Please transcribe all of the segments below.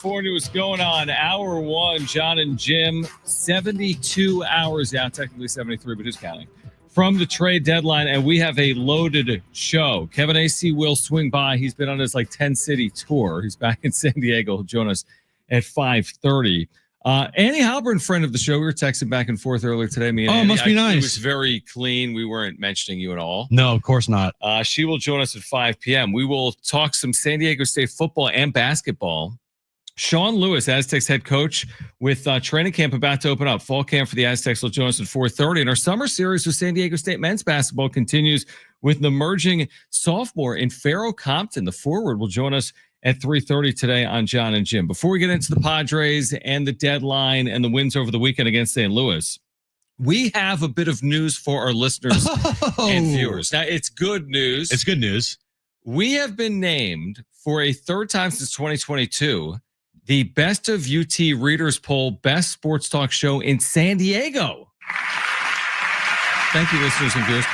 California, what's going on? Hour one, Jon and Jim, 72 hours out, technically 73, but who's counting? From the trade deadline, and we have a loaded show. Kevin AC will swing by. He's been on his 10-city tour. He's back in San Diego. He'll join us at 5:30. Annie Halpern, friend of the show, we were texting back and forth earlier today. Me and Annie. Must be nice. It was very clean. We weren't mentioning you at all. No, of course not. She will join us at 5 p.m. We will talk some San Diego State football and basketball. Sean Lewis, Aztecs head coach, with training camp about to open up. Fall camp for the Aztecs will join us at 4:30. And our summer series with San Diego State men's basketball continues with an emerging sophomore in Pharaoh Compton. The forward will join us at 3:30 today on Jon and Jim. Before we get into the Padres and the deadline and the wins over the weekend against St. Louis, we have a bit of news for our listeners and viewers. Now, it's good news. It's good news. We have been named for a third time since 2022 the Best of UT Readers Poll Best Sports Talk Show in San Diego. Thank you, listeners and viewers.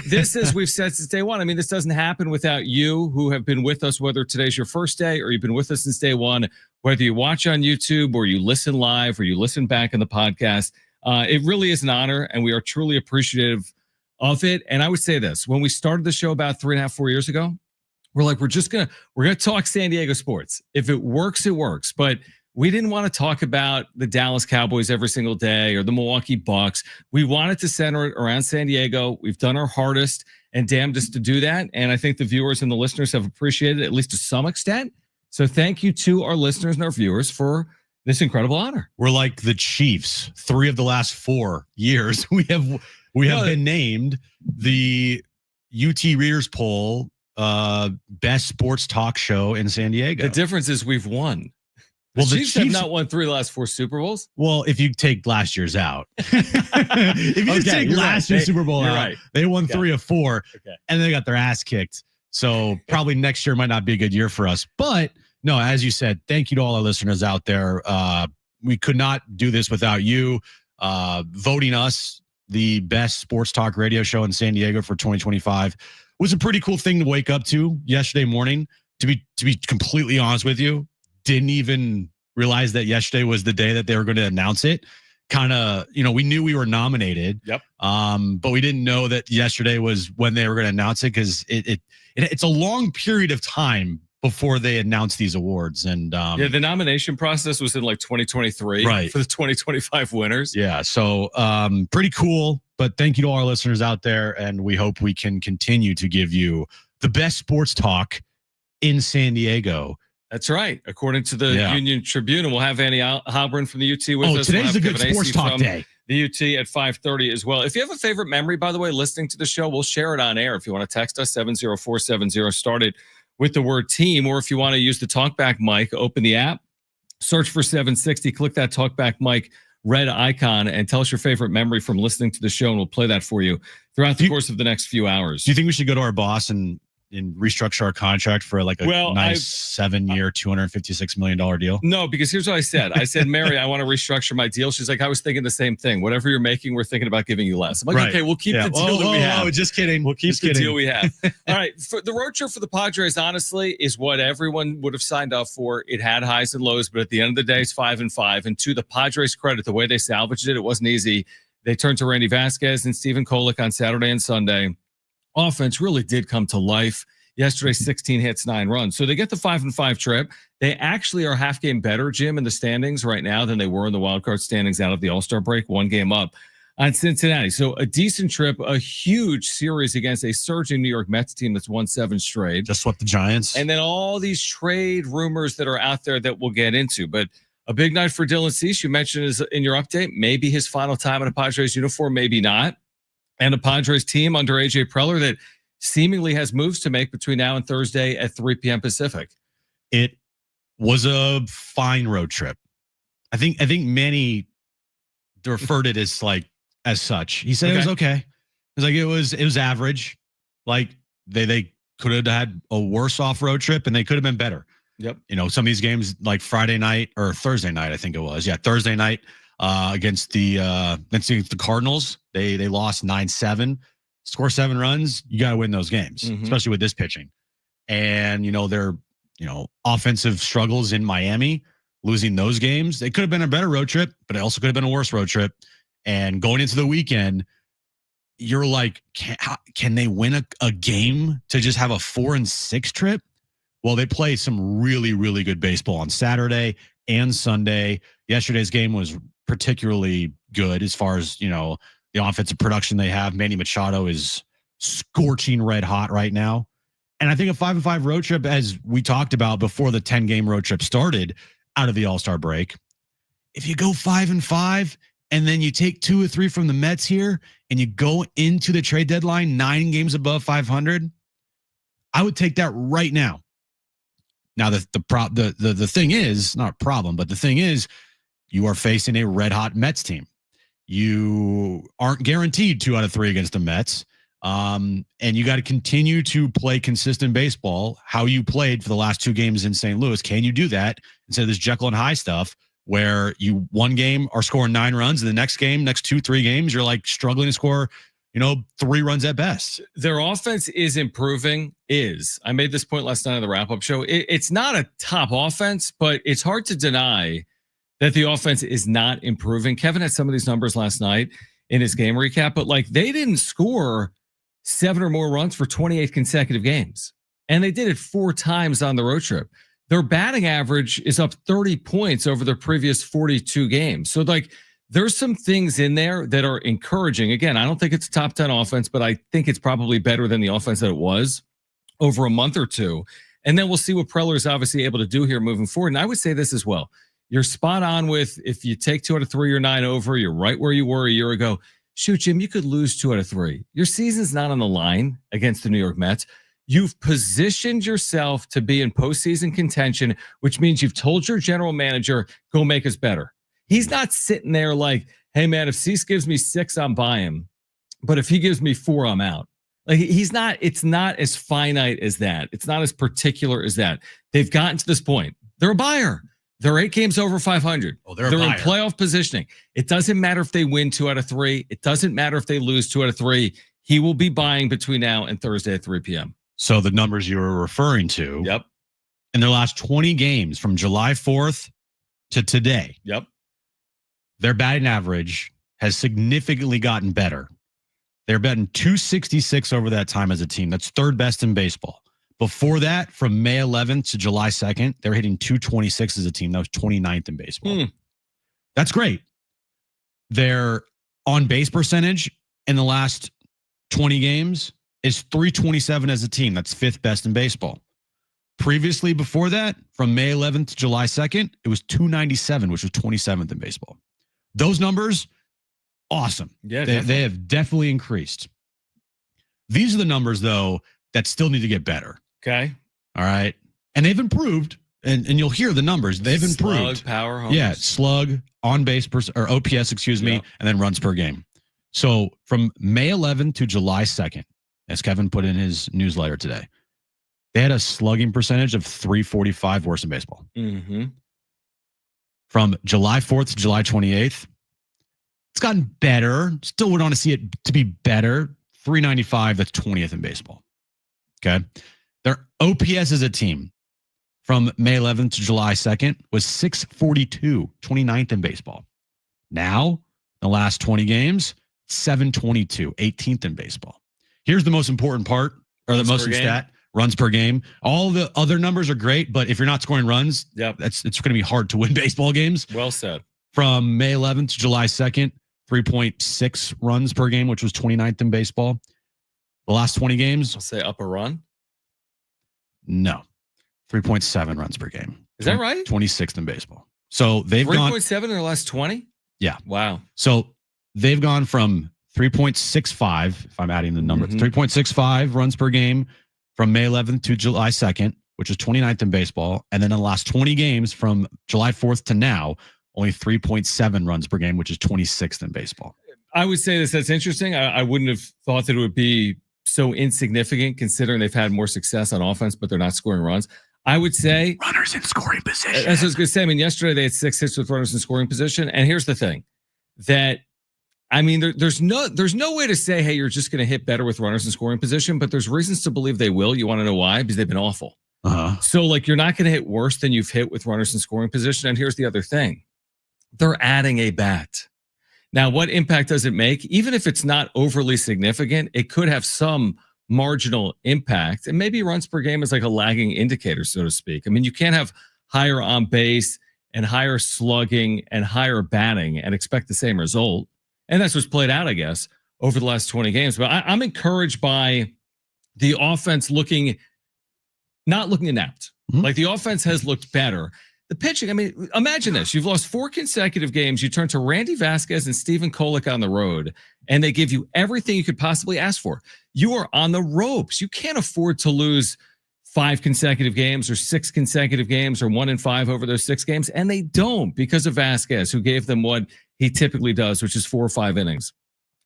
This is, we've said since day one. I mean, this doesn't happen without you who have been with us, whether today's your first day or you've been with us since day one, whether you watch on YouTube or you listen live or you listen back in the podcast. It really is an honor, and we are truly appreciative of it. And I would say this, when we started the show about 3.5, 4 years ago, we're like, we're going to talk San Diego sports. If it works, it works. But we didn't want to talk about the Dallas Cowboys every single day or the Milwaukee Bucks. We wanted to center it around San Diego. We've done our hardest and damnedest to do that. And I think the viewers and the listeners have appreciated it, at least to some extent. So thank you to our listeners and our viewers for this incredible honor. We're like the Chiefs. 3 of the last 4 years, we have been named the UT Readers Poll Best Sports Talk Show in San Diego. The difference is we've won. The Chiefs have not won 3 of the last 4 Super Bowls. Well, if you take last year's out, if you just take last year's Super Bowl out, they won 3 of 4, and they got their ass kicked. So probably next year might not be a good year for us. But no, as you said, thank you to all our listeners out there. We could not do this without you voting us the best sports talk radio show in San Diego for 2025. Was a pretty cool thing to wake up to yesterday morning. To be completely honest with you, didn't even realize that yesterday was the day that they were going to announce it. Kind of, we knew we were nominated. Yep. But we didn't know that yesterday was when they were going to announce it, because it's a long period of time before they announced these awards. And the nomination process was in 2023, right, for the 2025 winners. Yeah. So pretty cool. But thank you to all our listeners out there, and we hope we can continue to give you the best sports talk in San Diego. That's right. According to the Union Tribune, and we'll have Annie Halpern from the UT with us. Today's a good sports talk day. The UT at 5:30 as well. If you have a favorite memory, by the way, listening to the show, we'll share it on air. If you want to text us, 70470, started with the word team, or if you want to use the TalkBack mic, open the app, search for 760, click that TalkBack mic red icon, and tell us your favorite memory from listening to the show, and we'll play that for you throughout the course of the next few hours. Do you think we should go to our boss and restructure our contract for a nice 7-year, $256 million deal? No, because here's what I said. I said, Mary, I want to restructure my deal. She's like, I was thinking the same thing. Whatever you're making, we're thinking about giving you less. I'm like, okay, we'll keep the deal that we have. Oh, just kidding. We'll keep the deal we have. All right. For the road trip for the Padres, honestly, is what everyone would have signed up for. It had highs and lows, but at the end of the day, it's 5-5. And to the Padres' credit, the way they salvaged it, it wasn't easy. They turned to Randy Vasquez and Stephen Kolek on Saturday and Sunday. Offense really did come to life. Yesterday, 16 hits, 9 runs. So they get the 5-5 trip. They actually are half game better, Jim, in the standings right now than they were in the wild card standings out of the All-Star break, 1 game up on Cincinnati. So a decent trip, a huge series against a surging New York Mets team that's won 7 straight. Just swept the Giants. And then all these trade rumors that are out there that we'll get into. But a big night for Dylan Cease. You mentioned is in your update, maybe his final time in a Padres uniform, maybe not. And a Padres team under A.J. Preller that seemingly has moves to make between now and Thursday at 3 p.m. Pacific. It was a fine road trip. I think Manny referred it as such. He said it was okay. It was average. They could have had a worse off road trip, and they could have been better. Yep. Some of these games like Friday night or Thursday night, I think it was. Yeah, Thursday night against the Cardinals. They lost 9-7. Score 7 runs, you got to win those games, especially with this pitching. And, their offensive struggles in Miami losing those games. It could have been a better road trip, but it also could have been a worse road trip. And going into the weekend, you're like, can they win a game to just have a 4-6 trip? Well, they play some really, really good baseball on Saturday and Sunday. Yesterday's game was particularly good as far as, the offensive production they have. Manny Machado is scorching red hot right now. And I think a 5-5 road trip, as we talked about before the 10-game road trip started out of the All-Star break, if you go 5-5 and then you take 2 or 3 from the Mets here and you go into the trade deadline 9 games above 500, I would take that right now. Now, the thing is, not a problem, but the thing is, you are facing a red-hot Mets team. You aren't guaranteed 2 out of 3 against the Mets. And you got to continue to play consistent baseball, how you played for the last 2 games in St. Louis. Can you do that instead of this Jekyll and Hyde stuff where you one game are scoring 9 runs and the next 2-3 games, you're like struggling to score 3 runs at best? Their offense is improving. I made this point last night on the wrap-up show. It's not a top offense, but it's hard to deny that the offense is not improving. Kevin had some of these numbers last night in his game recap, but they didn't score 7 or more runs for 28 consecutive games. And they did it 4 times on the road trip. Their batting average is up 30 points over their previous 42 games. So there's some things in there that are encouraging. Again, I don't think it's a top 10 offense, but I think it's probably better than the offense that it was over a month or two. And then we'll see what Preller is obviously able to do here moving forward. And I would say this as well. You're spot on with, if you take 2 out of 3, you're 9 over, you're right where you were a year ago. Shoot, Jim, you could lose 2 out of 3. Your season's not on the line against the New York Mets. You've positioned yourself to be in postseason contention, which means you've told your general manager, go make us better. He's not sitting there like, hey, man, if Cease gives me 6, I'm buying him. But if he gives me 4, I'm out. It's not as finite as that. It's not as particular as that. They've gotten to this point. They're a buyer. They're 8 games over 500. Oh, they're in playoff positioning. It doesn't matter if they win 2 out of 3. It doesn't matter if they lose 2 out of 3. He will be buying between now and Thursday at 3 p.m. So the numbers you were referring to, yep, in their last 20 games from July 4th to today, yep, their batting average has significantly gotten better. They're batting .266 over that time as a team. That's 3rd best in baseball. Before that, from May 11th to July 2nd, they're hitting .226 as a team. That was 29th in baseball. That's great. Their on-base percentage in the last 20 games is .327 as a team. That's 5th best in baseball. Previously, before that, from May 11th to July 2nd, it was .297, which was 27th in baseball. Those numbers, awesome. Yeah, they have definitely increased. These are the numbers, though, that still need to get better. Okay. All right. And they've improved, and you'll hear the numbers. They've improved. Slug, power, homers. Yeah, slug, on base, or OPS, and then runs per game. So from May 11th to July 2nd, as Kevin put in his newsletter today, they had a slugging percentage of .345, worse in baseball. Mm-hmm. From July 4th to July 28th, it's gotten better. Still would want to see it to be better. .395, that's 20th in baseball. Okay. Their OPS as a team from May 11th to July 2nd was .642, 29th in baseball. Now, the last 20 games, .722, 18th in baseball. Here's the most important part, or the most stat, runs per game. All the other numbers are great, but if you're not scoring runs, it's going to be hard to win baseball games. Well said. From May 11th to July 2nd, 3.6 runs per game, which was 29th in baseball. The last 20 games. I'll say up a run. No. 3.7 runs per game. Is that right? 26th in baseball. So they've gone 3.7 in the last 20? Yeah. Wow. So they've gone from 3.65, if I'm adding the number, 3.65 runs per game from May 11th to July 2nd, which is 29th in baseball. And then in the last 20 games from July 4th to now, only 3.7 runs per game, which is 26th in baseball. I would say that's interesting. I wouldn't have thought that it would be so insignificant considering they've had more success on offense, but they're not scoring runs. I would say runners in scoring position. That's what I was going to say. I mean, yesterday they had 6 hits with runners in scoring position. And here's the thing that, I mean, there's no way to say, hey, you're just going to hit better with runners in scoring position, but there's reasons to believe they will. You want to know why? Because they've been awful. So, like, you're not going to hit worse than you've hit with runners in scoring position. And here's the other thing. They're adding a bat. Now, what impact does it make? Even if it's not overly significant, it could have some marginal impact. And maybe runs per game is like a lagging indicator, so to speak. I mean, you can't have higher on base and higher slugging and higher batting and expect the same result. And that's what's played out, I guess, over the last 20 games. But I'm encouraged by the offense not looking inept. Mm-hmm. Like, the offense has looked better. The pitching, I mean, imagine this. You've lost 4 consecutive games. You turn to Randy Vasquez and Stephen Kolek on the road, and they give you everything you could possibly ask for. You are on the ropes. You can't afford to lose 5 consecutive games or 6 consecutive games or 1-5 over those 6 games. And they don't, because of Vasquez, who gave them what he typically does, which is 4 or 5 innings.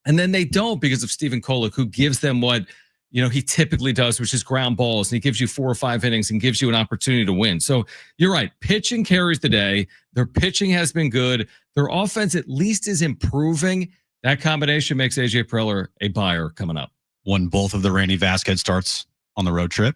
And then they don't because of Stephen Kolek, who gives them what he typically does, which is ground balls, and he gives you 4 or 5 innings and gives you an opportunity to win. So you're right. Pitching carries the day. Their pitching has been good. Their offense at least is improving. That combination makes AJ Preller a buyer coming up. Won both of the Randy Vasquez starts on the road trip.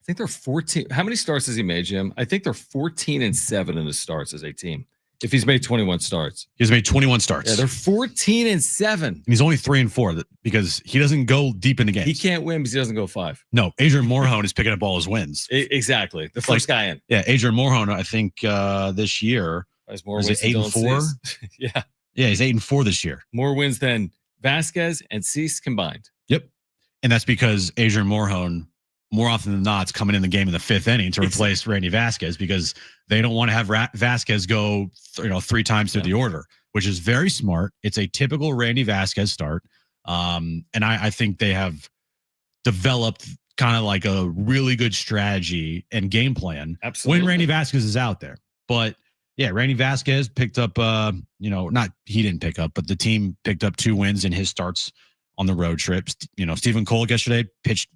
I think they're 14. How many starts has he made, Jim? I think they're 14-7 in his starts as a team. If he's made 21 starts. He's made 21 starts. Yeah, they're 14-7. And he's only 3-4 because he doesn't go deep in the games. He can't win because he doesn't go 5. No, Adrian Morejon is picking up all his wins. Exactly. The first guy in. Yeah, Adrian Morejon, I think this year is more it 8-4? Yeah. Yeah, he's 8-4 this year. More wins than Vasquez and Cease combined. Yep. And that's because Adrian Morejon, more often than not, is coming in the game in the 5th inning to replace Randy Vasquez, because they don't want to have Vasquez go 3 times through the order, which is very smart. It's a typical Randy Vasquez start. And I think they have developed kind of like a really good strategy and game plan. Absolutely. When Randy Vasquez is out there. But yeah, Randy Vasquez picked up, he didn't pick up, but the team picked up 2 wins in his starts on the road trips. Stephen Kolek yesterday pitched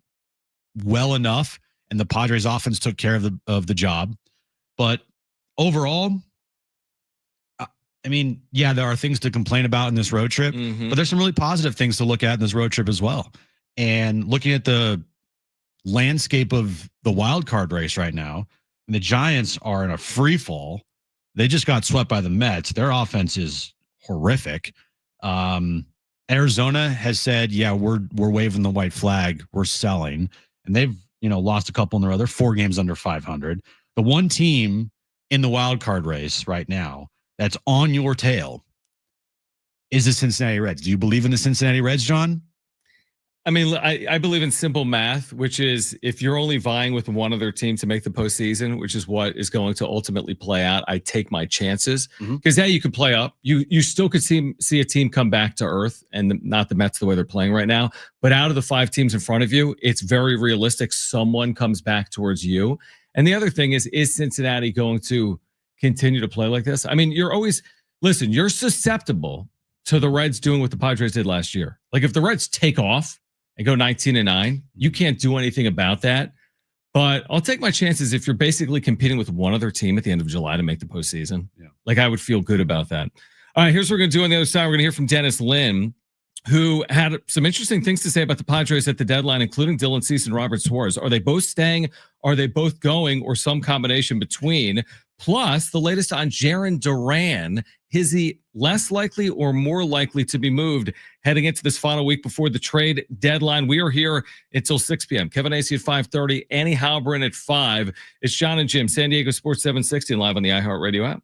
well enough, and the Padres offense took care of the job. But overall, I mean, yeah, there are things to complain about in this road trip, but there's some really positive things to look at in this road trip as well. And looking at the landscape of the wild card race right now, and the Giants are in a free fall. They just got swept by the Mets. Their offense is horrific. Arizona has said, yeah, we're waving the white flag. We're selling. And they've, lost a couple in their other 4 games under 500. The one team in the wild card race right now that's on your tail is the Cincinnati Reds. Do you believe in the Cincinnati Reds, John? I mean, I believe in simple math, which is if you're only vying with one other team to make the postseason, which is what is going to ultimately play out, I take my chances. Because you could play up. You still could see a team come back to earth, and not the Mets the way they're playing right now. But out of the 5 teams in front of you, it's very realistic someone comes back towards you. And the other thing is Cincinnati going to continue to play like this? I mean, you're susceptible to the Reds doing what the Padres did last year. Like, if the Reds take off and go 19-9, you can't do anything about that. But I'll take my chances if you're basically competing with one other team at the end of July to make the postseason. Yeah. Like, I would feel good about that. All right, here's what we're going to do on the other side. We're going to hear from Dennis Lin, who had some interesting things to say about the Padres at the deadline, including Dylan Cease and Robert Suarez. Are they both staying? Are they both going? Or some combination between? Plus, the latest on Jarren Duran. Is he less likely or more likely to be moved heading into this final week before the trade deadline? We are here until 6 p.m. Kevin Acey at 5:30, Annie Halberin at 5. It's Jon and Jim, San Diego Sports 760, and live on the iHeartRadio app.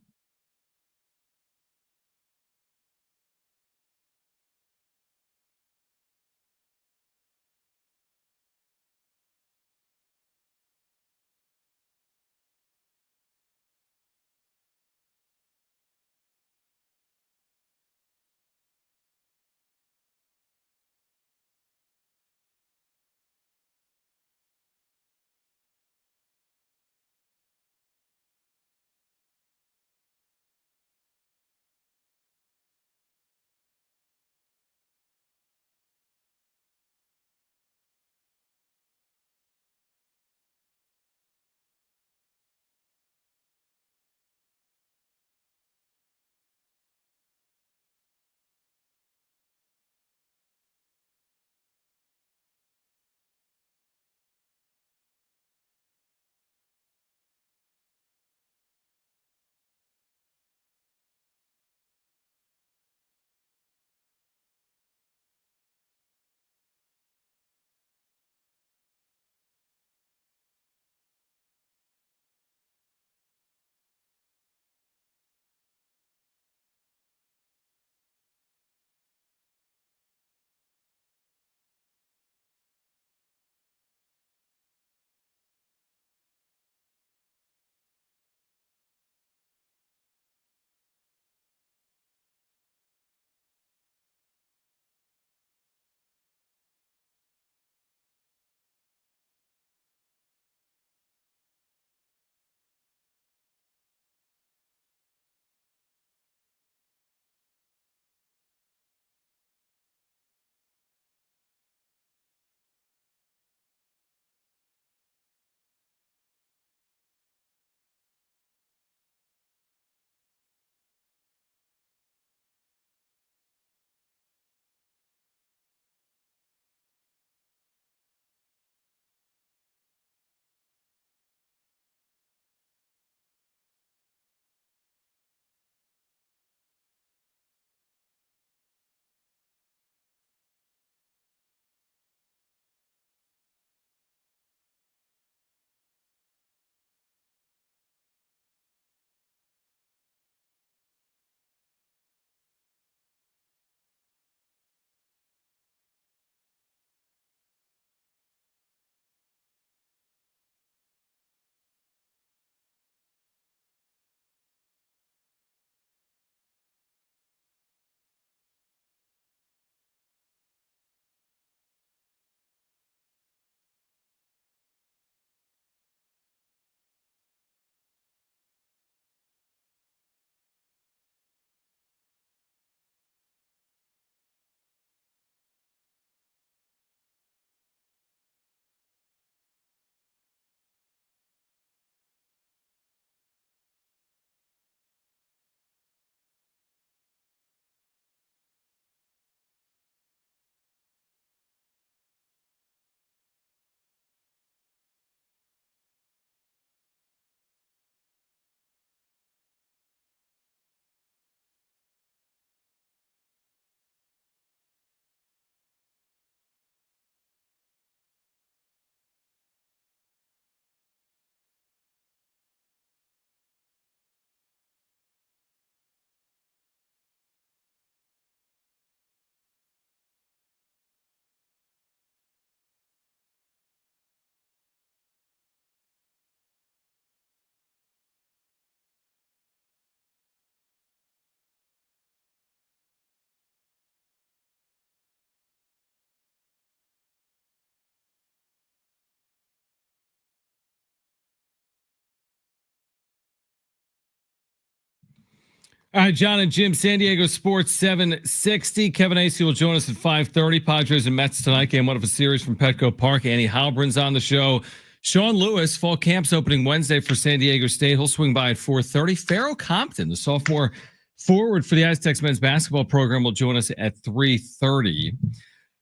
All right, Jon and Jim, San Diego Sports 760. Kevin Acey will join us at 5:30. Padres and Mets tonight. Game one of a series from Petco Park. Annie Halbrin's on the show. Sean Lewis, fall camp's opening Wednesday for San Diego State. He'll swing by at 4:30. Farrell Compton, the sophomore forward for the Aztecs men's basketball program, will join us at 3:30.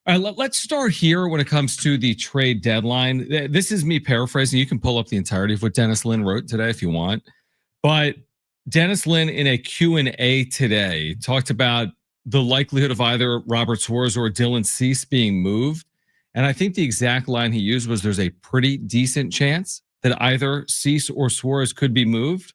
All right, let's start here when it comes to the trade deadline. This is me paraphrasing. You can pull up the entirety of what Dennis Lin wrote today if you want. But Dennis Lin in a Q&A today talked about the likelihood of either Robert Suarez or Dylan Cease being moved. And I think the exact line he used was there's a pretty decent chance that either Cease or Suarez could be moved.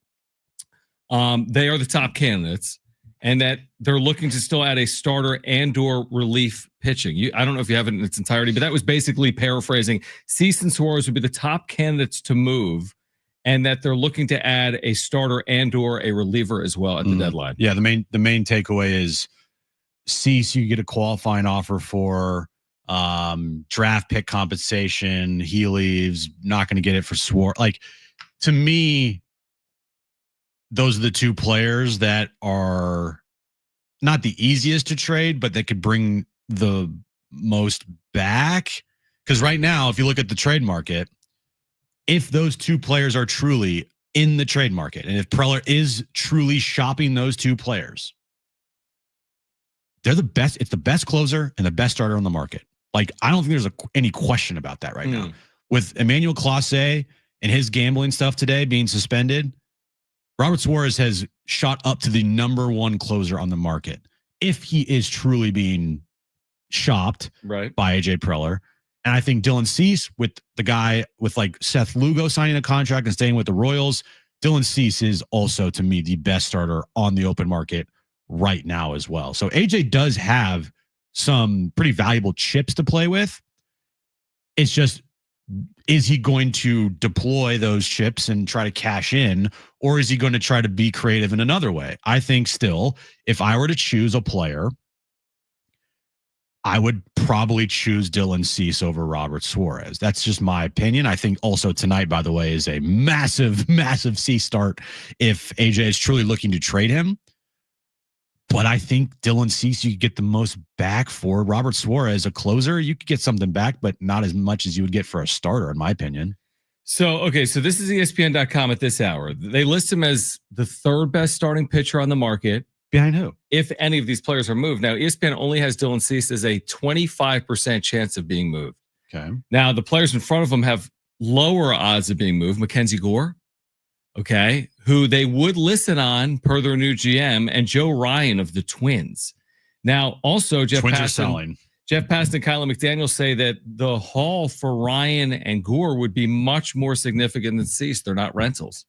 They are the top candidates, and that they're looking to still add a starter and/or relief pitching. I don't know if you have it in its entirety, but that was basically paraphrasing. Cease and Suarez would be the top candidates to move, and that they're looking to add a starter and/or a reliever as well at the deadline. Yeah, the main takeaway is Cease, you get a qualifying offer for draft pick compensation. He leaves, not going to get it for Suarez. Like, to me, those are the two players that are not the easiest to trade, but that could bring the most back. Because right now, if you look at the trade market, if those two players are truly in the trade market, and if Preller is truly shopping those two players, they're the best. It's the best closer and the best starter on the market. Like, I don't think there's any question about that right now. With Emmanuel Clase and his gambling stuff today being suspended, Robert Suarez has shot up to the #1 closer on the market. If he is truly being shopped by AJ Preller. And I think Dylan Cease, with the guy with like Seth Lugo signing a contract and staying with the Royals, Dylan Cease is also, to me, the best starter on the open market right now as well. So AJ does have some pretty valuable chips to play with. It's just, is he going to deploy those chips and try to cash in, or is he going to try to be creative in another way? I think still, if I were to choose a player, I would probably choose Dylan Cease over Robert Suarez. That's just my opinion. I think also tonight, by the way, is a massive, massive Cease start if AJ is truly looking to trade him. But I think Dylan Cease, you could get the most back for. Robert Suarez, a closer, you could get something back, but not as much as you would get for a starter, in my opinion. So, okay, so this is ESPN.com at this hour. They list him as the third best starting pitcher on the market. Behind who? If any of these players are moved. Now, ESPN only has Dylan Cease as a 25% chance of being moved. Okay. Now, the players in front of him have lower odds of being moved. Mackenzie Gore, okay, who they would listen on per their new GM, and Joe Ryan of the Twins. Now, also Jeff Passan and Kyler McDaniel say that the haul for Ryan and Gore would be much more significant than Cease. They're not rentals.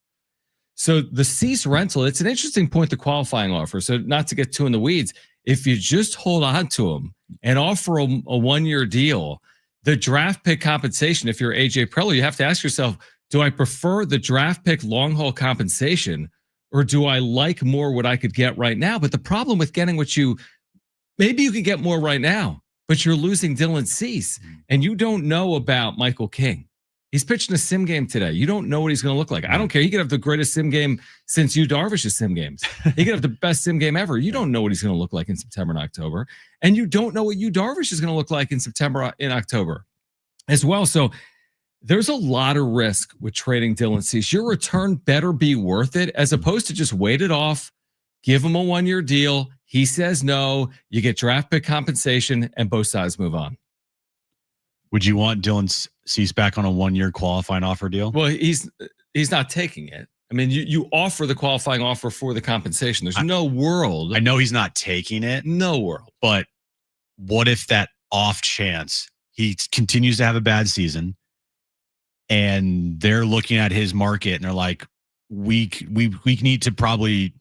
So the Cease rental, it's an interesting point, the qualifying offer. So not to get too in the weeds, if you just hold on to him and offer him a 1-year deal, the draft pick compensation, if you're AJ Preller, you have to ask yourself, do I prefer the draft pick long haul compensation, or do I like more what I could get right now? But the problem with getting maybe you could get more right now, but you're losing Dylan Cease, and you don't know about Michael King. He's pitching a sim game today. You don't know what he's going to look like. I don't care. He could have the greatest sim game since Yu Darvish's sim games. He could have the best sim game ever. You don't know what he's going to look like in September and October. And you don't know what Yu Darvish is going to look like in September and October as well. So there's a lot of risk with trading Dylan Cease. Your return better be worth it, as opposed to just wait it off, give him a 1-year deal. He says no. You get draft pick compensation, and both sides move on. Would you want Dylan Cease back on a 1-year qualifying offer deal? Well, he's not taking it. I mean, you offer the qualifying offer for the compensation. There's no world. I know he's not taking it. No world. But what if that off chance he continues to have a bad season, and they're looking at his market and they're like, we need to probably,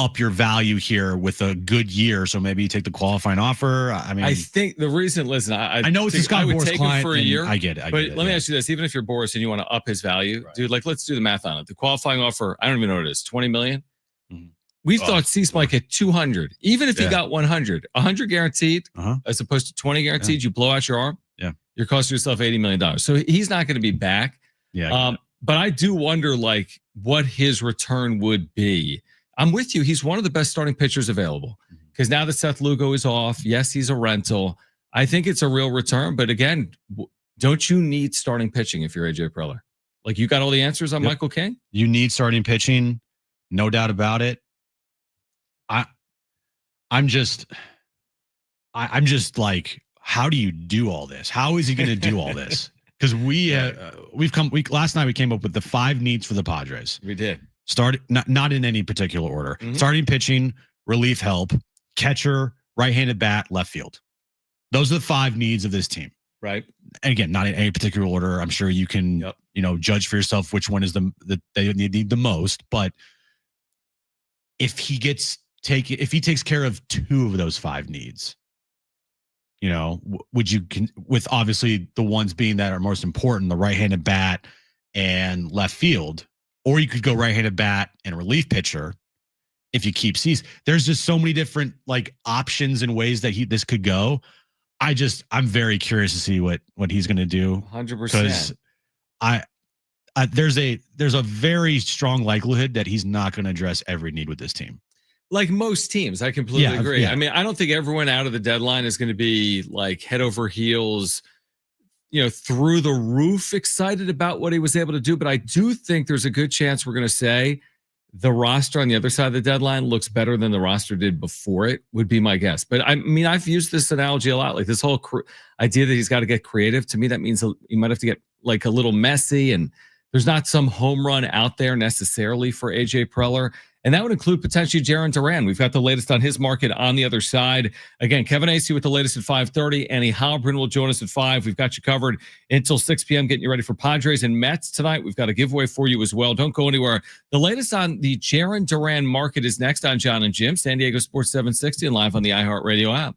up your value here with a good year, so maybe you take the qualifying offer. I mean, I think the reason, listen, I know it's a Scott Boras client for a year. I get it. But let me ask you this: even if you're Boras and you want to up his value, dude, like, let's do the math on it. The qualifying offer, I don't even know what it is, $20 million. We thought Cease might get 200, even if he got 100 guaranteed, as opposed to 20 guaranteed. You blow out your arm, you're costing yourself $80 million. So he's not going to be back. But I do wonder, like, what his return would be. I'm with you. He's one of the best starting pitchers available because now that Seth Lugo is off, yes, he's a rental. I think it's a real return. But again, don't you need starting pitching if you're AJ Preller? Like, you got all the answers on Michael King? You need starting pitching, no doubt about it. I'm just like, how do you do all this? How is he going to do all this? Because last night we came up with the 5 needs for the Padres. We did. Not in any particular order. Starting pitching, relief help, catcher, right-handed bat, left field. Those are the 5 needs of this team. Right. And again, not in any particular order. I'm sure you can, judge for yourself which one is they need the most. But if he takes care of 2 of those 5 needs, with obviously the ones being that are most important, the right-handed bat and left field, or you could go right-handed bat and relief pitcher if you keep Cease. There's just so many different like options and ways that this could go. I'm very curious to see what he's going to do. 100%. Because there's a very strong likelihood that he's not going to address every need with this team. Like most teams, I completely agree. Yeah. I mean, I don't think everyone out of the deadline is going to be like head over heels, through the roof excited about what he was able to do. But I do think there's a good chance we're going to say the roster on the other side of the deadline looks better than the roster did before it, would be my guess. But I mean, I've used this analogy a lot, like this whole idea that he's got to get creative. To me, that means he might have to get like a little messy, and there's not some home run out there necessarily for AJ Preller. And that would include potentially Jarren Duran. We've got the latest on his market on the other side. Again, Kevin Acey with the latest at 5:30. Annie Halbrin will join us at 5. We've got you covered until 6 p.m. getting you ready for Padres and Mets tonight. We've got a giveaway for you as well. Don't go anywhere. The latest on the Jarren Duran market is next on Jon and Jim, San Diego Sports 760, and live on the iHeartRadio app.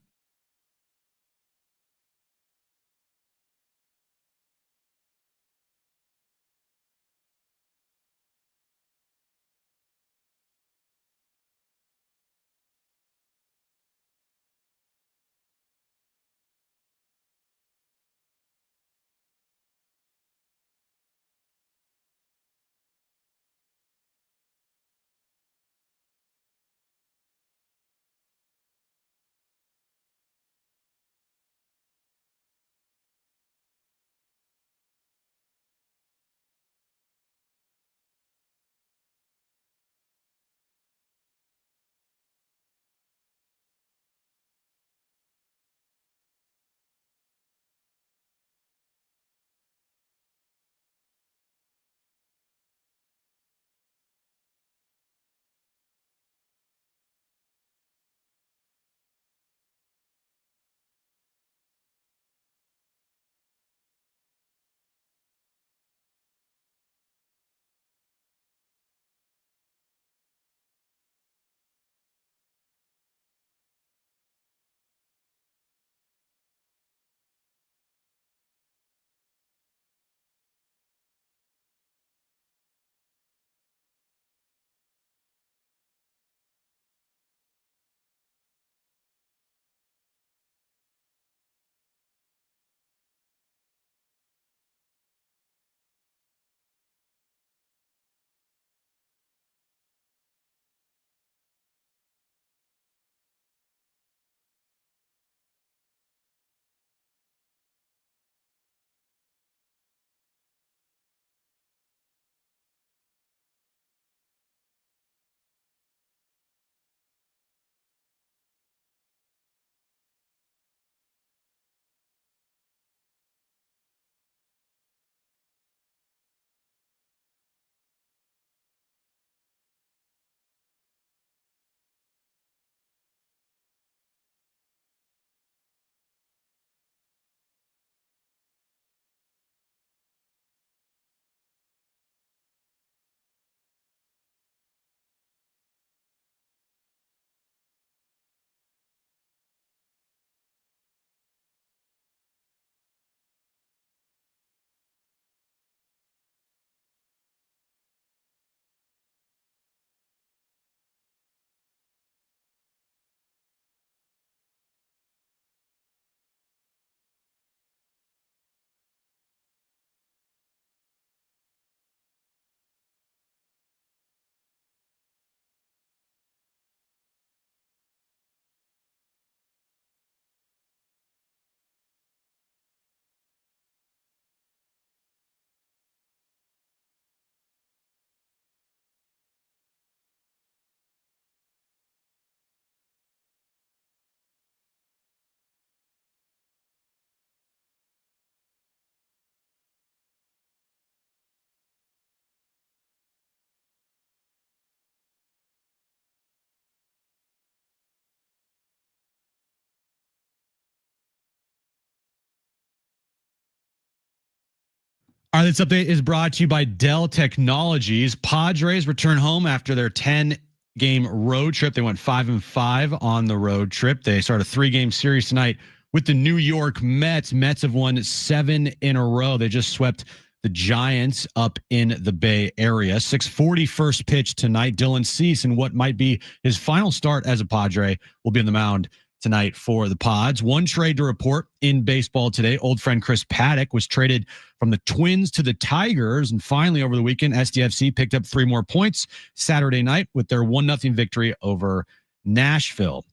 All right, this update is brought to you by Dell Technologies. Padres return home after their 10-game road trip. They went 5-5 on the road trip. They start a 3-game series tonight with the New York Mets. Mets have won 7 in a row. They just swept the Giants up in the Bay Area. 6:40 first pitch tonight. Dylan Cease, in what might be his final start as a Padre, will be on the mound tonight for the Pods. One trade to report in baseball today. Old friend Chris Paddock was traded from the Twins to the Tigers. And finally, over the weekend, SDFC picked up 3 more points Saturday night with their 1-0 victory over Nashville.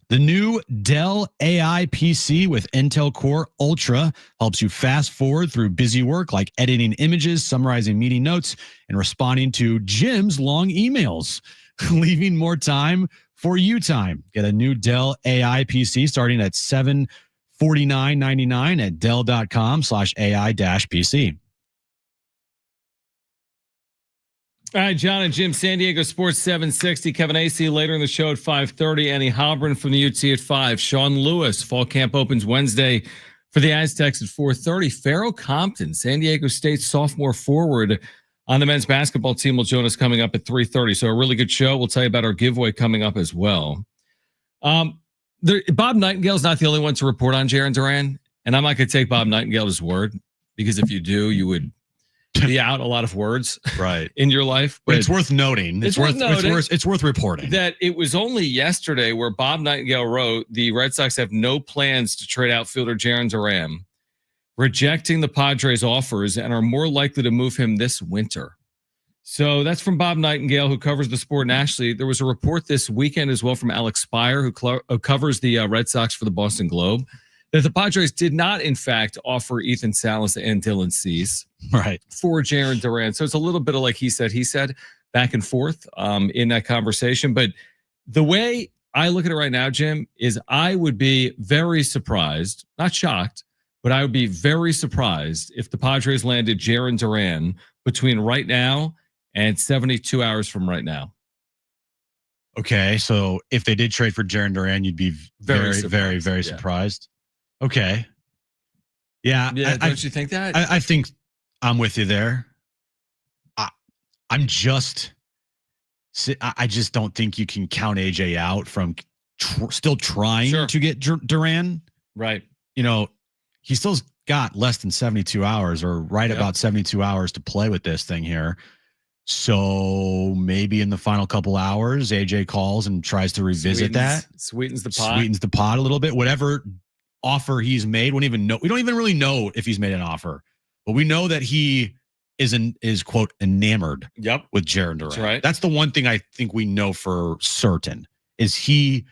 The new Dell AI PC with Intel Core Ultra helps you fast forward through busy work like editing images, summarizing meeting notes, and responding to Jim's long emails, leaving more time for you time. Get a new Dell AI PC starting at $749.99 at dell.com/AI-PC. All right, Jon and Jim, San Diego Sports 760. Kevin AC later in the show at 5:30. Annie Halbrin from the UT at 5. Sean Lewis, fall camp opens Wednesday for the Aztecs at 4:30. Farrell Compton, San Diego State sophomore forward on the men's basketball team, will join us coming up at 3:30. So a really good show. We'll tell you about our giveaway coming up as well. Bob Nightingale's not the only one to report on Jarren Duran, and I'm not going to take Bob Nightingale at his word, because if you do, you would be out a lot of words in your life. But it's worth noting. It's worth reporting that it was only yesterday where Bob Nightingale wrote the Red Sox have no plans to trade outfielder Jarren Duran, rejecting the Padres' offers and are more likely to move him this winter. So that's from Bob Nightingale, who covers the sport nationally. There was a report this weekend as well from Alex Spire, who covers the Red Sox for the Boston Globe, that the Padres did not, in fact, offer Ethan Salas and Dylan Cease for Jarren Duran. So it's a little bit of like he said, back and forth in that conversation. But the way I look at it right now, Jim, is I would be very surprised, not shocked, but I would be very surprised if the Padres landed Jarren Duran between right now and 72 hours from right now. Okay, so if they did trade for Jarren Duran, you'd be very surprised. Okay. Yeah. Don't you think that? I think I'm with you there. I just don't think you can count AJ out from still trying to get Duran. Right. You know, he still's got less than 72 hours or about 72 hours to play with this thing here. So maybe in the final couple hours, AJ calls and tries to revisit sweetens the pot a little bit. Whatever offer he's made, we don't even really know if he's made an offer, but we know that he is quote enamored with Jarren Duran. That's right. That's the one thing I think we know for certain is he's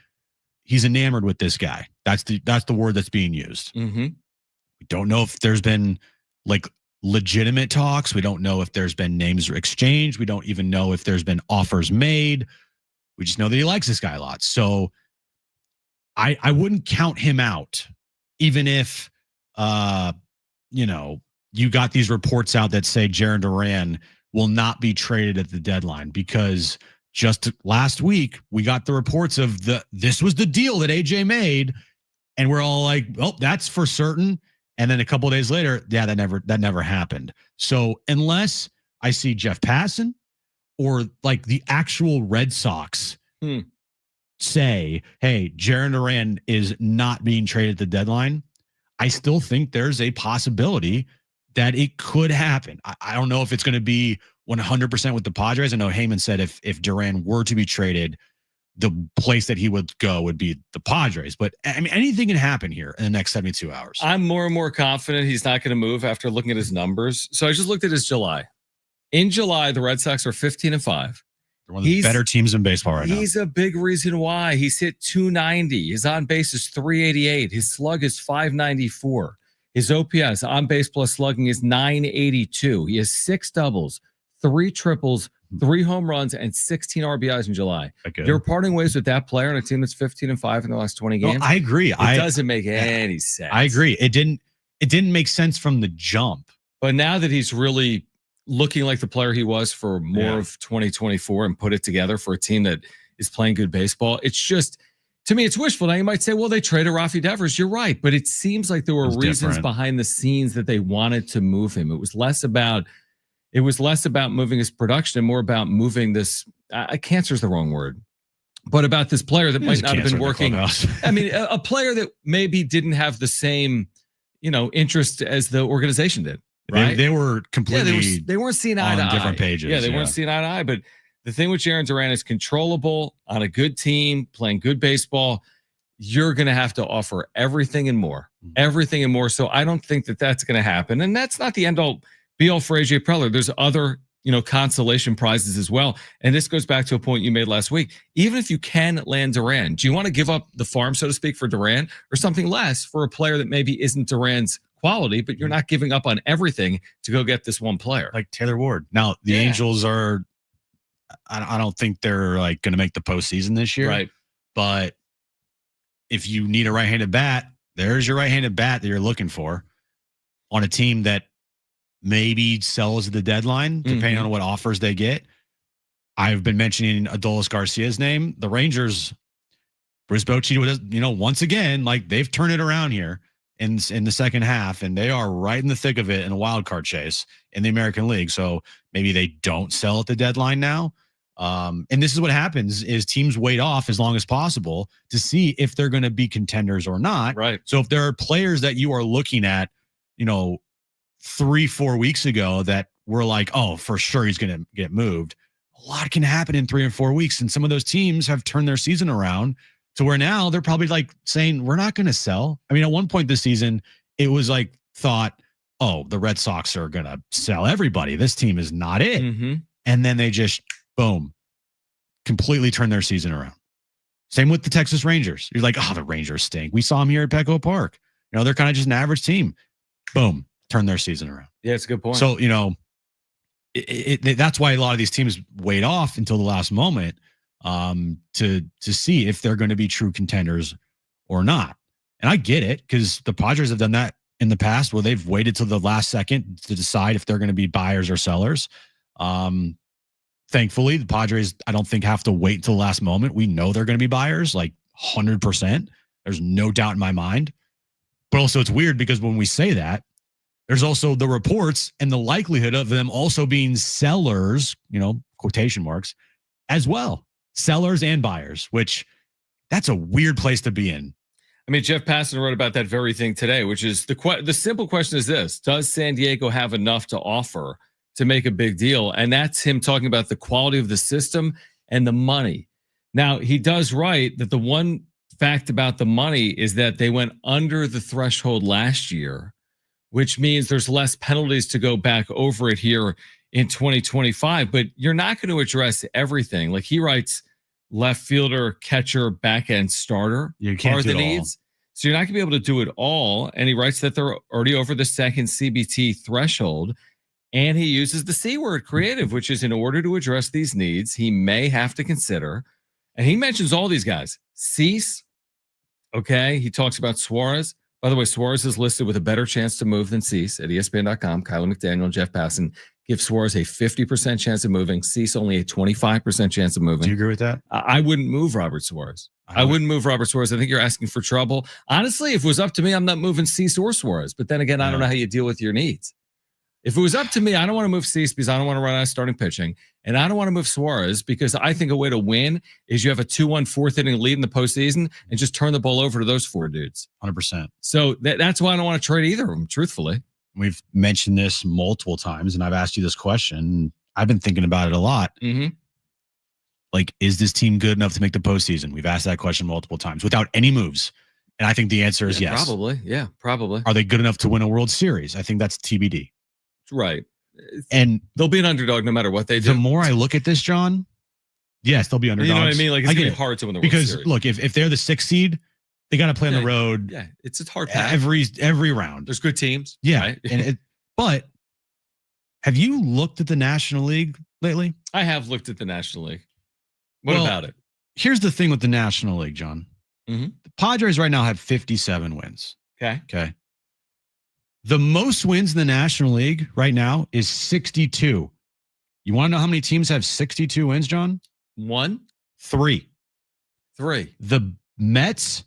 enamored with this guy. That's the word that's being used. Mm-hmm. We don't know if there's been like legitimate talks. We don't know if there's been names exchanged. We don't even know if there's been offers made. We just know that he likes this guy a lot. So I wouldn't count him out, even if you got these reports out that say Jarren Duran will not be traded at the deadline, because just last week we got the reports of this was the deal that AJ made, and we're all like, oh, that's for certain. And then a couple of days later, that never happened. So unless I see Jeff Passan or like the actual Red Sox say, hey, Jarren Duran is not being traded at the deadline, I still think there's a possibility that it could happen. I don't know if it's going to be 100% with the Padres. I know Heyman said if Duran were to be traded, the place that he would go would be the Padres. But I mean, anything can happen here in the next 72 hours. I'm more and more confident he's not going to move after looking at his numbers. So I just looked at his July. In July, the Red Sox are 15-5. They're one of the better teams in baseball right now. He's a big reason why. He's hit 290. His on base is 388. His slug is 594. His OPS, on base plus slugging, is 982. He has 6 doubles, 3 triples, 3 home runs, and 16 RBIs in July. You're parting ways with that player on a team that's 15-5 in the last 20 games. No, I agree. It doesn't make any sense. I agree. It didn't make sense from the jump. But now that he's really looking like the player he was for more of 2024 and put it together for a team that is playing good baseball, it's just, To me, it's wishful. Now you might say, well, they traded Rafi Devers. You're right. But it seems like there were reasons behind the scenes that they wanted to move him. It was less about moving his production and more about moving this. Cancer is the wrong word, but about this player that might not have been working. I mean, a player that maybe didn't have the same, interest as the organization did. Right? They were completely. They weren't seeing eye to eye on different pages. Yeah, they weren't seeing eye to eye. But the thing with Jarren Duran is controllable on a good team, playing good baseball. You're going to have to offer everything and more, So I don't think that that's going to happen. And that's not the end all be all for AJ Preller. There's other, consolation prizes as well. And this goes back to a point you made last week. Even if you can land Duran, do you want to give up the farm, so to speak, for Duran or something less for a player that maybe isn't Duran's quality, but you're not giving up on everything to go get this one player? Like Taylor Ward. Now, the Angels are, I don't think they're like going to make the postseason this year. Right. But if you need a right-handed bat, there's your right-handed bat that you're looking for on a team that maybe sells at the deadline, depending on what offers they get. I've been mentioning Adolis Garcia's name. The Rangers, Bruce Bochy, once again, like they've turned it around here in the second half, and they are right in the thick of it in a wild card chase in the American League. So maybe they don't sell at the deadline now. And this is what happens is teams wait off as long as possible to see if they're going to be contenders or not. Right. So if there are players that you are looking at, 3-4 weeks ago that were like, oh, for sure he's going to get moved. A lot can happen in 3 or 4 weeks. And some of those teams have turned their season around to where now they're probably like saying, we're not going to sell. I mean, at one point this season, it was like thought, oh, the Red Sox are going to sell everybody. This team is not it. And then they just, boom, completely turn their season around. Same with the Texas Rangers. You're like, oh, the Rangers stink. We saw them here at Petco Park. They're kind of just an average team. Boom, turn their season around. Yeah, it's a good point. So, that's why a lot of these teams wait off until the last moment to see if they're going to be true contenders or not. And I get it, because the Padres have done that in the past where they've waited till the last second to decide if they're going to be buyers or sellers. Thankfully, the Padres, I don't think, have to wait until the last moment. We know they're going to be buyers, like 100%. There's no doubt in my mind. But also it's weird because when we say that, there's also the reports and the likelihood of them also being sellers, quotation marks, as well. Sellers and buyers, which that's a weird place to be in. I mean, Jeff Passan wrote about that very thing today, which is the simple question is this: does San Diego have enough to offer to make a big deal? And that's him talking about the quality of the system and the money. Now, he does write that the one fact about the money is that they went under the threshold last year, which means there's less penalties to go back over it here in 2025. But you're not going to address everything. Like he writes, left fielder, catcher, back end starter are the needs. So you're not going to be able to do it all. And he writes that they're already over the second CBT threshold. And he uses the C word, creative, which is in order to address these needs, he may have to consider. And he mentions all these guys. Cease. Okay. He talks about Suarez. By the way, Suarez is listed with a better chance to move than Cease at ESPN.com. Kyler McDaniel and Jeff Passan give Suarez a 50% chance of moving. Cease only a 25% chance of moving. Do you agree with that? I wouldn't move Robert Suarez. I wouldn't move Robert Suarez. I think you're asking for trouble. Honestly, if it was up to me, I'm not moving Cease or Suarez. But then again, I don't know how you deal with your needs. If it was up to me, I don't want to move Cease because I don't want to run out of starting pitching. And I don't want to move Suarez because I think a way to win is you have a 2-1 fourth inning lead in the postseason and just turn the ball over to those four dudes. 100%. So that's why I don't want to trade either of them, truthfully. We've mentioned this multiple times, and I've asked you this question. I've been thinking about it a lot. Like, is this team good enough to make the postseason? We've asked that question multiple times without any moves. And I think the answer is yes. Probably. Yeah, probably. Are they good enough to win a World Series? I think that's TBD. Right. And they'll be an underdog no matter what they do. The more I look at this, John, yes, they'll be underdogs. You know what I mean? Like, it's going to be hard to win the World Series. Because, look, if they're the 6th seed, they got to play on the road. Yeah, it's a hard path. Every round. There's good teams. Yeah. Right? But have you looked at the National League lately? I have looked at the National League. What about it? Here's the thing with the National League, John. The Padres right now have 57 wins. Okay. The most wins in the National League right now is 62. You want to know how many teams have 62 wins, John? 1? 3. 3. The Mets,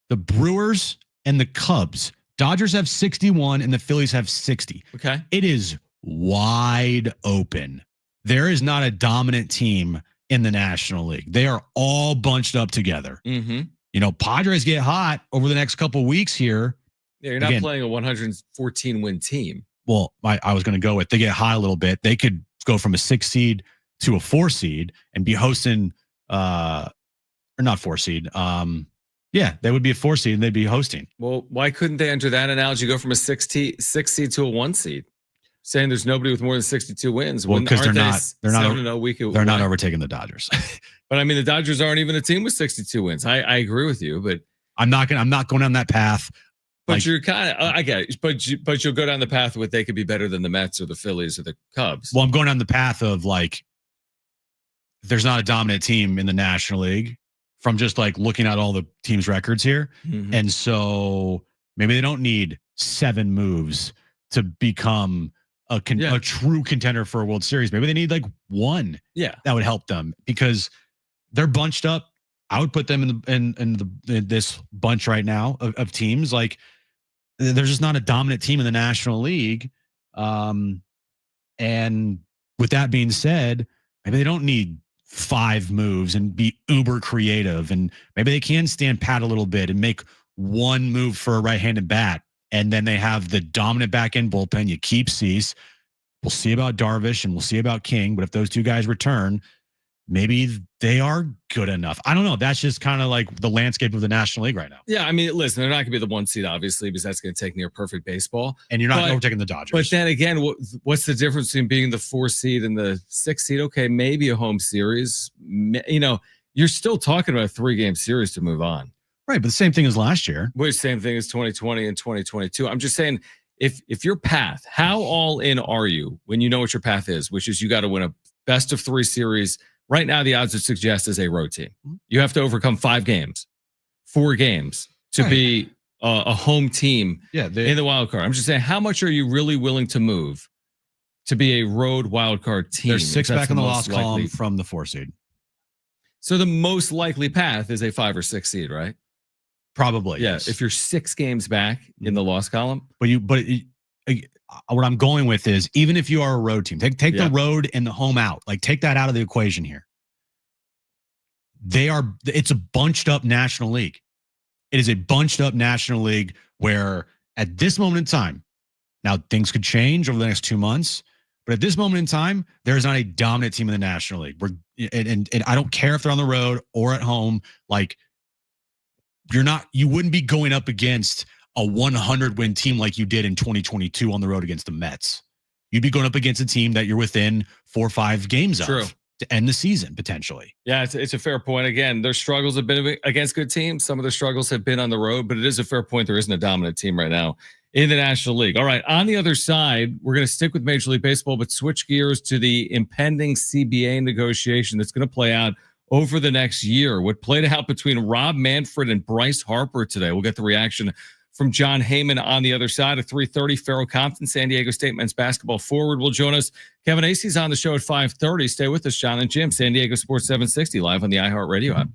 the Brewers, and the Cubs. Dodgers have 61 and the Phillies have 60. Okay. It is wide open. There is not a dominant team in the National League. They are all bunched up together. Mm-hmm. You know, Padres get hot over the next couple of weeks here. Yeah, you're not playing a 114 win team. Well, I was going to go with they get hot a little bit. They could go from a 6 seed to a 4 seed and be hosting, or not 4 seed. Yeah, they would be a 4 seed and they'd be hosting. Well, why couldn't they, under that analogy, go from a 6 seed to a 1 seed? Saying there's nobody with more than 62 wins. Well, because they're not overtaking the Dodgers. But I mean, the Dodgers aren't even a team with 62 wins. I agree with you, but I'm not going down that path. But you're kind of, I get it. But you'll go down the path with they could be better than the Mets or the Phillies or the Cubs. Well, I'm going down the path of like, there's not a dominant team in the National League from just like looking at all the teams' records here. Mm-hmm. And so maybe they don't need 7 moves to become a true contender for a World Series. Maybe they need like 1. Yeah, that would help them because they're bunched up. I would put them in this bunch right now of teams. Like, there's just not a dominant team in the National League. And with that being said, maybe they don't need 5 moves and be uber creative. And maybe they can stand pat a little bit and make 1 move for a right-handed bat. And then they have the dominant back end bullpen. You keep Cease. We'll see about Darvish and we'll see about King. But if those 2 guys return, maybe they are good enough. I don't know. That's just kind of like the landscape of the National League right now. Yeah, I mean, listen, they're not going to be the 1 seed, obviously, because that's going to take near perfect baseball. And you're not overtaking the Dodgers. But then again, what's the difference between being the 4 seed and the 6 seed? Okay, maybe a home series. You know, you're still talking about a 3-game series to move on. Right, but the same thing as last year. Which same thing as 2020 and 2022. I'm just saying, if your path, how all in are you when you know what your path is, which is you got to win a best of 3 series. Right now, the odds would suggest is a road team. You have to overcome 5 games, 4 games to be a home team in the wild card. I'm just saying, how much are you really willing to move to be a road wild card team? There's 6 back in the loss column from the 4 seed. So the most likely path is a 5 or 6 seed, right? Probably. Yeah. Yes. If you're 6 games back in the loss column. What I'm going with is, even if you are a road team, take the road and the home out, like take that out of the equation here. It's a bunched up National League. It is a bunched up National League where at this moment in time, now things could change over the next 2 months, but at this moment in time, there is not a dominant team in the National League. And I don't care if they're on the road or at home. Like, you wouldn't be going up against a 100-win team like you did in 2022 on the road against the Mets. You'd be going up against a team that you're within 4 or 5 games of to end the season, potentially. Yeah, it's a fair point. Again, their struggles have been against good teams. Some of their struggles have been on the road, but it is a fair point. There isn't a dominant team right now in the National League. All right, on the other side, we're going to stick with Major League Baseball, but switch gears to the impending CBA negotiation that's going to play out over the next year. What played out between Rob Manfred and Bryce Harper today. We'll get the reaction from Jon Heyman on the other side. At 3:30, Farrell Compton, San Diego State men's basketball forward, will join us. Kevin Acey's on the show at 5:30. Stay with us, Jon and Jim. San Diego Sports 760 live on the iHeartRadio app.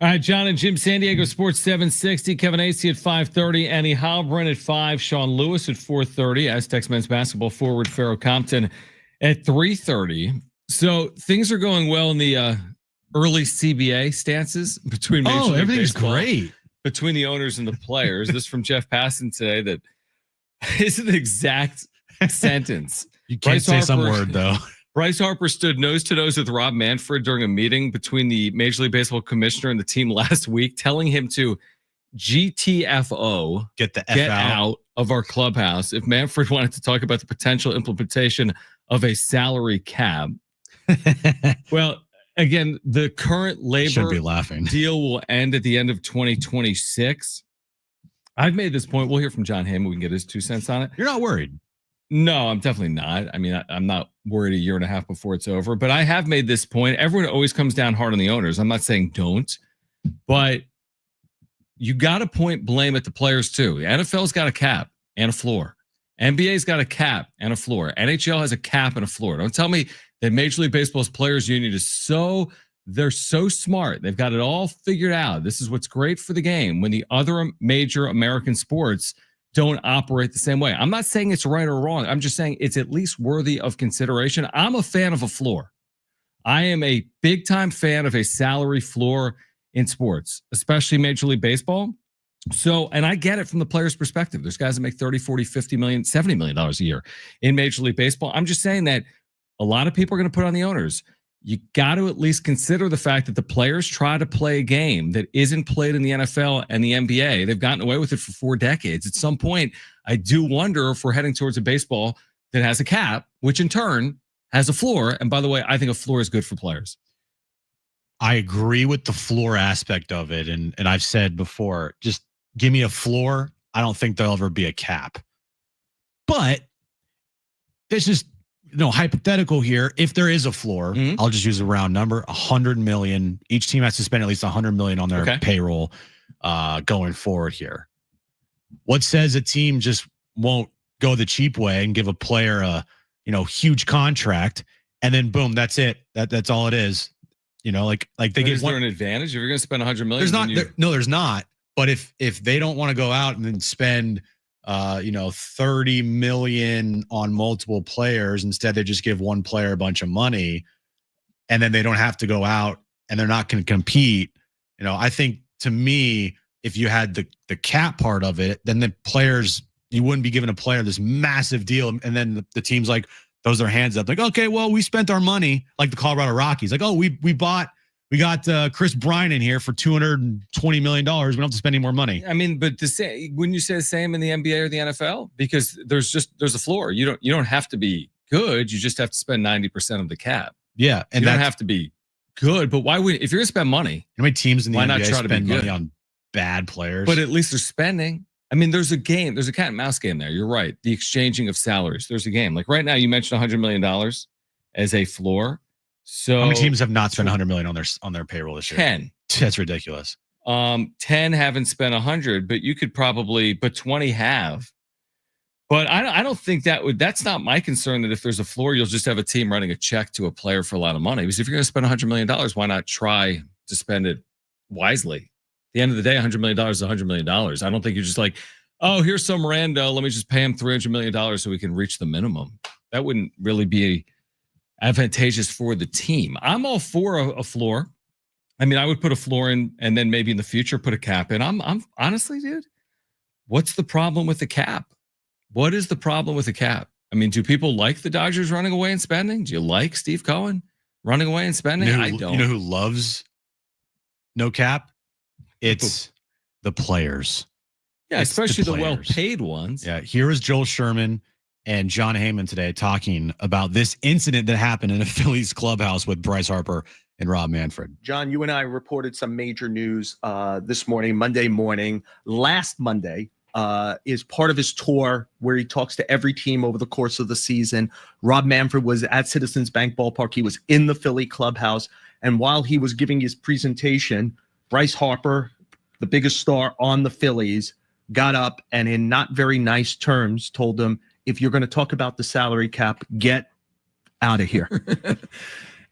All right, Jon and Jim, San Diego Sports 760. Kevin Acey at 5:30. Annie Halbrin at 5. Sean Lewis at 4:30. Aztecs men's basketball forward Farrell Compton at 3:30. So things are going well in the early CBA stances between Major League everything's Baseball, great between the owners and the players. This from Jeff Passan today. That is an exact sentence. You can't say some word though. Bryce Harper stood nose to nose with Rob Manfred during a meeting between the Major League Baseball commissioner and the team last week, telling him to GTFO, get the F out of our clubhouse, if Manfred wanted to talk about the potential implementation of a salary cap. Well, again, the current labor deal will end at the end of 2026. I've made this point. We'll hear from Jon Jim. We can get his 2 cents on it. You're not worried? No, I'm definitely not. I mean, I'm not worried a year and a half before it's over, but I have made this point. Everyone always comes down hard on the owners. I'm not saying don't, but you got to point blame at the players too. The NFL's got a cap and a floor. NBA's got a cap and a floor. NHL has a cap and a floor. Don't tell me that Major League Baseball's players union is they're so smart. They've got it all figured out. This is what's great for the game when the other major American sports don't operate the same way. I'm not saying it's right or wrong. I'm just saying it's at least worthy of consideration. I'm a fan of a floor. I am a big time fan of a salary floor in sports, especially Major League Baseball. So, and I get it from the player's perspective. There's guys that make 30, 40, 50 million, $70 million a year in Major League Baseball. I'm just saying that a lot of people are going to put on the owners. You got to at least consider the fact that the players try to play a game that isn't played in the NFL and the NBA. They've gotten away with it for 4 decades. At some point, I do wonder if we're heading towards a baseball that has a cap, which in turn has a floor. And by the way, I think a floor is good for players. I agree with the floor aspect of it. And I've said before, just give me a floor. I don't think there'll ever be a cap. But this is hypothetical here. If there is a floor, I'll just use a round number, 100 million. Each team has to spend at least 100 million on their payroll going forward here. What says a team just won't go the cheap way and give a player a huge contract and then boom, that's it. That's all it is. Like they get is there an advantage if you're going to spend 100 million? There's not. But if they don't want to go out and then spend 30 million on multiple players, instead they just give one player a bunch of money and then they don't have to go out and they're not going to compete. I think to me, if you had the cap part of it, then the players, you wouldn't be giving a player this massive deal. And then the team's like, throws their hands up like, okay, well, we spent our money, like the Colorado Rockies. Like, oh, we got Chris Bryant in here for $220 million. We don't have to spend any more money. I mean, but wouldn't you say the same in the NBA or the NFL? Because there's a floor. You don't have to be good. You just have to spend 90% of the cap. Yeah, and you don't have to be good. But why would, if you're gonna spend money? How many teams in the NBA not try spend to be money on bad players? But at least they're spending. I mean, there's a cat and mouse game there. You're right. The exchanging of salaries. There's a game. Like right now, you mentioned $100 million as a floor. So how many teams have not spent 100 million on their payroll this year? 10. That's ridiculous. 10 haven't spent 100, but you could probably, but 20 have. But I don't think that's not my concern, that if there's a floor, you'll just have a team running a check to a player for a lot of money. Because if you're going to spend $100 million, why not try to spend it wisely? At the end of the day, $100 million is $100 million. I don't think you're just like, oh, here's some rando, let me just pay him $300 million so we can reach the minimum. That wouldn't really be advantageous for the team. I'm all for a floor. I mean, I would put a floor in and then maybe in the future put a cap in. I'm honestly, dude, what's the problem with the cap? What is the problem with the cap? I mean, do people like the Dodgers running away and spending? Do you like Steve Cohen running away and spending? I don't. You know who loves no cap? It's the players. Yeah, it's especially the well-paid ones. Yeah, here is Joel Sherman and Jon Jim today talking about this incident that happened in a Phillies clubhouse with Bryce Harper and Rob Manfred. Jon, you and I reported some major news this morning, Monday morning. Last Monday is part of his tour where he talks to every team over the course of the season. Rob Manfred was at Citizens Bank Ballpark. He was in the Philly clubhouse. And while he was giving his presentation, Bryce Harper, the biggest star on the Phillies, got up and in not very nice terms told him, if you're going to talk about the salary cap, get out of here.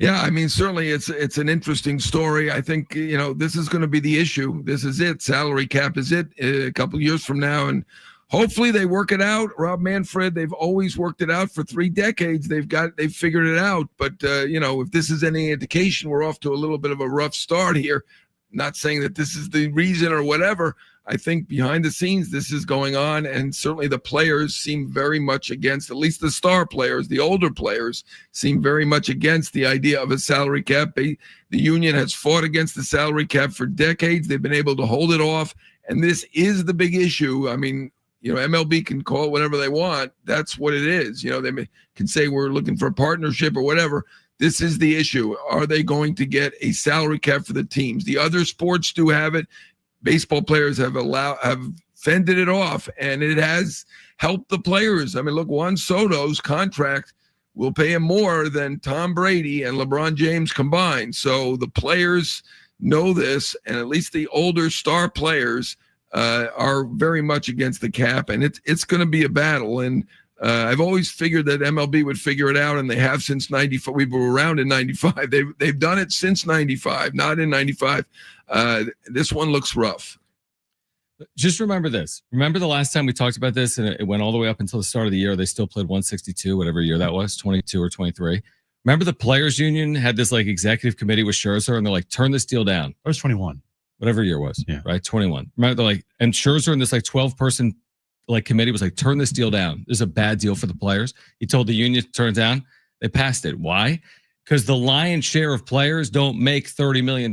Yeah, I mean, certainly it's an interesting story. I think, this is going to be the issue. This is it. Salary cap is it a couple of years from now. And hopefully they work it out. Rob Manfred, they've always worked it out for 3 decades. They've figured it out. But, if this is any indication, we're off to a little bit of a rough start here. Not saying that this is the reason or whatever. I think behind the scenes, this is going on, and certainly the players seem very much against, at least the star players, the older players, seem very much against the idea of a salary cap. The union has fought against the salary cap for decades. They've been able to hold it off, and this is the big issue. I mean, MLB can call it whatever they want. That's what it is. They can say we're looking for a partnership or whatever. This is the issue. Are they going to get a salary cap for the teams? The other sports do have it. Baseball players have fended it off, and it has helped the players. I mean, look, Juan Soto's contract will pay him more than Tom Brady and LeBron James combined. So the players know this, and at least the older star players are very much against the cap, and it's going to be a battle. And I've always figured that MLB would figure it out, and they have since 95. We were around in 95. They've done it since 95, not in 95. This one looks rough. Just remember this. Remember the last time we talked about this, and it went all the way up until the start of the year. They still played 162, whatever year that was, 22 or 23. Remember the Players Union had this like executive committee with Scherzer, and they're like, turn this deal down. It was 21. Whatever year it was, yeah. Right? 21. Remember, they're like, and Scherzer and this like 12-person like committee was like, turn this deal down. This is a bad deal for the players. He told the union to turn it down. They passed it. Why? Because the lion's share of players don't make $30 million.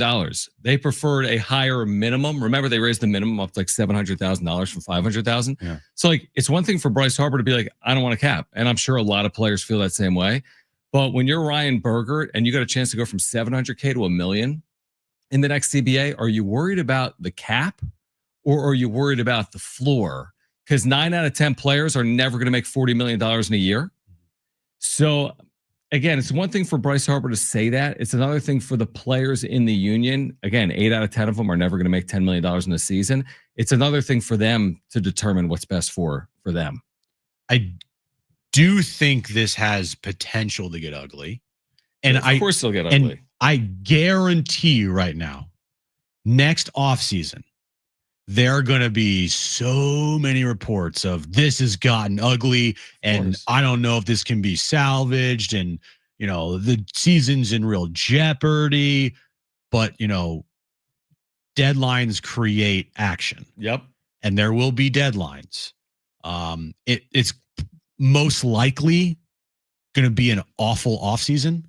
They preferred a higher minimum. Remember, they raised the minimum up to like $700,000 from $500,000. Yeah. So like, it's one thing for Bryce Harper to be like, I don't want a cap. And I'm sure a lot of players feel that same way. But when you're Ryan Bergert and you got a chance to go from $700K to $1 million in the next CBA, are you worried about the cap or are you worried about the floor? Because 9 out of 10 players are never going to make $40 million in a year. So again, it's one thing for Bryce Harper to say that. It's another thing for the players in the union. Again, 8 out of 10 of them are never going to make $10 million in a season. It's another thing for them to determine what's best for them. I do think this has potential to get ugly. And of course it'll get ugly. And I guarantee you right now, next offseason, there are going to be so many reports of this has gotten ugly and I don't know if this can be salvaged and, the season's in real jeopardy, but, deadlines create action. Yep. And there will be deadlines. It's most likely going to be an awful offseason,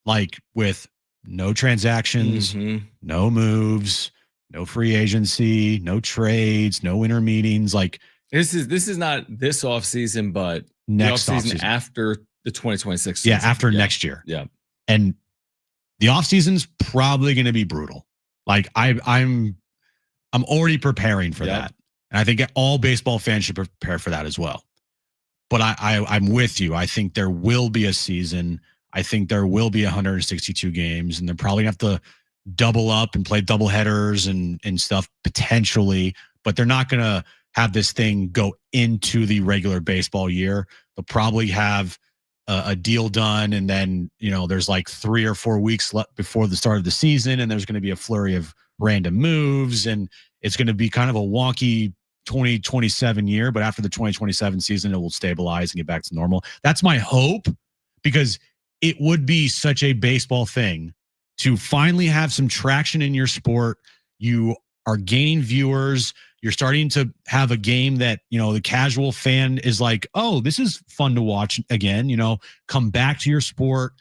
like with no transactions, no moves, no free agency, no trades, no winter meetings. Like this is not this offseason, but next offseason after the 2026 season. Yeah, after next year. Yeah. And the offseason's probably going to be brutal. Like I'm already preparing for that. And I think all baseball fans should prepare for that as well. But I'm with you. I think there will be a season. I think there will be 162 games, and they're probably going to have to double up and play double headers and stuff potentially, but they're not going to have this thing go into the regular baseball year. They'll probably have a deal done, and then there's like 3 or 4 weeks left before the start of the season, and there's going to be a flurry of random moves, and it's going to be kind of a wonky 2027 year. But after the 2027 season, it will stabilize and get back to normal. That's my hope, because it would be such a baseball thing to finally have some traction in your sport. You are gaining viewers. You're starting to have a game that, the casual fan is like, oh, this is fun to watch again, come back to your sport,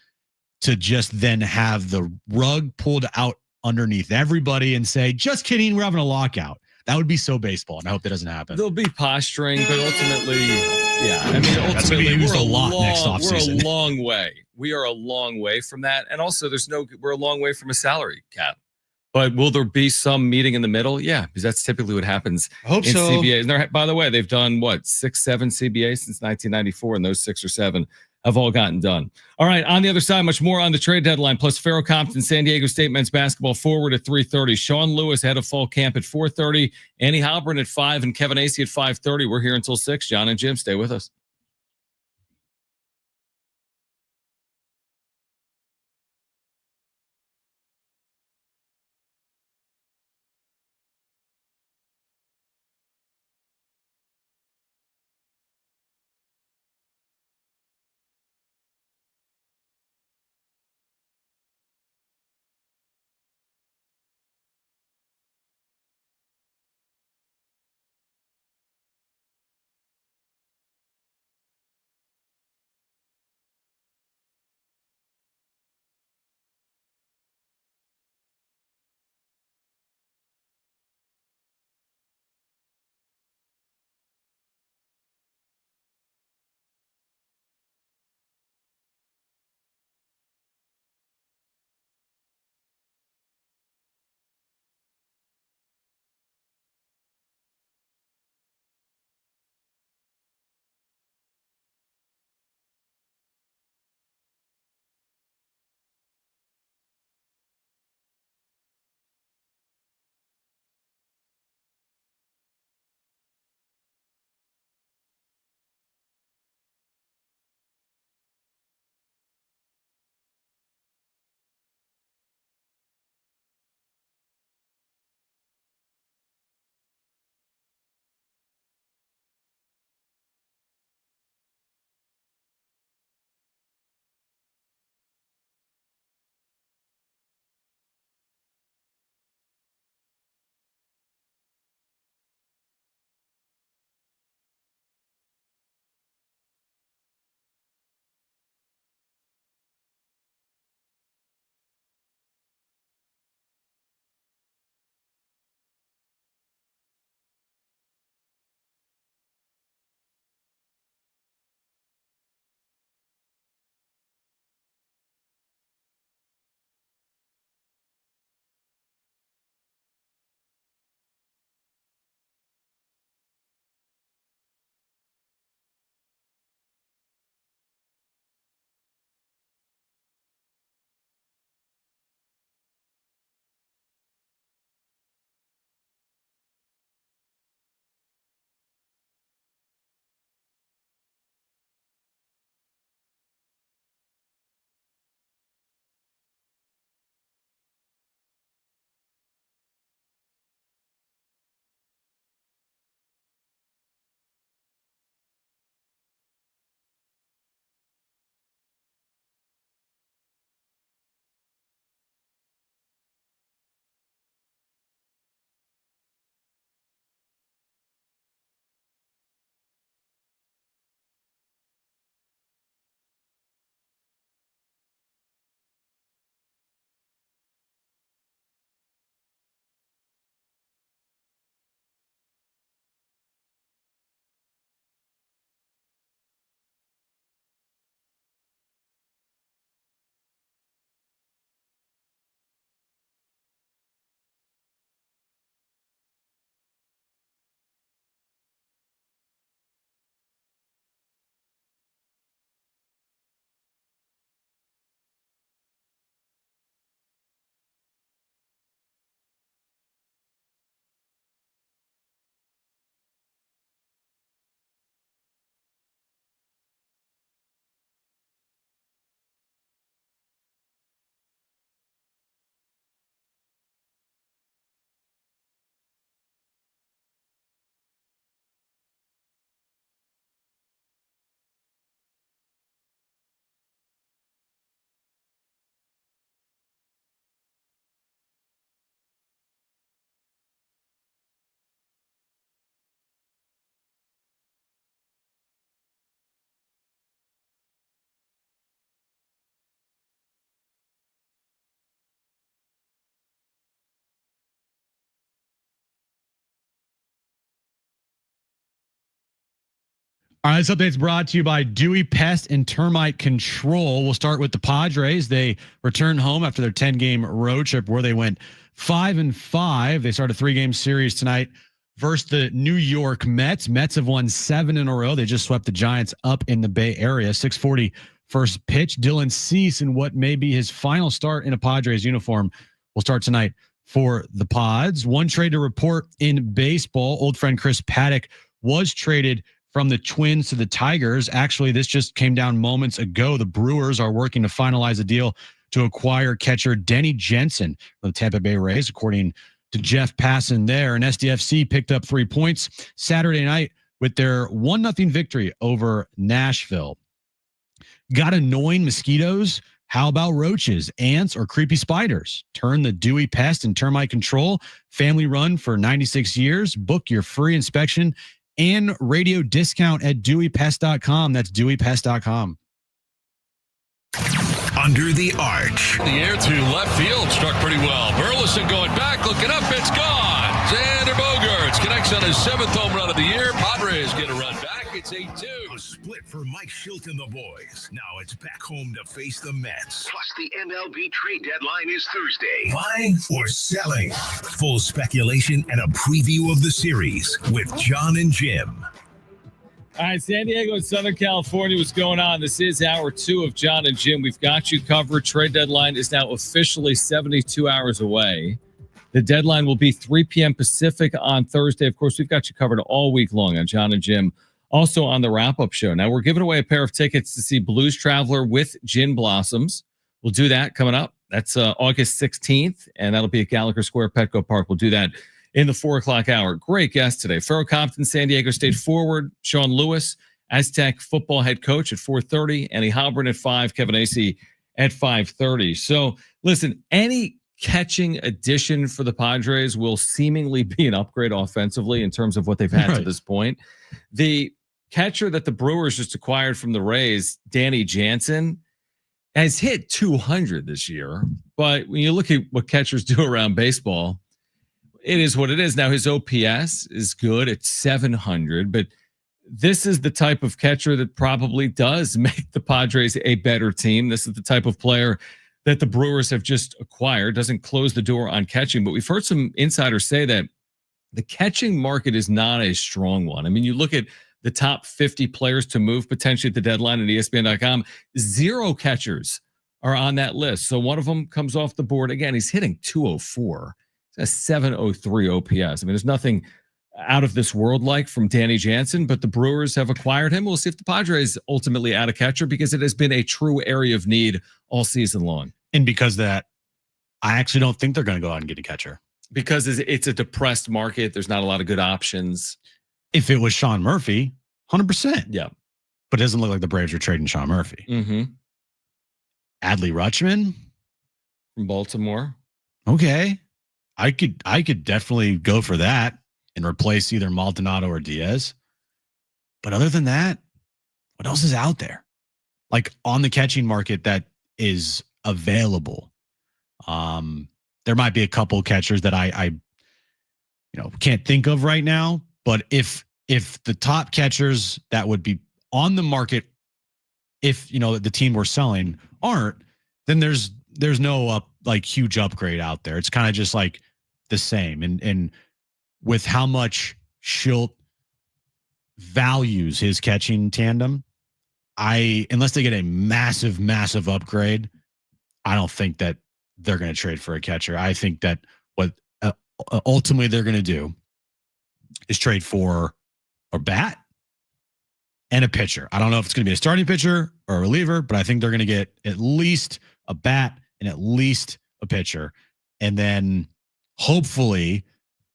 to just then have the rug pulled out underneath everybody and say, just kidding, we're having a lockout. That would be so baseball, and I hope that doesn't happen. There'll be posturing, but ultimately, yeah. I mean, ultimately, we're a lot next offseason. We're a long way. We are a long way from that, and also, we're a long way from a salary cap. But will there be some meeting in the middle? Yeah, because that's typically what happens. I hope in so. CBAs. And by the way, they've done 6, 7 CBAs since 1994, and those 6 or 7 have all gotten done. All right, on the other side, much more on the trade deadline, plus Farrell Compton, San Diego State men's basketball forward at 3:30. Sean Lewis head of fall camp at 4:30. Annie Halpern at 5 and Kevin Acey at 5:30. We're here until 6. Jon and Jim, stay with us. All right, this update's brought to you by Dewey Pest and Termite Control. We'll start with the Padres. They returned home after their 10-game road trip where they went 5-5. They start a 3-game series tonight versus the New York Mets. Mets have won 7 in a row. They just swept the Giants up in the Bay Area. 6:40 first pitch. Dylan Cease in what may be his final start in a Padres uniform will start tonight for the Pods. One trade to report in baseball. Old friend Chris Paddock was traded from the Twins to the Tigers. Actually, this just came down moments ago. The Brewers are working to finalize a deal to acquire catcher Denny Jensen from the Tampa Bay Rays, according to Jeff Passan there. And SDFC picked up 3 points Saturday night with their 1-0 victory over Nashville. Got annoying mosquitoes? How about roaches, ants, or creepy spiders? Turn the Dewey Pest and Termite Control, family run for 96 years. Book your free inspection and radio discount at deweypest.com. That's deweypest.com. Under the arch. The air to left field struck pretty well. Burleson going back, looking up, it's gone. Xander Bogaerts connects on his 7th home run of the year. Padres get a run back. It's 8-2. A split for Mike Schilt and the boys. Now it's back home to face the Mets. Plus, the MLB trade deadline is Thursday. Buying or selling? Full speculation and a preview of the series with Jon and Jim. All right, San Diego and Southern California, what's going on? This is hour 2 of Jon and Jim. We've got you covered. Trade deadline is now officially 72 hours away. The deadline will be 3 p.m. Pacific on Thursday. Of course, we've got you covered all week long on Jon and Jim. Also on the wrap-up show. Now, we're giving away a pair of tickets to see Blues Traveler with Gin Blossoms. We'll do that coming up. That's August 16th, and that'll be at Gallagher Square, Petco Park. We'll do that in the 4 o'clock hour. Great guest today. Farrell Compton, San Diego State forward. Sean Lewis, Aztec football head coach at 4:30. Annie Halbert at 5. Kevin Acey at 5:30. So, listen, any catching addition for the Padres will seemingly be an upgrade offensively in terms of what they've had to this point. The catcher that the Brewers just acquired from the Rays, Danny Jansen, has hit 200 this year. But when you look at what catchers do around baseball, it is what it is. Now, his OPS is good at 700, but this is the type of catcher that probably does make the Padres a better team. This is the type of player that the Brewers have just acquired. Doesn't close the door on catching, but we've heard some insiders say that the catching market is not a strong one. I mean, you look at the top 50 players to move potentially at the deadline at ESPN.com, 0 catchers are on that list. So one of them comes off the board. Again, he's hitting 204. It's a 703 OPS. I mean, there's nothing out of this world like from Danny Jansen, but the Brewers have acquired him. We'll see if the Padres ultimately add a catcher because it has been a true area of need all season long. And because that, I actually don't think they're going to go out and get a catcher. Because it's a depressed market. There's not a lot of good options. If it was Sean Murphy, 100%. Yeah. But it doesn't look like the Braves are trading Sean Murphy. Mm-hmm. Adley Rutschman From Baltimore. Okay. I could definitely go for that and replace either Maldonado or Diaz. But other than that, what else is out there? Like on the catching market that is available. There might be a couple catchers that I can't think of right now. But if the top catchers that would be on the market, if the team we're selling aren't, then there's no huge upgrade out there. It's kind of just like the same. And with how much Schilt values his catching tandem, unless they get a massive upgrade, I don't think that they're going to trade for a catcher. I think that what ultimately they're going to do is trade for a bat and a pitcher. I don't know if it's going to be a starting pitcher or a reliever, but I think they're going to get at least a bat and at least a pitcher. And then hopefully,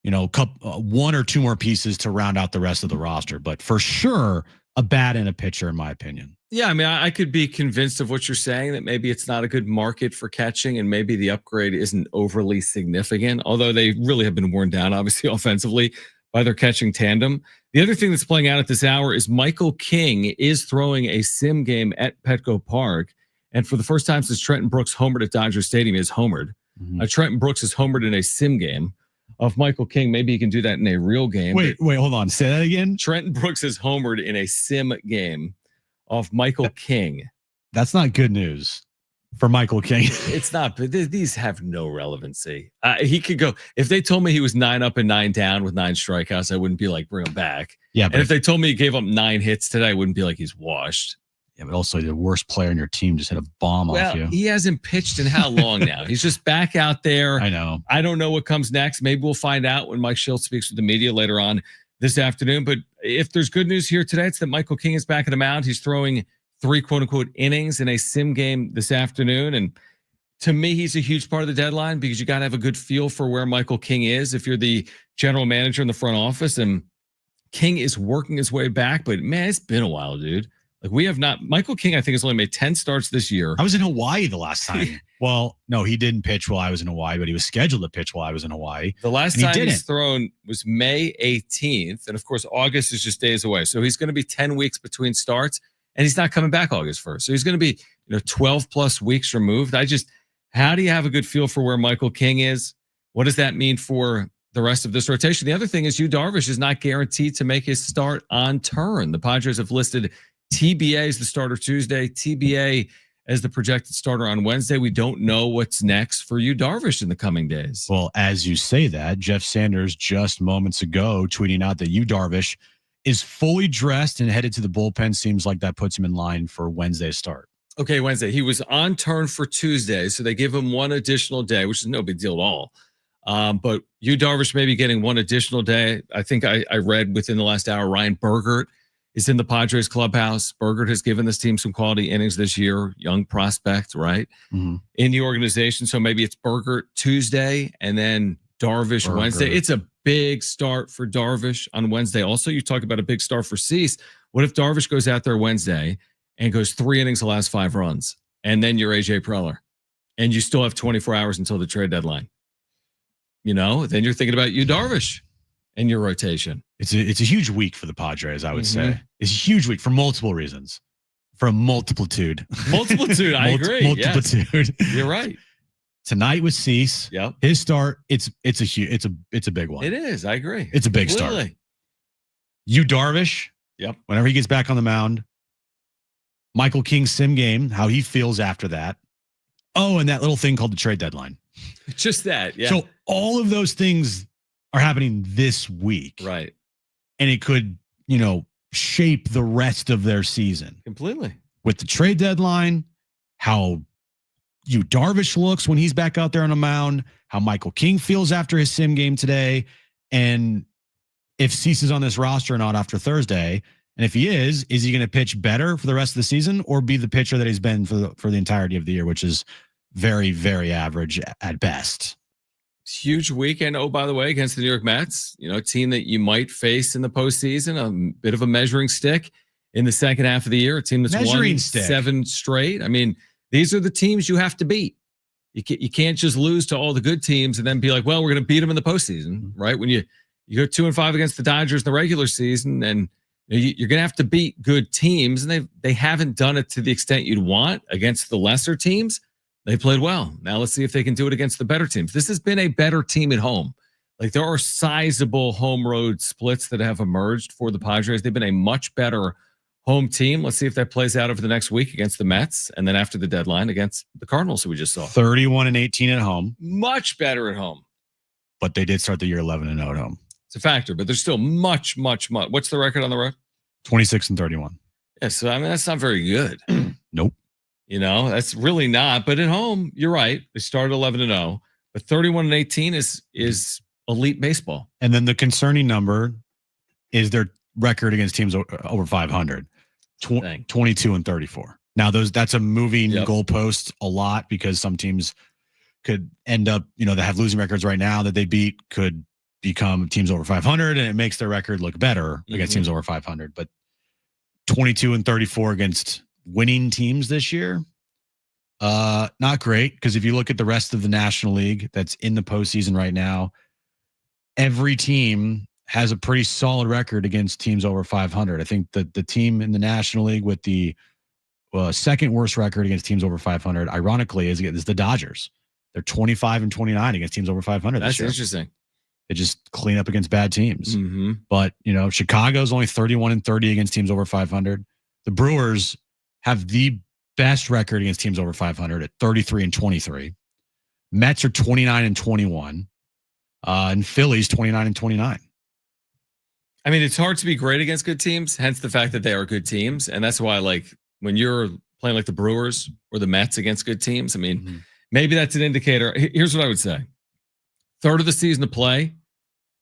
1 or 2 more pieces to round out the rest of the roster. But for sure, a bat and a pitcher, in my opinion. Yeah, I mean, I could be convinced of what you're saying, that maybe it's not a good market for catching and maybe the upgrade isn't overly significant, although they really have been worn down, obviously, offensively by their catching tandem. The other thing that's playing out at this hour is Michael King is throwing a sim game at Petco Park. And for the first time since Trenton Brooks homered at Dodger Stadium, he has homered. Mm-hmm. Trenton Brooks has homered in a sim game. of Michael King. Maybe he can do that in a real game. Wait, hold on. Say that again. Trenton Brooks is homered in a sim game of Michael King. That's not good news for Michael King. It's not, but these have no relevancy. He could go, if they told me he was 9 up and 9 down with 9 strikeouts, I wouldn't be like, bring him back. Yeah. And if they told me he gave up 9 hits today, I wouldn't be like, he's washed. Yeah, but also the worst player in your team just hit a bomb off you. He hasn't pitched in how long now? He's just back out there. I know. I don't know what comes next. Maybe we'll find out when Mike Schultz speaks with the media later on this afternoon. But if there's good news here today, it's that Michael King is back at the mound. He's throwing 3 quote unquote innings in a sim game this afternoon. And to me, he's a huge part of the deadline because you got to have a good feel for where Michael King is if you're the general manager in the front office. And King is working his way back, but man, it's been a while, dude. Like we have not. Michael King, I think, has only made 10 starts this year. I was in Hawaii the last time. Well, no, he didn't pitch while I was in Hawaii, but he was scheduled to pitch while I was in Hawaii. The last time he's thrown was May 18th. And of course, August is just days away. So he's going to be 10 weeks between starts and he's not coming back August 1st. So he's going to be 12 plus weeks removed. How do you have a good feel for where Michael King is? What does that mean for the rest of this rotation? The other thing is Yu Darvish is not guaranteed to make his start on turn. The Padres have listed TBA as the starter Tuesday, TBA as the projected starter on Wednesday. We don't know what's next for Yu Darvish in the coming days. Well, as you say that, Jeff Sanders just moments ago tweeting out that Yu Darvish is fully dressed and headed to the bullpen. Seems like that puts him in line for Wednesday's start. Okay, Wednesday. He was on turn for Tuesday, so they give him one additional day, which is no big deal at all. But Yu Darvish may be getting one additional day. I think I read within the last hour, Ryan Bergert is in the Padres clubhouse. Bergert has given this team some quality innings this year. Young prospect, right? Mm-hmm. In the organization. So maybe it's Bergert Tuesday and then Darvish Wednesday. It's a big start for Darvish on Wednesday. Also, you talk about a big start for Cease. What if Darvish goes out there Wednesday and goes 3 innings the last 5 runs? And then you're AJ Preller. And you still have 24 hours until the trade deadline. Then you're thinking about Yu Darvish and your rotation. It's a huge week for the Padres, I would say. It's a huge week for multiple reasons. For a multitude. I agree. Multitude. Yes. You're right. Tonight with Cease. Yep. His start, it's a big one. It is. I agree. It's a big start. Yu Darvish. Yep. Whenever he gets back on the mound. Michael King's sim game, how he feels after that. Oh, and that little thing called the trade deadline. Just that. Yeah. So all of those things are happening this week. Right. And it could, shape the rest of their season. Completely. With the trade deadline, how Yu Darvish looks when he's back out there on a mound, how Michael King feels after his sim game today, and if Cease is on this roster or not after Thursday. And if he is he going to pitch better for the rest of the season or be the pitcher that he's been for the entirety of the year, which is very, very average at best? Huge weekend. Oh, by the way, against the New York Mets, a team that you might face in the postseason, a bit of a measuring stick in the second half of the year, a team that's won 7 straight. I mean, these are the teams you have to beat. You can't just lose to all the good teams and then be like, well, we're going to beat them in the postseason, right? When you go 2-5 against the Dodgers in the regular season, and you're going to have to beat good teams, and they haven't done it to the extent you'd want against the lesser teams. They played well. Now let's see if they can do it against the better teams. This has been a better team at home. Like there are sizable home road splits that have emerged for the Padres. They've been a much better home team. Let's see if that plays out over the next week against the Mets and then after the deadline against the Cardinals, who we just saw. 31-18 at home. Much better at home. But they did start the year 11-0 at home. It's a factor, but there's still much. What's the record on the road? 26-31. Yeah, so that's not very good. Nope. That's really not. But at home, you're right. They started 11-0, but 31-18 is elite baseball. And then the concerning number is their record against teams over 500, 22-34. Now that's a moving goalpost a lot because some teams could end up, that have losing records right now that they beat could become teams over 500, and it makes their record look better against teams over 500. But 22-34 against winning teams this year, not great, because if you look at the rest of the National League that's in the postseason right now, every team has a pretty solid record against teams over 500. I think that the team in the National League with the second worst record against teams over 500, ironically, is the Dodgers. They're 25-29 against teams over 500. That's interesting. They just clean up against bad teams. Mm-hmm. But, Chicago's only 31-30 against teams over 500. The Brewers have the best record against teams over 500 at 33-23. Mets are 29-21. And Phillies 29-29. I mean, it's hard to be great against good teams, hence the fact that they are good teams. And that's why, like, when you're playing like the Brewers or the Mets against good teams, I mean, maybe that's an indicator. Here's what I would say. Third of the season to play,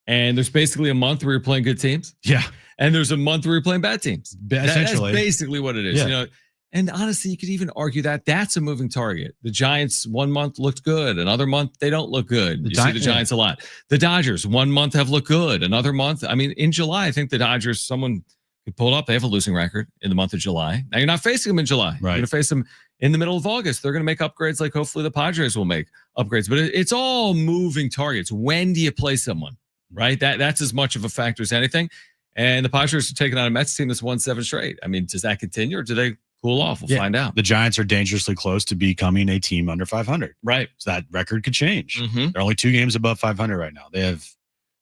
and there's basically a month where you're playing good teams. Yeah. And there's a month where you're playing bad teams. Essentially. That's basically what it is. Yeah. And honestly, you could even argue that that's a moving target. The Giants 1 month looked good. Another month, they don't look good. You see the Giants a lot. The Dodgers 1 month have looked good. Another month, I mean, in July, I think the Dodgers, someone could pull it up. They have a losing record in the month of July. Now, you're not facing them in July. Right. You're going to face them in the middle of August. They're going to make upgrades like hopefully the Padres will make upgrades. But it's all moving targets. When do you play someone, right? That's as much of a factor as anything. And the Padres are taking on a Mets team that's won 7 straight. I mean, does that continue or do they cool off? We'll find out. The Giants are dangerously close to becoming a team under 500. Right. So that record could change. Mm-hmm. They're only 2 games above 500 right now. They have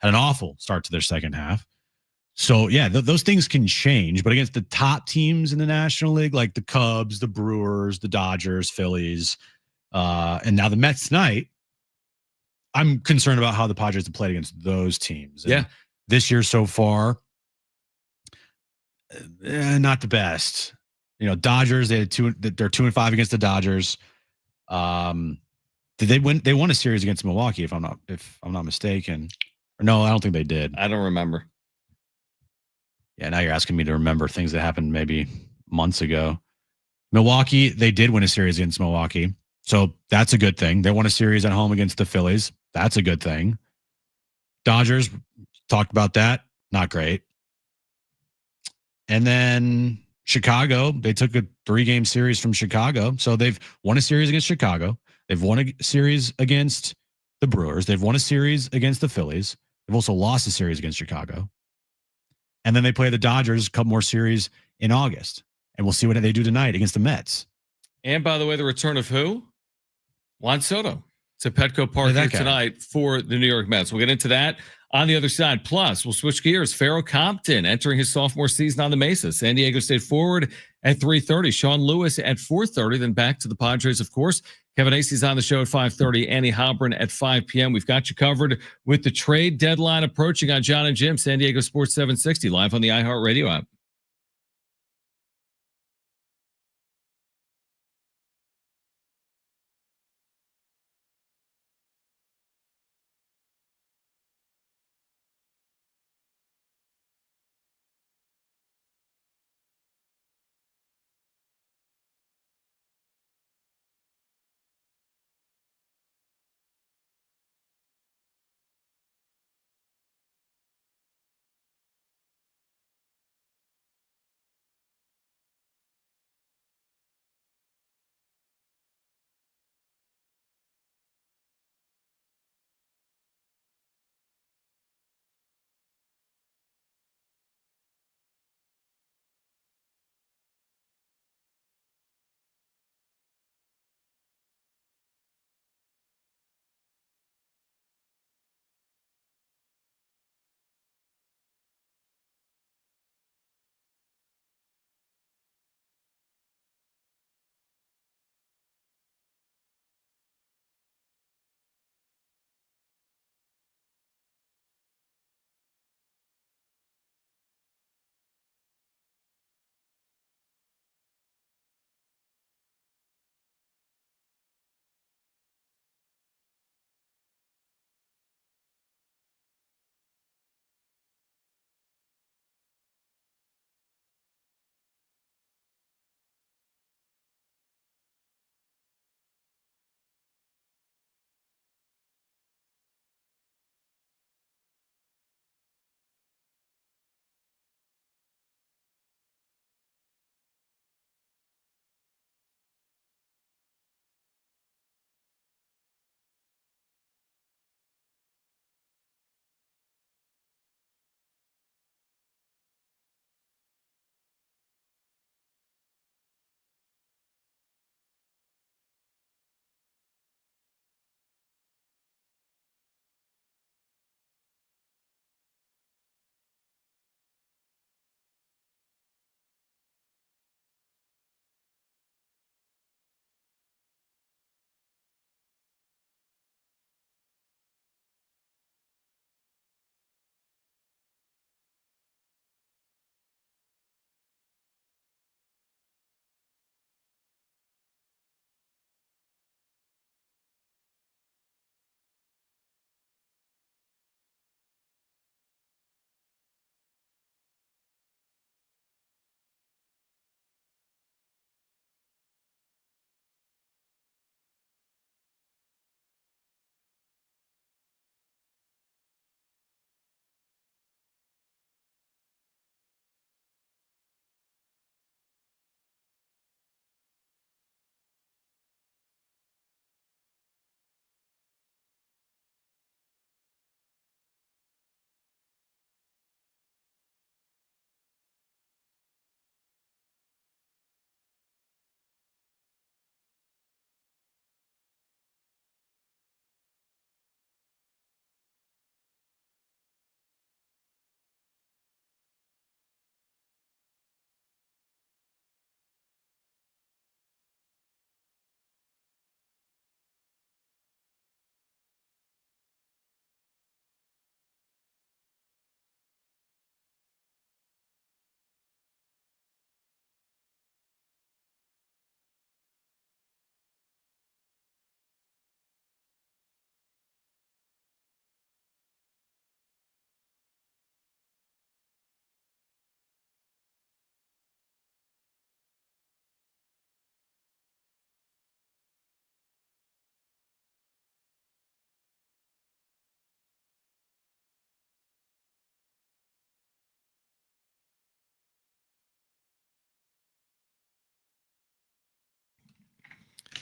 had an awful start to their second half. So, yeah, those things can change. But against the top teams in the National League, like the Cubs, the Brewers, the Dodgers, Phillies, and now the Mets tonight, I'm concerned about how the Padres have played against those teams. And this year so far, not the best. Dodgers, they're 2-5 against the Dodgers. Did they win? They won a series against Milwaukee, if I'm not mistaken. Or no, I don't think they did. I don't remember. Yeah, now you're asking me to remember things that happened maybe months ago. Milwaukee, they did win a series against Milwaukee. So that's a good thing. They won a series at home against the Phillies. That's a good thing. Dodgers, talked about that. Not great. And then Chicago, they took a 3-game series from Chicago. So they've won a series against Chicago. They've won a series against the Brewers. They've won a series against the Phillies. They've also lost a series against Chicago. And then they play the Dodgers, a couple more series in August. And we'll see what they do tonight against the Mets. And by the way, the return of who? Juan Soto to Petco Park here tonight for the New York Mets. We'll get into that on the other side. Plus, we'll switch gears. Farrell Compton entering his sophomore season on the Mesa. San Diego State forward at 3:30. Sean Lewis at 4:30. Then back to the Padres, of course. Kevin Acey's on the show at 5:30. Annie Halbrin at 5 p.m. We've got you covered with the trade deadline approaching on Jon and Jim, San Diego Sports 760, live on the iHeartRadio app.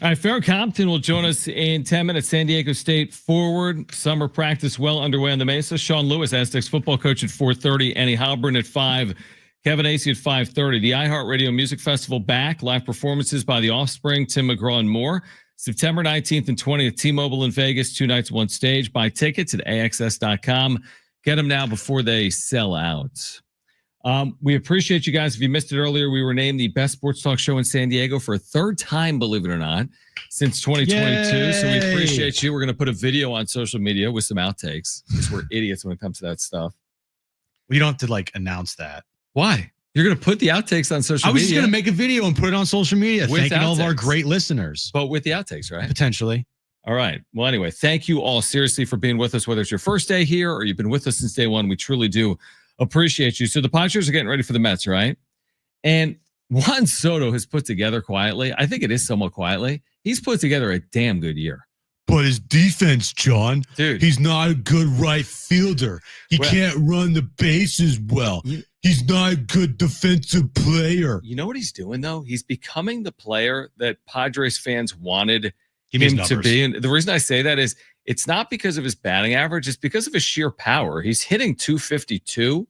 All right, Farrah Compton will join us in 10 minutes. San Diego State forward. Summer practice well underway on the Mesa. Sean Lewis, Aztecs football coach at 4:30. Annie Halbern at 5. Kevin Acey at 5:30. The iHeartRadio Music Festival back. Live performances by The Offspring, Tim McGraw, and more. September 19th and 20th, T-Mobile in Vegas, 2 nights, 1 stage. Buy tickets at AXS.com. Get them now before they sell out. We appreciate you guys. If you missed it earlier, we were named the best sports talk show in San Diego for a third time, believe it or not, since 2022. Yay. So we appreciate you. We're going to put a video on social media with some outtakes because we're idiots when it comes to that stuff. Well, you don't have to announce that. Why? You're going to put the outtakes on social media. I was just going to make a video and put it on social media, thanking all of our great listeners. But with the outtakes, right? Potentially. All right. Well, anyway, thank you all seriously for being with us, whether it's your first day here or you've been with us since day one. We truly do appreciate you. So the Padres are getting ready for the Mets, right? And Juan Soto has put together quietly, I think it is somewhat quietly, he's put together a damn good year. But his defense, John, dude, he's not a good right fielder. He can't run the bases well. He's not a good defensive player. You know what he's doing, though? He's becoming the player that Padres fans wanted him to be. And the reason I say that is it's not because of his batting average. It's because of his sheer power. He's hitting 252,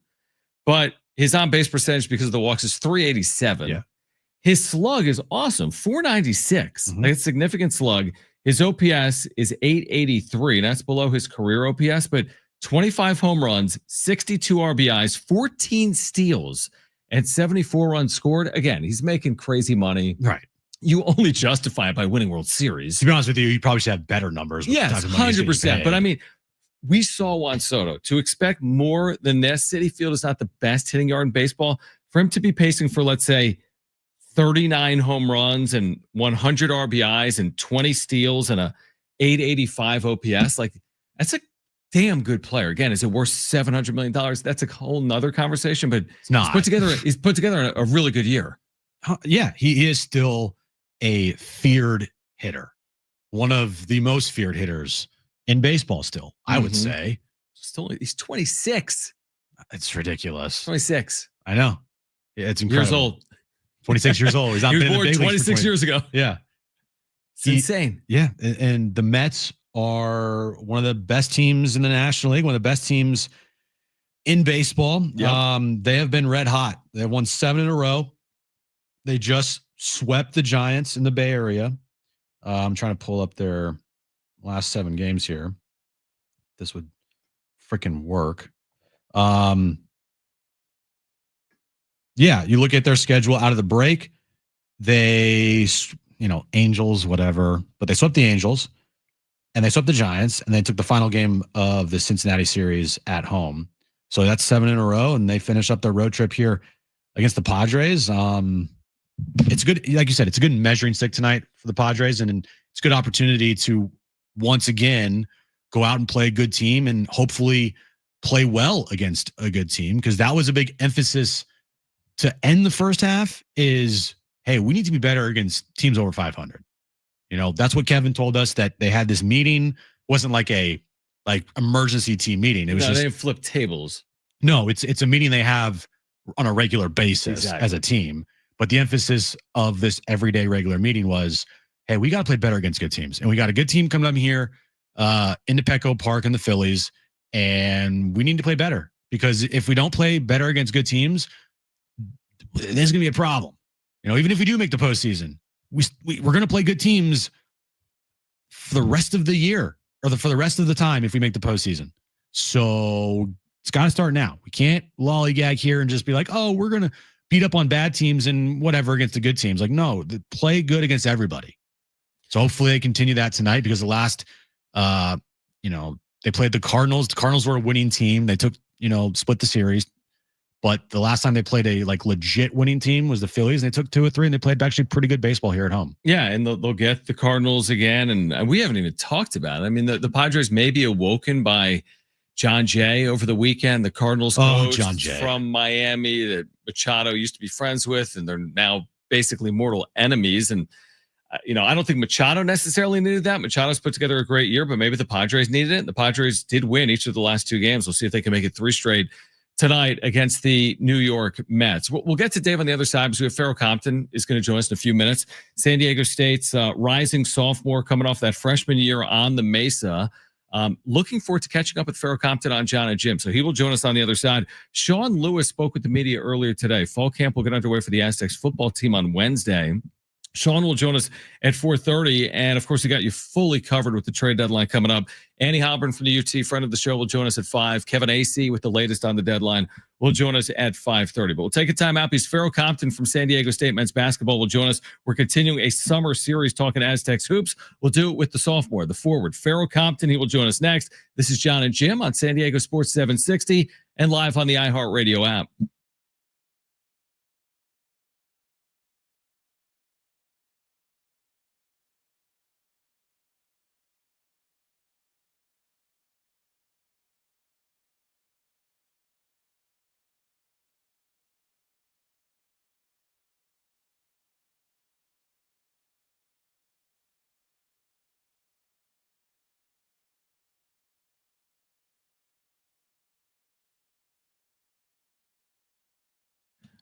but his on-base percentage because of the walks is 387. Yeah. His slug is awesome, 496. Like a significant slug. His OPS is 883, and that's below his career OPS, but 25 home runs, 62 RBIs, 14 steals, and 74 runs scored. Again, he's making crazy money. Right. You only justify it by winning World Series. To be honest with you, you probably should have better numbers. Yes, 100%. But I mean, we saw Juan Soto. To expect more than this, Citi Field is not the best hitting yard in baseball. For him to be pacing for, let's say, 39 home runs and 100 RBIs and 20 steals and a 885 OPS, that's a damn good player. Again, is it worth $700 million? That's a whole nother conversation, but it's not. He's put together a really good year. Yeah, he is still a feared hitter. One of the most feared hitters in baseball still, I would say. He's 26. It's ridiculous. 26. I know. Yeah, it's incredible. Years old. 26 years old. He's not been born in the big 26 years ago. Yeah. It's insane. Yeah. And the Mets are one of the best teams in the National League, one of the best teams in baseball. Yep. They have been red hot. They've won 7 in a row. They just swept the Giants in the Bay Area. I'm trying to pull up their last 7 games here. This would freaking work. Yeah, you look at their schedule out of the break. They, Angels, whatever, but they swept the Angels and they swept the Giants and they took the final game of the Cincinnati series at home. So that's 7 in a row and they finish up their road trip here against the Padres. It's good. Like you said, it's a good measuring stick tonight for the Padres and it's a good opportunity to once again go out and play a good team and hopefully play well against a good team because that was a big emphasis to end the first half is, hey, we need to be better against teams over 500. That's what Kevin told us, that they had this meeting. It wasn't like a emergency team meeting. It was they didn't flip tables. No, it's a meeting they have on a regular basis as a team. But the emphasis of this everyday regular meeting was, hey, we got to play better against good teams. And we got a good team coming up here into Petco Park and the Phillies. And we need to play better because if we don't play better against good teams, there's going to be a problem. Even if we do make the postseason, we're going to play good teams for the rest of the year or for the rest of the time if we make the postseason. So it's got to start now. We can't lollygag here and just be like, oh, we're going to beat up on bad teams and whatever against the good teams. No, play good against everybody. So hopefully they continue that tonight because the last, they played the Cardinals. The Cardinals were a winning team. They took, split the series. But the last time they played a legit winning team was the Phillies. And they took 2 or 3 and they played actually pretty good baseball here at home. Yeah. And they'll get the Cardinals again. And we haven't even talked about it. I mean, the Padres may be awoken by Jon Jay over the weekend. The Cardinals coach Jon Jay from Miami that Machado used to be friends with. And they're now basically mortal enemies. And, I don't think Machado necessarily needed that. Machado's put together a great year, but maybe the Padres needed it. The Padres did win each of the last 2 games. We'll see if they can make it 3 straight tonight against the New York Mets. We'll get to Dave on the other side because we have Farrell Compton is going to join us in a few minutes. San Diego State's rising sophomore coming off that freshman year on the Mesa. Looking forward to catching up with Farrell Compton on Jon and Jim. So he will join us on the other side. Sean Lewis spoke with the media earlier today. Fall camp will get underway for the Aztecs football team on Wednesday. Sean will join us at 4:30. And of course, we got you fully covered with the trade deadline coming up. Annie Halpern from the UT, friend of the show, will join us at 5. Kevin Acee with the latest on the deadline will join us at 5:30. But we'll take a time out because Farrell Compton from San Diego State men's basketball will join us. We're continuing a summer series talking Aztecs hoops. We'll do it with the sophomore, the forward, Farrell Compton. He will join us next. This is Jon and Jim on San Diego Sports 760 and live on the iHeartRadio app.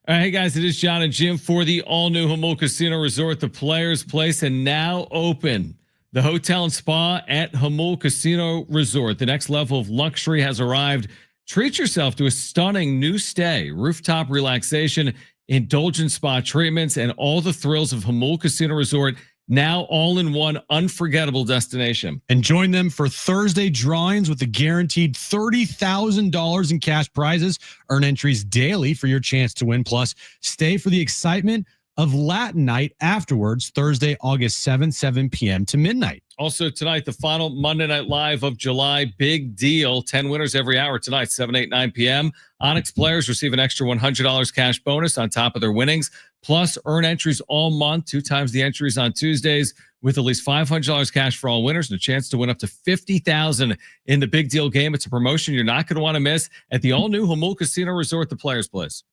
All right, hey guys, it is Jon and Jim for the all-new Jamul Casino Resort, the Players Place, and now open. The hotel and spa at Jamul Casino Resort. The next level of luxury has arrived. Treat yourself to a stunning new stay, rooftop relaxation, indulgent spa treatments, and all the thrills of Jamul Casino Resort. Now all in one unforgettable destination. And join them for Thursday drawings with a guaranteed $30,000 in cash prizes. Earn entries daily for your chance to win. Plus, stay for the excitement of Latin night afterwards, Thursday, August 7th, 7 p.m. to midnight. Also tonight, the final Monday Night Live of July. Big deal. 10 winners every hour tonight, 7, 8, 9 p.m. Onyx players receive an extra $100 cash bonus on top of their winnings. Plus, earn entries all month, 2 times the entries on Tuesdays, with at least $500 cash for all winners and a chance to win up to $50,000 in the big deal game. It's a promotion you're not going to want to miss at the all-new Jamul Casino Resort, the Players Place.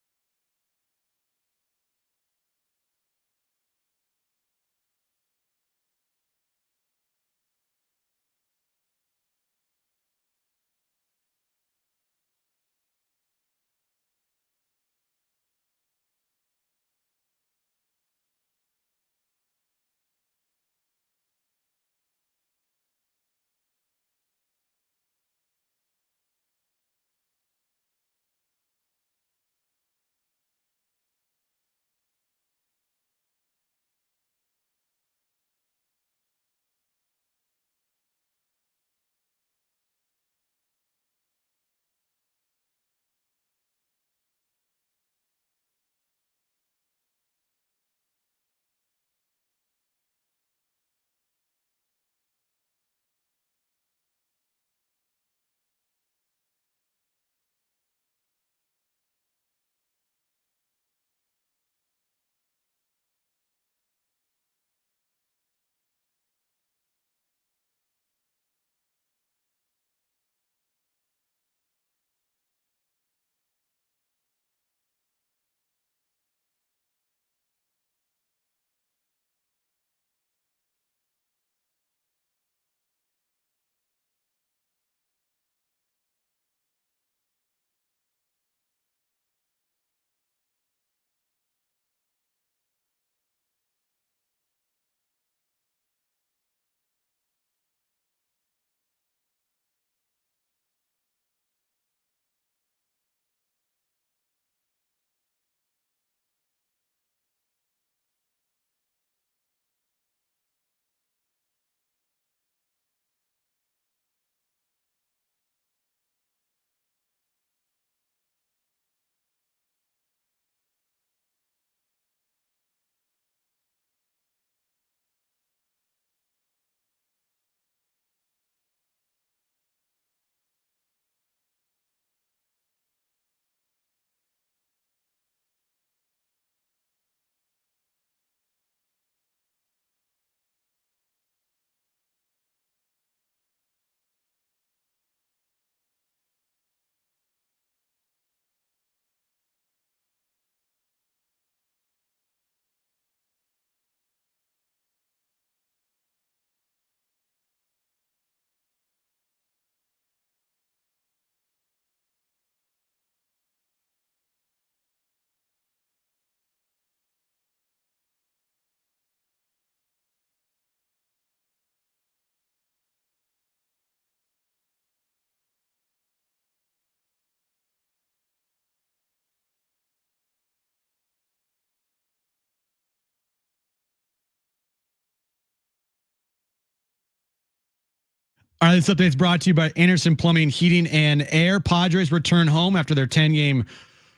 All right, this update is brought to you by Anderson Plumbing, Heating, and Air. Padres return home after their 10-game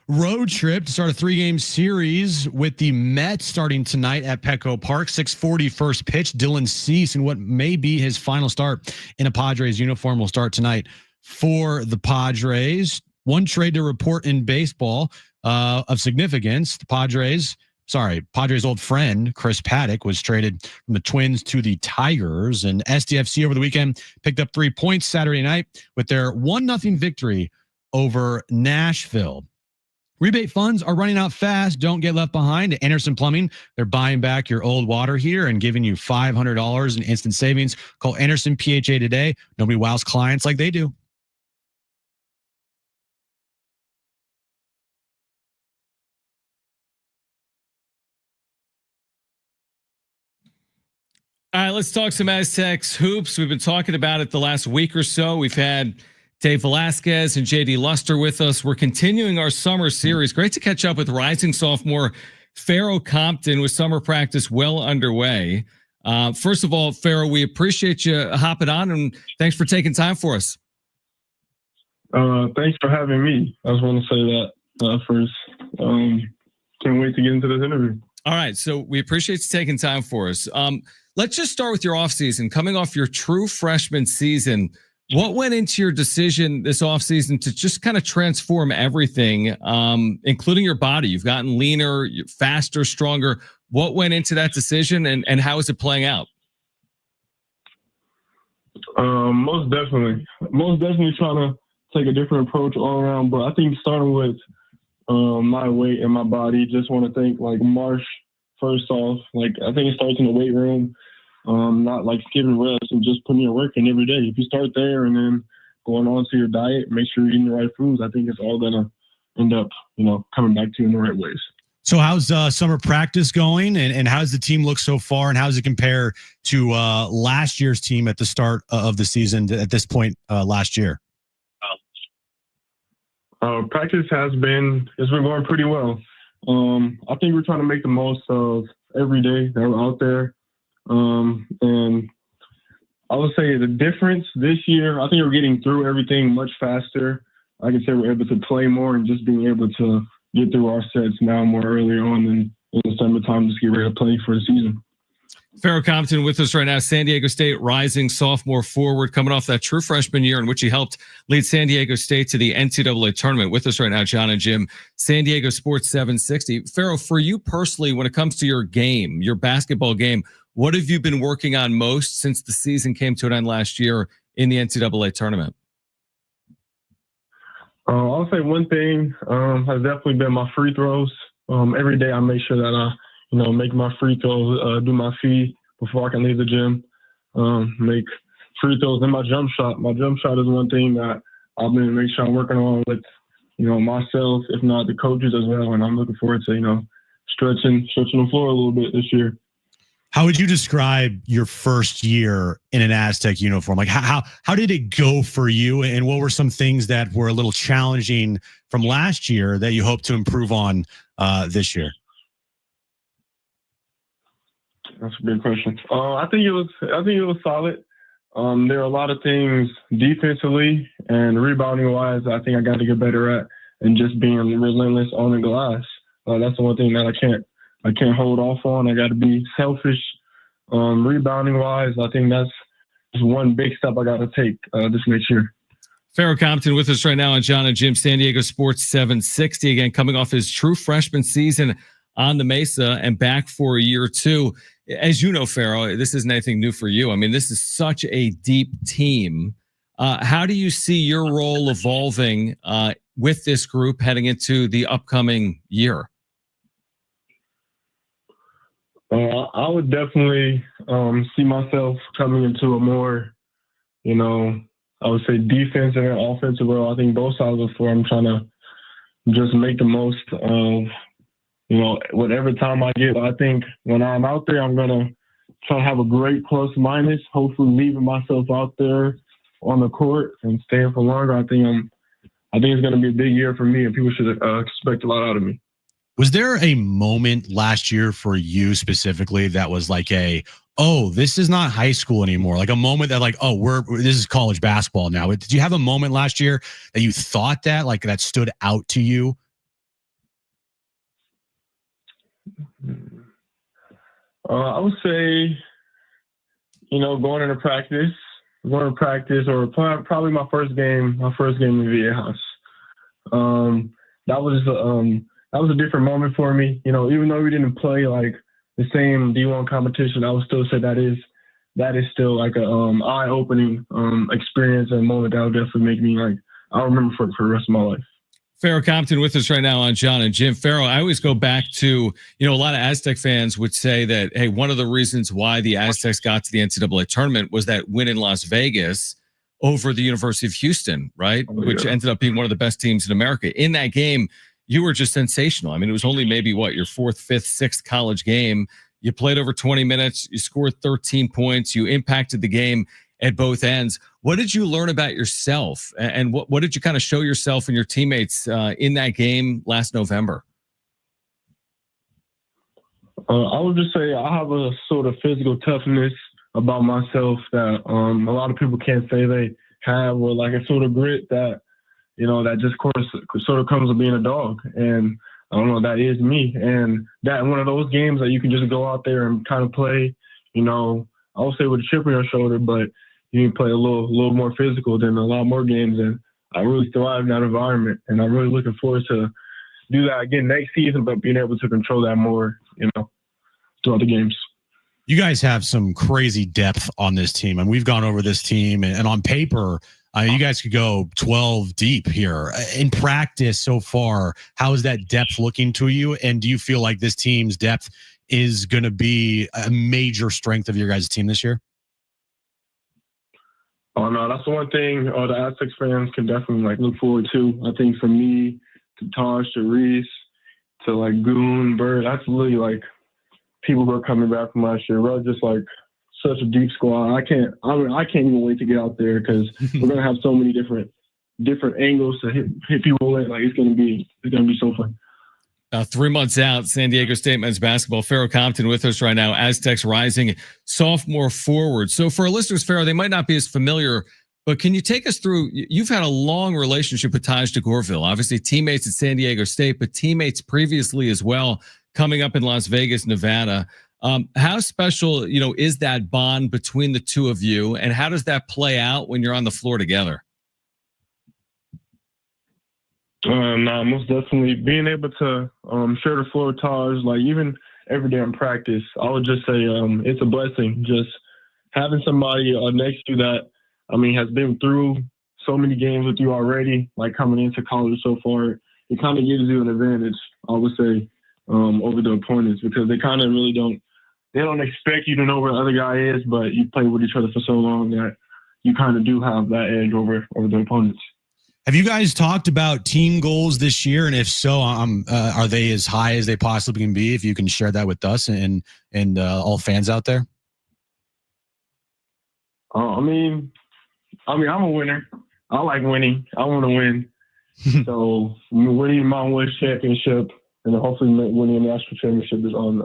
road trip to start a 3-game series with the Mets starting tonight at Petco Park. 6:40 first pitch. Dylan Cease, in what may be his final start in a Padres uniform, will start tonight for the Padres. One trade to report in baseball of significance. The Padres' old friend, Chris Paddock, was traded from the Twins to the Tigers. And SDFC over the weekend picked up 3 points Saturday night with their 1-0 victory over Nashville. Rebate funds are running out fast. Don't get left behind. At Anderson Plumbing, they're buying back your old water heater and giving you $500 in instant savings. Call Anderson PHA today. Nobody wows clients like they do. All right, let's talk some Aztecs hoops. We've been talking about it the last week or so. We've had Dave Velasquez and JD Luster with us. We're continuing our summer series. Great to catch up with rising sophomore Pharaoh Compton with summer practice well underway. First of all, Pharaoh, we appreciate you hopping on, and thanks for taking time for us. Thanks for having me. I just want to say that first. Can't wait to get into this interview. All right, so we appreciate you taking time for us. Let's just start with your offseason. Coming off your true freshman season, what went into your decision this offseason to just kind of transform everything, including your body? You've gotten leaner, you're faster, stronger. What went into that decision, and how is it playing out? Most definitely trying to take a different approach all around. But I think starting with my weight and my body, just want to thank Marsh first off. I think it starts in the weight room, not skipping reps and just putting your work in every day. If you start there and then going on to your diet, make sure you're eating the right foods, I think it's all going to end up, coming back to you in the right ways. So how's summer practice going, and how does the team look so far, and how does it compare to last year's team at the start of the season at this point last year? Practice it's been going pretty well. I think we're trying to make the most of every day that we're out there. And I would say the difference this year, I think we're getting through everything much faster. I can say we're able to play more and just being able to get through our sets now more early on than in the summertime, just get ready to play for the season. Pharaoh Compton with us right now, San Diego State rising sophomore forward, coming off that true freshman year in which he helped lead San Diego State to the NCAA tournament. With us right now, Jon and Jim, San Diego Sports 760. Pharaoh, for you personally, when it comes to your game, your basketball game, what have you been working on most since the season came to an end last year in the NCAA tournament? I'll say one thing has definitely been my free throws. Every day I make sure that I make my free throws, do my feed before I can leave the gym, make free throws, and my jump shot. My jump shot is one thing that I've been making sure I'm working on with, myself, if not the coaches as well. And I'm looking forward to, stretching the floor a little bit this year. How would you describe your first year in an Aztec uniform? How did it go for you, and what were some things that were a little challenging from last year that you hope to improve on this year? That's a good question. I think it was solid. There are a lot of things defensively and rebounding wise I think I got to get better at, and just being relentless on the glass. That's the one thing that I can't hold off on. I got to be selfish. Rebounding wise, I think that's just one big step I got to take this next year. Pharaoh Compton with us right now on Jon and Jim, San Diego Sports 760. Again, coming off his true freshman season on the Mesa and back for a year two. As you know, Pharaoh, this isn't anything new for you. I mean, this is such a deep team. How do you see your role evolving with this group heading into the upcoming year? I would definitely see myself coming into a more, I would say defensive and offensive role. I think both sides of the floor, I'm trying to just make the most of, whatever time I get. I think when I'm out there, I'm going to try to have a great plus minus, hopefully leaving myself out there on the court and staying for longer. I think it's going to be a big year for me, and people should expect a lot out of me. Was there a moment last year for you specifically that was like oh, this is not high school anymore? Like a moment that like, oh, this is college basketball now. Did you have a moment last year that you thought that like that stood out to you? I would say, going to practice or probably my first game in VA House. That was a different moment for me. Even though we didn't play like the same D1 competition, I would still say that is still like a eye-opening experience and moment that will definitely make me like I'll remember for the rest of my life. Pharaoh Compton with us right now on Jon and Jim. Pharaoh, I always go back to, a lot of Aztec fans would say that, hey, one of the reasons why the Aztecs got to the NCAA tournament was that win in Las Vegas over the University of Houston, right? Oh, yeah. Which ended up being one of the best teams in America. In that game, you were just sensational. I mean, it was only maybe your fourth, fifth, sixth college game. You played over 20 minutes. You scored 13 points. You impacted the game at both ends. What did you learn about yourself? And what did you kind of show yourself and your teammates in that game last November? I would just say I have a sort of physical toughness about myself that a lot of people can't say they have, or like a sort of grit that, that just sort of comes with being a dog. And I don't know, that is me. And that one of those games that you can just go out there and kind of play, I would say with a chip on your shoulder, but you can play a little more physical than a lot more games. And I really thrive in that environment. And I'm really looking forward to do that again next season, but being able to control that more, throughout the games. You guys have some crazy depth on this team, and we've gone over this team, and on paper, you guys could go 12 deep here. In practice so far, how is that depth looking to you? And do you feel like this team's depth is going to be a major strength of your guys' team this year? Oh, no, that's the one thing the Aztecs fans can definitely look forward to. I think from me to Taj to Reese to Goon, Bird, that's really people who are coming back from last year. We're just such a deep squad. I can't even wait to get out there because we're gonna have so many different angles to hit people with. It's gonna be so fun. 3 months out, San Diego State men's basketball. Pharaoh Compton with us right now. Aztecs rising sophomore forward. So for our listeners, Pharaoh, they might not be as familiar, but can you take us through? You've had a long relationship with Taj DeGorville, obviously teammates at San Diego State, but teammates previously as well, coming up in Las Vegas, Nevada. How special, is that bond between the two of you, and how does that play out when you're on the floor together? No, most definitely being able to share the floor with Taj, even every day in practice, I would just say it's a blessing. Just having somebody next to you that, has been through so many games with you already, coming into college so far, it kind of gives you an advantage, I would say, over the opponents, because they kind of really don't expect you to know where the other guy is, but you play with each other for so long that you kind of do have that edge over the opponents. Have you guys talked about team goals this year? And if so, are they as high as they possibly can be? If you can share that with us and all fans out there. I'm a winner. I like winning. I want to win. So winning Mountain West championship and hopefully winning a national championship is on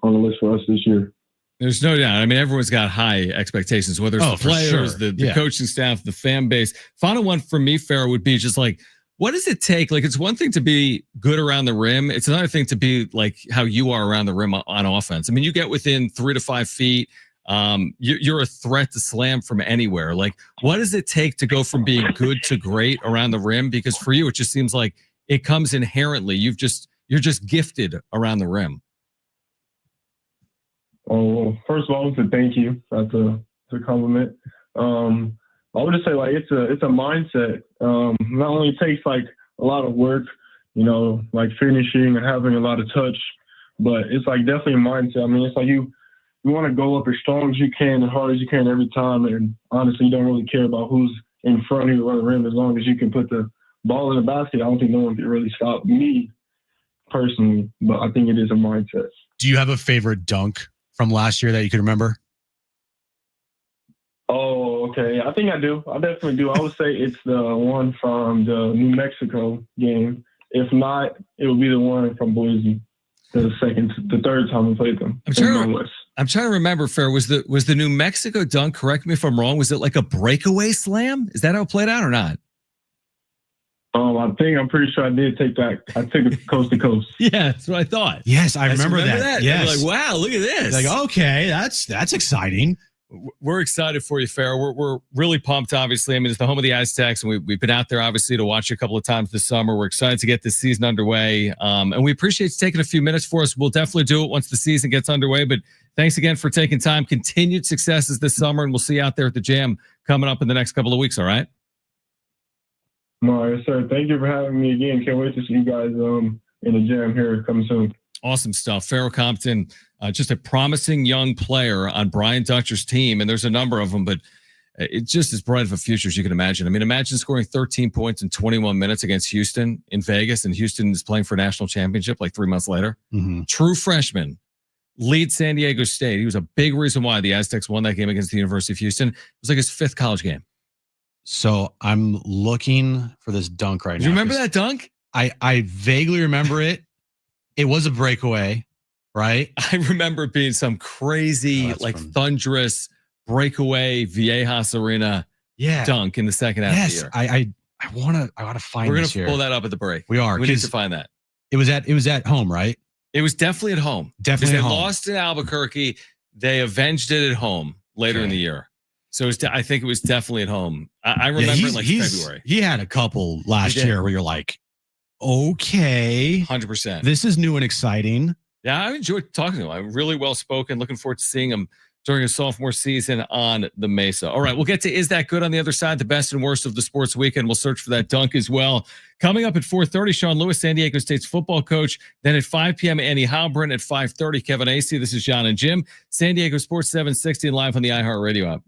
the list for us this year. There's no doubt. Everyone's got high expectations, whether it's the players, sure. the coaching staff, the fan base. Final one for me, Pharaoh, would be just what does it take? It's one thing to be good around the rim. It's another thing to be how you are around the rim on offense. You get within 3 to 5 feet. You're a threat to slam from anywhere. What does it take to go from being good to great around the rim? Because for you, it just seems like it comes inherently. You're just gifted around the rim. Oh, well, first of all, I want to thank you. That's a compliment. I would just say it's a mindset. Not only it takes a lot of work, finishing and having a lot of touch, but it's definitely a mindset. It's you want to go up as strong as you can, as hard as you can every time, and honestly, you don't really care about who's in front of you or the rim as long as you can put the ball in the basket. I don't think no one can really stop me personally, but I think it is a mindset. Do you have a favorite dunk from last year that you can remember? Oh, okay. I think I do. I definitely do. I would say it's the one from the New Mexico game. If not, it would be the one from Boise. the third time we played them. I'm trying to remember, Fair, was the New Mexico dunk, correct me if I'm wrong, was it like a breakaway slam? Is that how it played out or not? I'm pretty sure I did take that. I took it coast to coast. Yeah, that's what I thought. Yes, I remember that. Yes. Like, wow, look at this. Like, okay, that's exciting. We're excited for you, Farrah. We're really pumped, obviously. I mean, it's the home of the Aztecs, and we've been out there, obviously, to watch you a couple of times this summer. We're excited to get this season underway, and we appreciate you taking a few minutes for us. We'll definitely do it once the season gets underway, but thanks again for taking time. Continued successes this summer, and we'll see you out there at the Jam coming up in the next couple of weeks, all right? No, yes, sir. Thank you for having me again. Can't wait to see you guys in the Jam here coming soon. Awesome stuff. Farrell Compton, just a promising young player on Brian Dutcher's team, and there's a number of them, but it's just as bright of a future as you can imagine. I mean, imagine scoring 13 points in 21 minutes against Houston in Vegas, and Houston is playing for a national championship like 3 months later. Mm-hmm. True freshman, lead San Diego State. He was a big reason why the Aztecs won that game against the University of Houston. It was like his 5th college game. So I'm looking for this dunk right now. Do you remember that dunk? I vaguely remember it. It was a breakaway, right? I remember it being some crazy, thunderous breakaway Viejas Arena dunk in the second half of the year. I want to find. We're going to pull that up at the break. We are. We need to find that. It was at home, right? It was definitely at home. Definitely at home. They lost in Albuquerque. They avenged it at home later in the year. So I think it was definitely at home. I remember February. He had a couple last year where you're like, okay, 100%. This is new and exciting. Yeah, I enjoyed talking to him. I'm really well spoken. Looking forward to seeing him during his sophomore season on the Mesa. All right, we'll get to Is That Good on the other side, the best and worst of the sports weekend. We'll search for that dunk as well. Coming up at 4:30, Sean Lewis, San Diego State's football coach. Then at 5 p.m., Annie Halbrin. At 5:30, Kevin Acey. This is Jon and Jim. San Diego Sports 760 and live on the iHeartRadio app.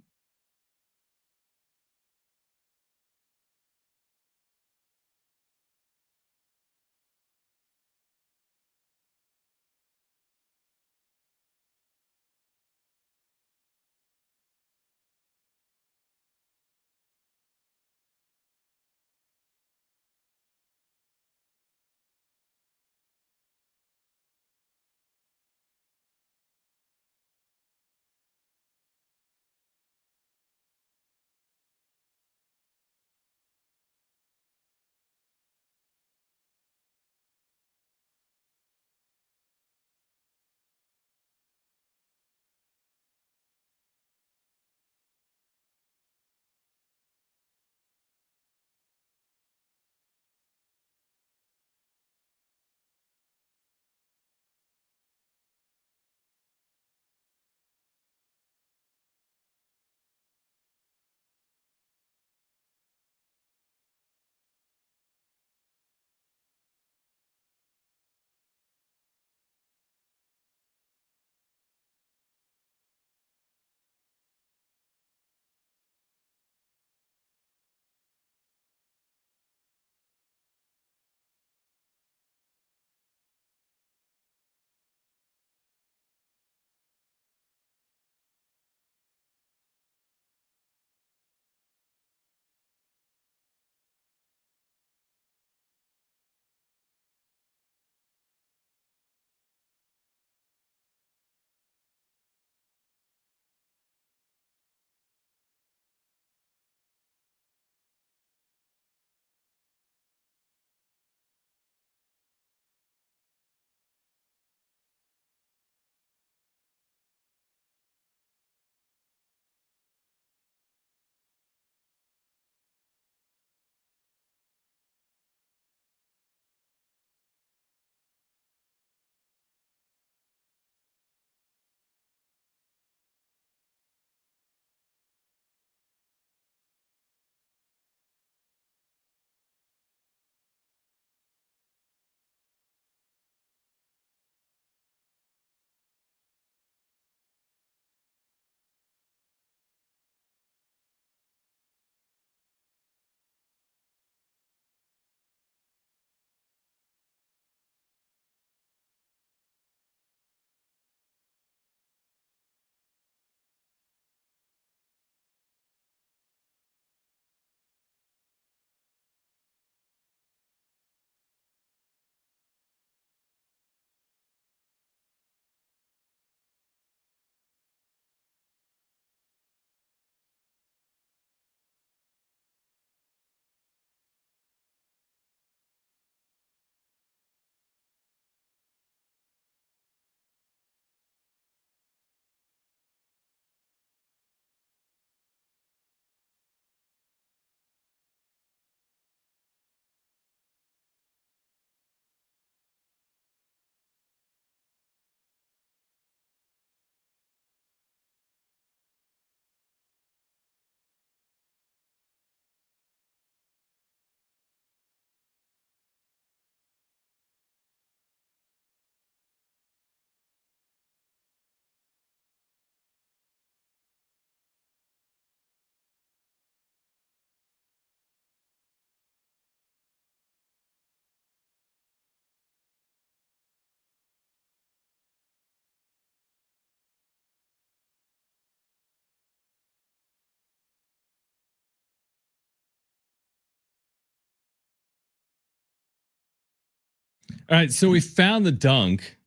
All right, so we found the dunk.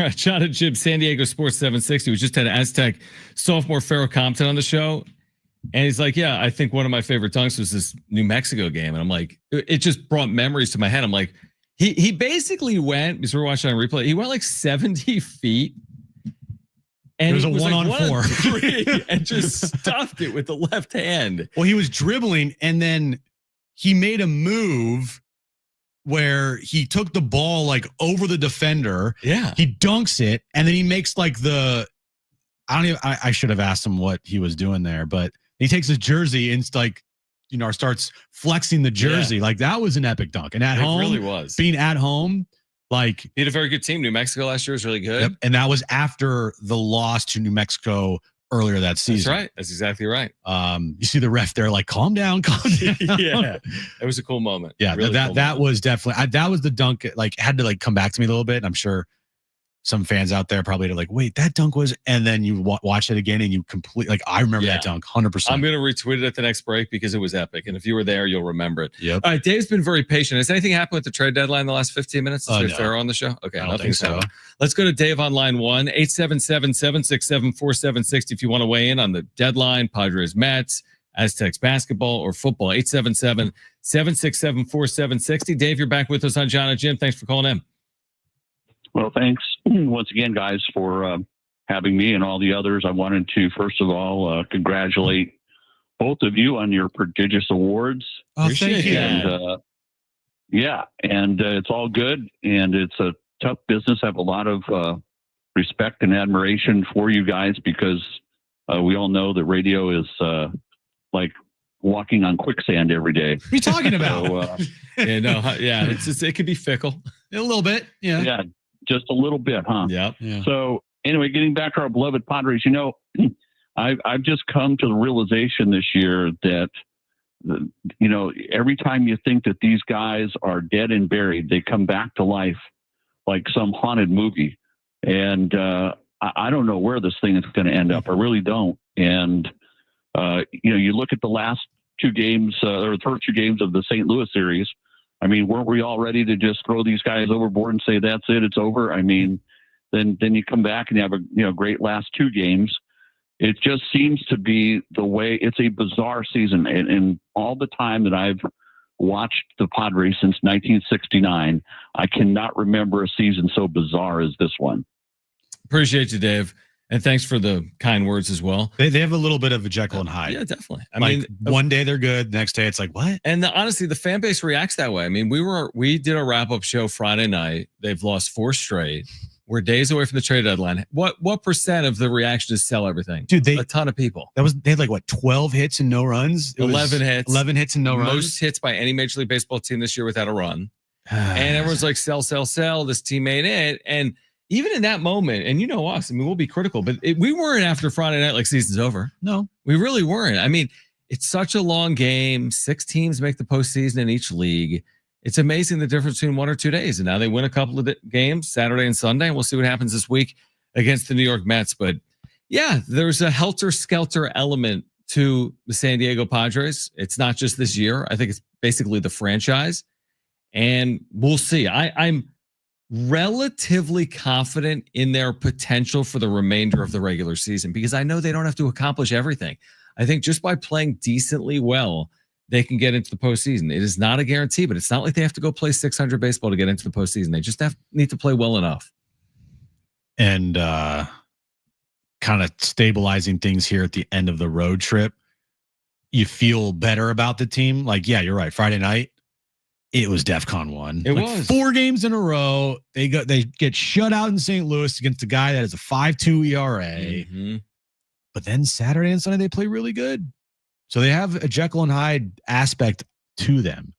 Jon Jim, San Diego Sports 760. We just had Aztec sophomore Farrell Compton on the show. And he's like, yeah, I think one of my favorite dunks was this New Mexico game. And I'm like, it just brought memories to my head. I'm like, he basically went, because we're watching on replay, he went like 70 feet. And it was a 1-on-4 and just stuffed it with the left hand. Well, he was dribbling and then he made a move where he took the ball like over the defender. Yeah. He dunks it and then he makes like I should have asked him what he was doing there, but he takes his jersey and like, starts flexing the jersey. Yeah. Like that was an epic dunk. And at home, really was. Being at home, like he had a very good team. New Mexico last year was really good. Yep. And that was after the loss to New Mexico earlier that season. That's right. That's exactly right. You see the ref there, like, calm down. Yeah. It was a cool moment. Yeah. Really that was definitely, that was the dunk. Like had to like come back to me a little bit. I'm sure some fans out there probably are like, wait, that dunk was, and then you watch it again and you completely, like, I remember that dunk 100%. I'm going to retweet it at the next break because it was epic. And if you were there, you'll remember it. Yep. All right. Dave's been very patient. Has anything happened with the trade deadline in the last 15 minutes? Is Farrell on the show? Okay. Nothing's so. Let's go to Dave on line 1, 877-767-4760. If you want to weigh in on the deadline, Padres, Mets, Aztecs basketball or football, 877-767-4760. Dave, you're back with us on Jon and Jim. Thanks for calling in. Well, thanks once again, guys, for having me and all the others. I wanted to, first of all, congratulate both of you on your prodigious awards. Oh, thank you. And, and it's all good. And it's a tough business. I have a lot of respect and admiration for you guys because we all know that radio is like walking on quicksand every day. What are you talking about? It's just, it could be fickle. A little bit. Yeah. Yeah. Just a little bit, huh? Yeah. So anyway, getting back to our beloved Padres, I've just come to the realization this year that, every time you think that these guys are dead and buried, they come back to life like some haunted movie. And I don't know where this thing is going to end up. I really don't. And, you look at the last two games or the first two games of the St. Louis series. I mean, weren't we all ready to just throw these guys overboard and say, that's it, it's over? I mean, then you come back and you have a great last two games. It just seems to be the way. It's a bizarre season. And all the time that I've watched the Padres since 1969, I cannot remember a season so bizarre as this one. Appreciate you, Dave. And thanks for the kind words as well. They have a little bit of a Jekyll and Hyde. Yeah, definitely. I mean, mean, one day they're good, the next day it's like, what? And honestly, the fan base reacts that way. I mean, we did a wrap-up show Friday night. They've lost 4 straight. We're days away from the trade deadline. What percent of the reaction is sell everything? Dude, a ton of people. They had like 12 hits and no runs. 11 hits. 11 hits and no runs. Most hits by any Major League Baseball team this year without a run. And everyone's like, sell. This team ain't it. And even in that moment, and us, I mean, we'll be critical, but we weren't after Friday night like season's over. No, we really weren't. I mean, it's such a long game. 6 teams make the postseason in each league. It's amazing the difference between 1 or 2 days. And now they win a couple of games, Saturday and Sunday. And we'll see what happens this week against the New York Mets. But yeah, there's a helter-skelter element to the San Diego Padres. It's not just this year. I think it's basically the franchise. And we'll see. I'm relatively confident in their potential for the remainder of the regular season because I know they don't have to accomplish everything. I think just by playing decently well, they can get into the postseason. It is not a guarantee, but it's not like they have to go play 600 baseball to get into the postseason. They just need to play well enough. And kind of stabilizing things here at the end of the road trip. You feel better about the team. Like, yeah, you're right. Friday night, it was DEFCON 1. It was 4 games in a row. They get shut out in St. Louis against a guy that has a 5.2 ERA. Mm-hmm. But then Saturday and Sunday, they play really good. So they have a Jekyll and Hyde aspect to them.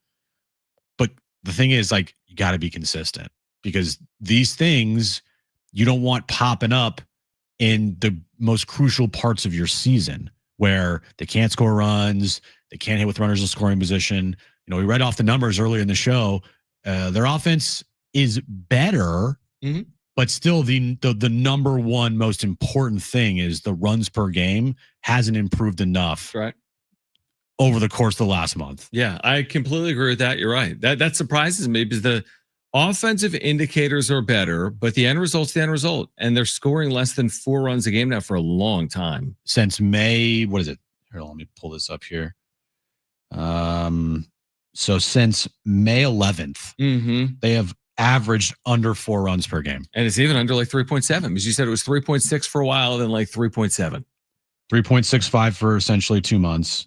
But the thing is, like, you got to be consistent because these things you don't want popping up in the most crucial parts of your season where they can't score runs, they can't hit with runners in scoring position. We read off the numbers earlier in the show. Their offense is better, but still the number one most important thing is the runs per game hasn't improved enough. Right. Over the course of the last month. Yeah, I completely agree with that. You're right. That surprises me because the Offensive indicators are better, but the end result's the end result. And they're scoring less than 4 runs a game now for a long time. Since May, what is it? Here, let me pull this up here. So since May 11th, they have averaged under 4 runs per game. And it's even under like 3.7, because you said it was 3.6 for a while, then like 3.7. 3.65 for essentially 2 months.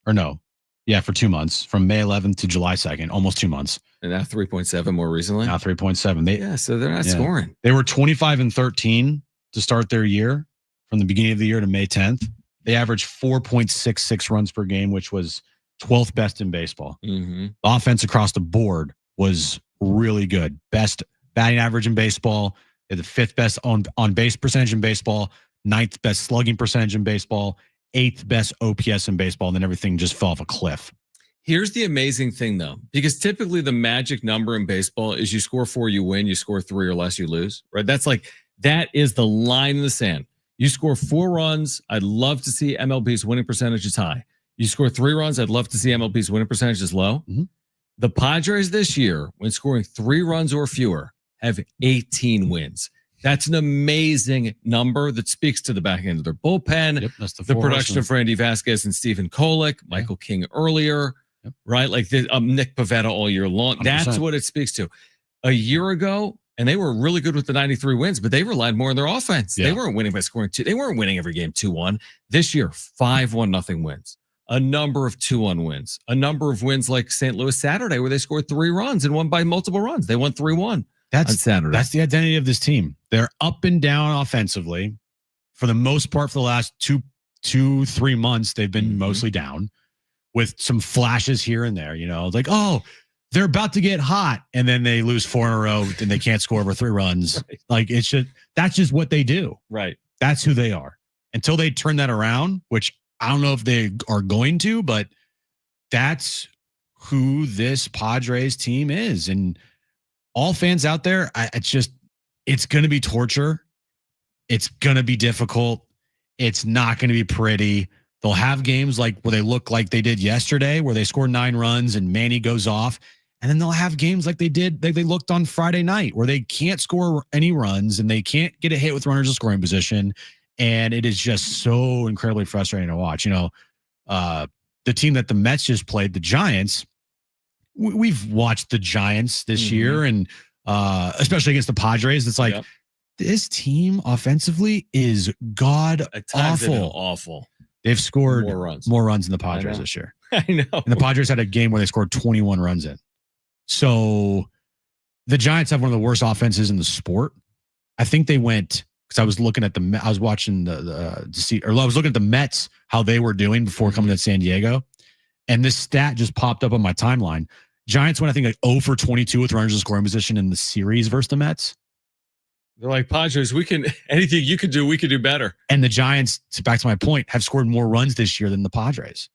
Or no. Yeah, for 2 months. From May 11th to July 2nd. Almost 2 months. And now 3.7 more recently? Now 3.7. Yeah, so they're not scoring. They were 25-13 to start their year from the beginning of the year to May 10th. They averaged 4.66 runs per game, which was 12th best in baseball. The offense across the board was really good. Best batting average in baseball. They're the 5th best on base percentage in baseball. 9th best slugging percentage in baseball. 8th best OPS in baseball. And then everything just fell off a cliff. Here's the amazing thing, though, because typically the magic number in baseball is you score 4, you win. You score 3 or less, you lose. Right? That is the line in the sand. You score 4 runs. I'd love to see MLB's winning percentage is high. You score 3 runs. I'd love to see MLB's winning percentage is low. The Padres this year, when scoring 3 runs or fewer, have 18 wins. That's an amazing number that speaks to the back end of their bullpen. That's the production of Randy Vasquez and Stephen Kolek, Michael King earlier, right? Like Nick Pivetta all year long. 100%. That's what it speaks to. A year ago, and they were really good with the 93 wins, but they relied more on their offense. They weren't winning by scoring 2. They weren't winning every game 2-1. This year, 5-1-0 wins. A number of 2-1 wins. A number of wins like St. Louis Saturday, where they scored 3 runs and won by multiple runs. They won 3-1 on Saturday. That's the identity of this team. They're up and down offensively. For the most part, for the last 2-3 months, they've been mostly down with some flashes here and there. You know, like, oh, they're about to get hot, and then they lose 4 in a row, and they can't score over 3 runs. Right. Like that's just what they do. Right. That's who they are. Until they turn that around, which I don't know if they are going to, but that's who this Padres team is. And all fans out there, it's going to be torture. It's going to be difficult. It's not going to be pretty. They'll have games like where they look like they did yesterday, where they score 9 runs and Manny goes off. And then they'll have games like they did, like they looked on Friday night, where they can't score any runs and they can't get a hit with runners in scoring position. And it is just so incredibly frustrating to watch. You know, the team that the Mets just played, the Giants, we've watched the Giants this year, and especially against the Padres. It's like this team offensively is god awful. They've scored more runs than the Padres this year. I know. And the Padres had a game where they scored 21 runs in. So the Giants have one of the worst offenses in the sport. I think they went, because I was looking at I was watching I was looking at the Mets, how they were doing before coming to San Diego. And this stat just popped up on my timeline. Giants went, I think, like 0 for 22 with runners in scoring position in the series versus the Mets. They're like, Padres, anything you could do, we could do better. And the Giants, back to my point, have scored more runs this year than the Padres.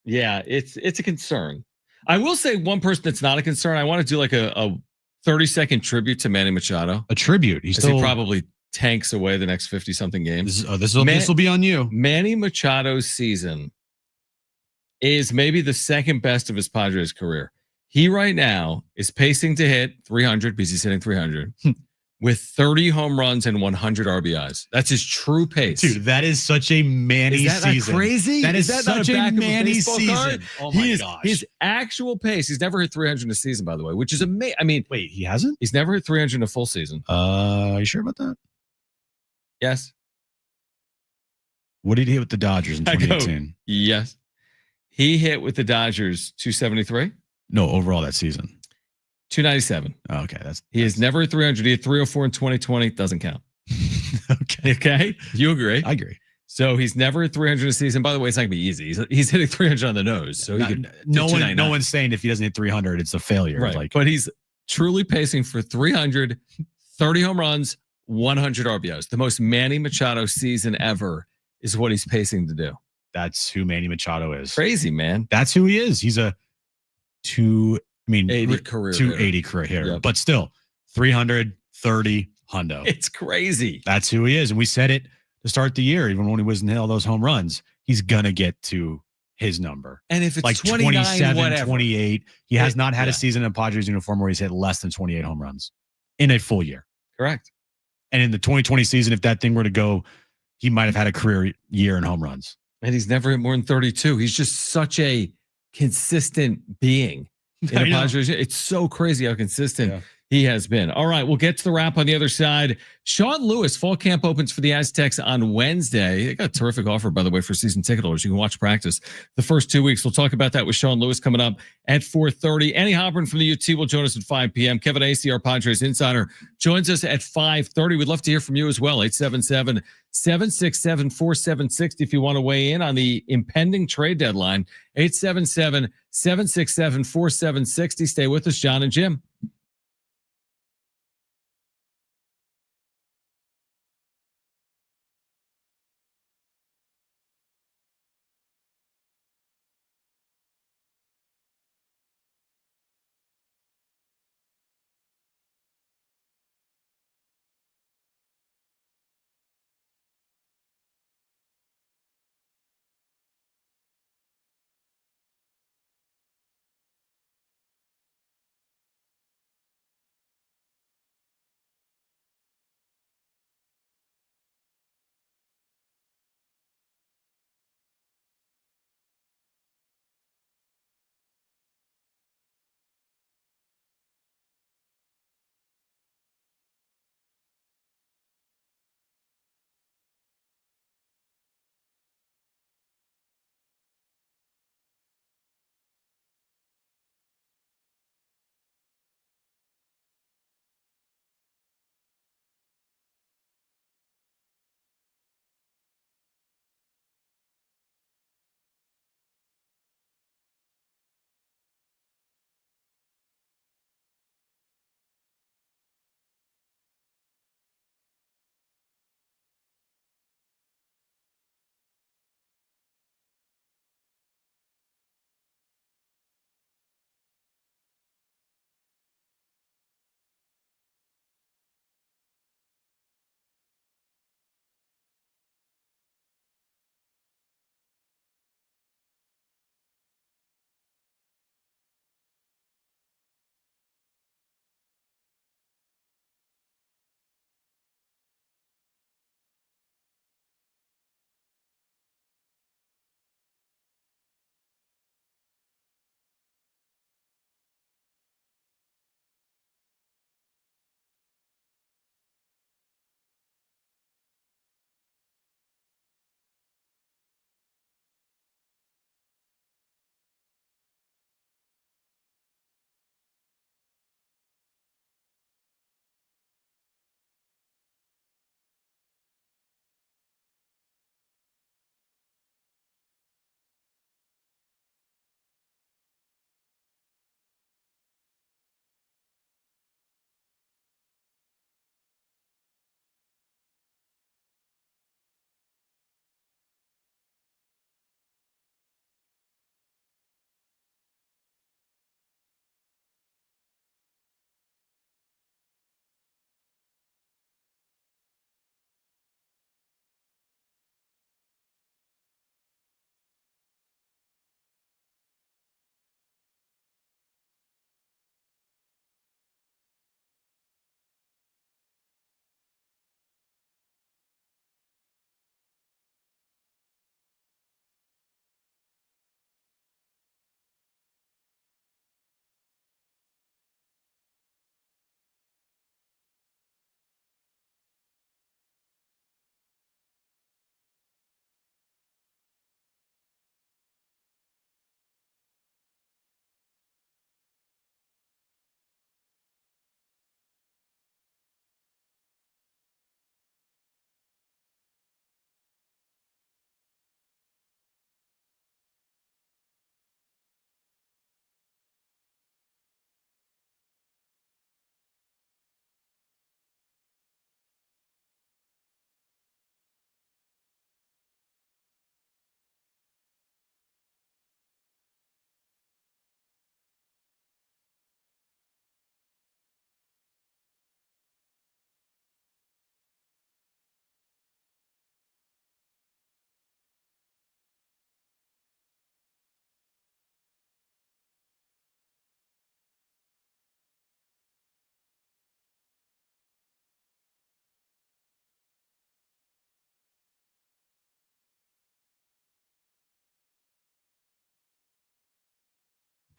Yeah, it's a concern. I will say one person that's not a concern. I want to do like a 30-second tribute to Manny Machado. A tribute. He probably tanks away the next 50-something games. This will be on you. Manny Machado's season is maybe the second best of his Padres career. He right now is pacing to hit 300 because he's hitting 300 with 30 home runs and 100 RBIs. That's his true pace. Dude, that is such a Manny season. Is that crazy? That is that such a Manny season. Card? Oh my gosh. His actual pace, he's never hit 300 in a season, by the way, which is amazing. I mean, wait, he hasn't? He's never hit 300 in a full season. Are you sure about that? Yes. What did he hit with the Dodgers in 2018? Yes. He hit with the Dodgers 273. No, overall that season. 297. Oh, okay. He has never hit 300. He hit 304 in 2020. Doesn't count. Okay. You agree? I agree. So he's never hit 300 a season. By the way, it's not gonna be easy. He's hitting 300 on the nose. So no one's saying if he doesn't hit 300, it's a failure. Right. But he's truly pacing for 300, 30 home runs, 100 RBIs. The most Manny Machado season ever is what he's pacing to do. That's who Manny Machado is. Crazy, man. That's who he is. He's a 280 career hitter. Yep. But still 330 hundo. It's crazy. That's who he is. And we said it to start the year, even when he wasn't hitting all those home runs, he's gonna get to his number. And if it's like 27, 28, he has not had a season in a Padres uniform where he's hit less than 28 home runs in a full year. Correct. And in the 2020 season, if that thing were to go, he might have had a career year in home runs. And he's never hit more than 32. He's just such a consistent being in the Padres. It's so crazy how consistent he has been. All right, we'll get to the wrap on the other side. Sean Lewis, fall camp opens for the Aztecs on Wednesday. They got a terrific offer, by the way, for season ticket holders. You can watch practice the first 2 weeks. We'll talk about that with Sean Lewis coming up at 4:30. Annie Hobburn from the UT will join us at 5 p.m. Kevin Acey, our Padres insider, joins us at 5:30. We'd love to hear from you as well. 877-767-4760 if you want to weigh in on the impending trade deadline. 877-767-4760. Stay with us, Jon and Jim.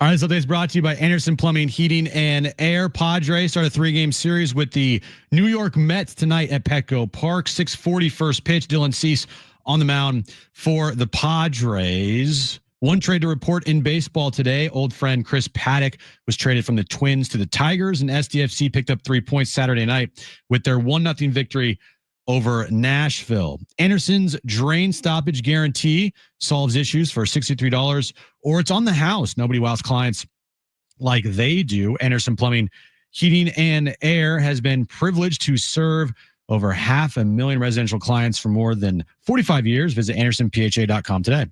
All right, so today's brought to you by Anderson Plumbing, Heating, and Air. Padres start a 3-game series with the New York Mets tonight at Petco Park. 6:40 first pitch. Dylan Cease on the mound for the Padres. One trade to report in baseball today. Old friend Chris Paddock was traded from the Twins to the Tigers, and SDFC picked up 3 points Saturday night with their 1-0 victory over Nashville. Anderson's drain stoppage guarantee solves issues for $63, or it's on the house. Nobody wows clients like they do. Anderson Plumbing, Heating, and Air has been privileged to serve over 500,000 residential clients for more than 45 years. Visit AndersonPHA.com today.